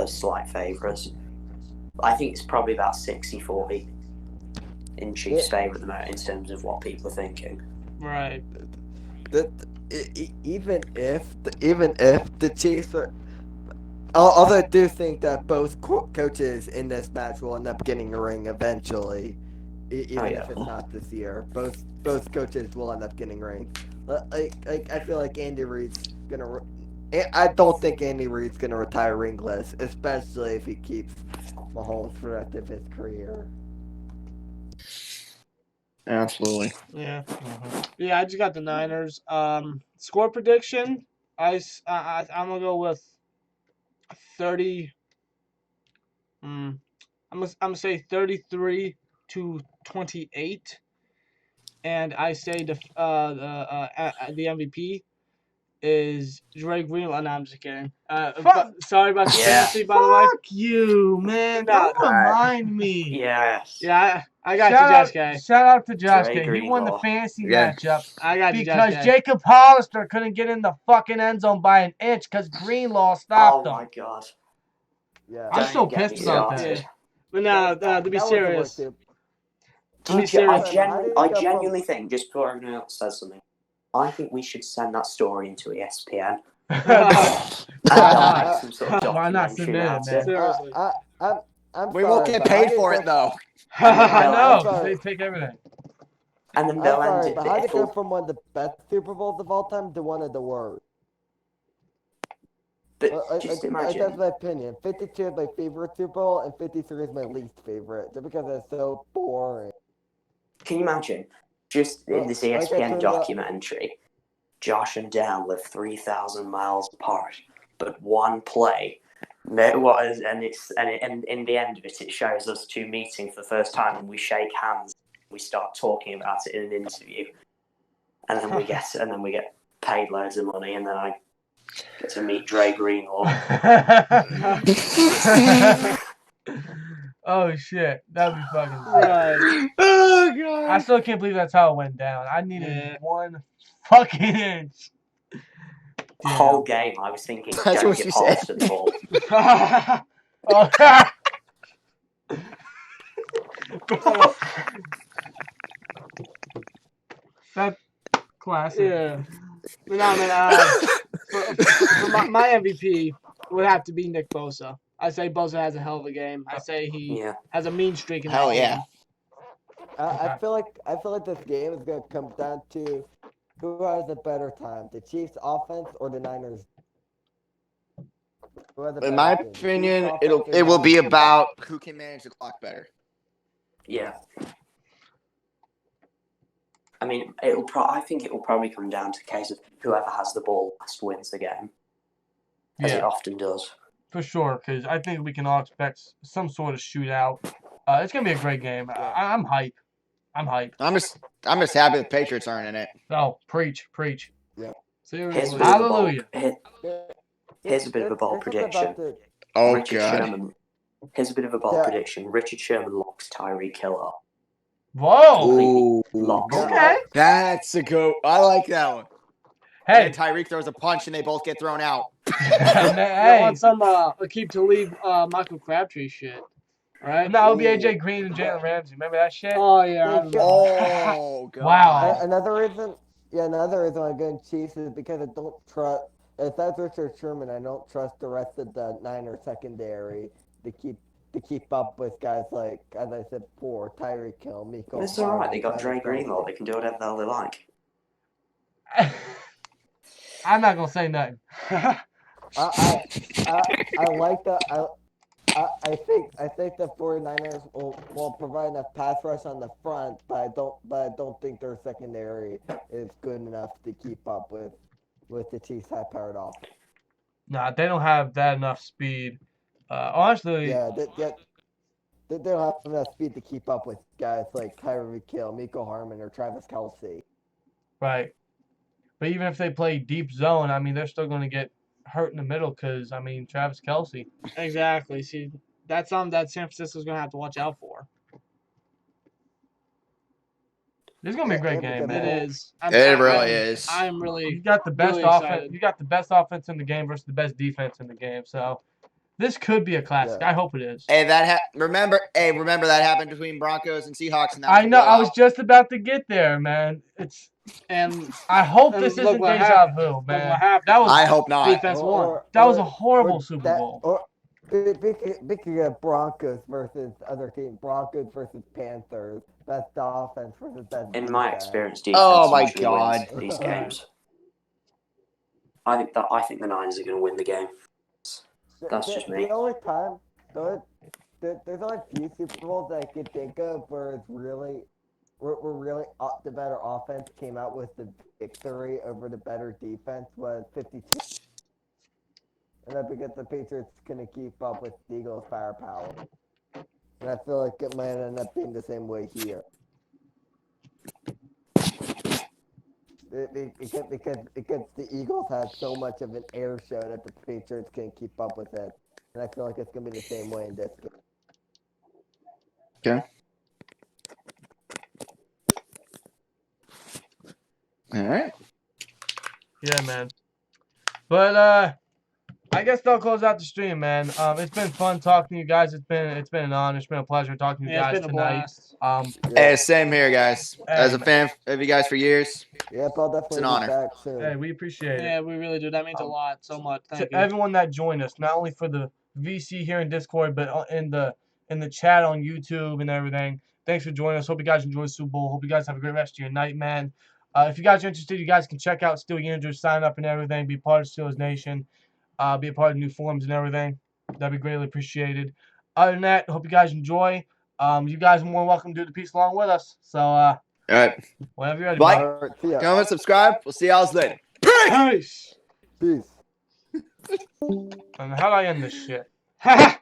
slight favourites. I think it's probably about 60-40 in Chiefs' favour at the moment in terms of what people are thinking. Right. Even if the Chiefs are, although I do think that both coaches in this match will end up getting a ring eventually, even if it's not this year. Both coaches will end up getting rings. I feel like Andy Reid's gonna. I don't think Andy Reid's gonna retire ringless, especially if he keeps Mahomes for the rest of his career. Absolutely. Yeah. Yeah, I just got the Niners. Score prediction. I'm gonna go with 30. I'm gonna say 33-28, and I say the MVP is Dre Greenlaw. No, I'm just kidding. Sorry about the fantasy, by the way. Fuck you, man. Don't remind me. Yes. Yeah, I got you, Josh K. Shout out to Josh K. He won the fantasy matchup. I got you, because Josh K. Jacob Hollister couldn't get in the fucking end zone by an inch because Greenlaw stopped him. Oh my god. Yeah. I'm so pissed about that. But now, to be serious. I genuinely think, just before everyone else says something, I think we should send that story into ESPN. Why not submit it, man? We won't get paid for it, though. I know. They take everything. And then they'll end it. But how to go from one of the best Super Bowls of all time to one of the worst? But just imagine. That's my opinion. 52 is my favorite Super Bowl, and 53 is my least favorite, just because it's so boring. Can you imagine? Just in this ESPN documentary, Josh and Dan live 3,000 miles apart, but one play. And in the end of it, it shows us two meeting for the first time, and we shake hands. We start talking about it in an interview, and then we get paid loads of money, and then I get to meet Dre Greenlaw. Oh shit, that'd be fucking right. Oh god. I still can't believe that's how it went down. I needed one fucking inch. The whole game, I was thinking, that's don't what get you past said. the ball. That's classic. Yeah. But no, man, for my MVP would have to be Nick Bosa. I say Bosa has a hell of a game. I say he has a mean streak in that game. I feel like this game is gonna come down to who has a better time, the Chiefs offense or the Niners. Who has a In better my team, the Chiefs opinion, offense or it will the be Niners? about who can manage the clock better. Yeah. I mean, I think it will probably come down to a case of whoever has the ball last wins the game, as it often does. For sure, because I think we can all expect some sort of shootout. It's gonna be a great game. I'm hype. I'm hype. I'm just happy the Patriots aren't in it. Oh, preach. Yeah. Seriously. Here's a bit of a bold, Hallelujah. here's a bit of a bold prediction. Oh Richard God. Sherman. Here's a bit of a bold prediction. Richard Sherman locks Tyreek Hill up. Whoa. Ooh, Locks him Okay. up. that's a go. I like that one. Hey. And then Tyreek throws a punch and they both get thrown out. I want some Akeem Talib, Michael Crabtree shit, right? No, it'll be AJ Green and Jalen Ramsey. Remember that shit? Oh yeah. I remember. Oh God. Wow. Another reason I'm going Chiefs is because I don't trust. If that's Richard Sherman, I don't trust the rest of the Niners secondary to keep up with guys like, as I said before, Tyreek Hill, Miko. It's all right. They got Dre Greenlaw. They can do whatever the hell they like. I'm not gonna say nothing. I like that. I think the 49ers will provide enough pass rush on the front, but I don't think their secondary is good enough to keep up with the Chiefs' high-powered offense. Nah, they don't have that enough speed. Honestly. Yeah, they don't have enough speed to keep up with guys like Tyreek Hill, Miko Harmon, or Travis Kelce. Right. But even if they play deep zone, I mean, they're still going to get hurt in the middle because, I mean, Travis Kelce. Exactly. See, that's something that San Francisco's going to have to watch out for. This is going to be a great game, man. It is. It really is. I'm really. You got the best really offense. excited. You got the best offense in the game versus the best defense in the game. So this could be a classic. Yeah. I hope it is. Hey, remember that happened between Broncos and Seahawks, and that I know. I was just about to get there, man. I hope this isn't deja vu, man. I hope not. Defense won. That was a horrible Super Bowl. Speaking of Broncos versus other teams, Broncos versus Panthers, best offense versus best defense. In my experience, defense Oh my usually God. wins these games. I think the Niners are going to win the game. That's just me. The only time, there's only a few Super Bowls that I could think of where it's really, the better offense came out with the victory over the better defense was 52. And that's because the Patriots going to keep up with the Eagles' firepower. And I feel like it might end up being the same way here. Because the Eagles had so much of an air show that the Patriots can't keep up with it. And I feel like it's going to be the same way in this game. Okay. All right. Yeah, man. But I guess they'll close out the stream, man. It's been fun talking to you guys. It's been an honor. It's been a pleasure talking to you guys tonight. Hey, same here, guys. As a fan of you guys for years. Yep, I'll definitely an honor. be back soon. Hey, we appreciate it. Yeah, we really do. That means a lot. So much. Thank you. Everyone that joined us, not only for the VC here in Discord, but in the chat on YouTube and everything. Thanks for joining us. Hope you guys enjoyed the Super Bowl. Hope you guys have a great rest of your night, man. If you guys are interested, you guys can check out Steel Uniters, sign up and everything, be part of Steelers Nation, be a part of new forums and everything. That'd be greatly appreciated. Other than that, hope you guys enjoy. You guys are more welcome to do the piece along with us. So, all right. Whenever you're ready. Like, comment, subscribe. We'll see y'all later. Peace. Peace. And how do I end this shit? You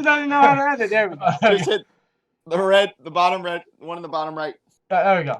don't even know how to end it. There we go. Just hit the bottom red, the one in the bottom right. There we go.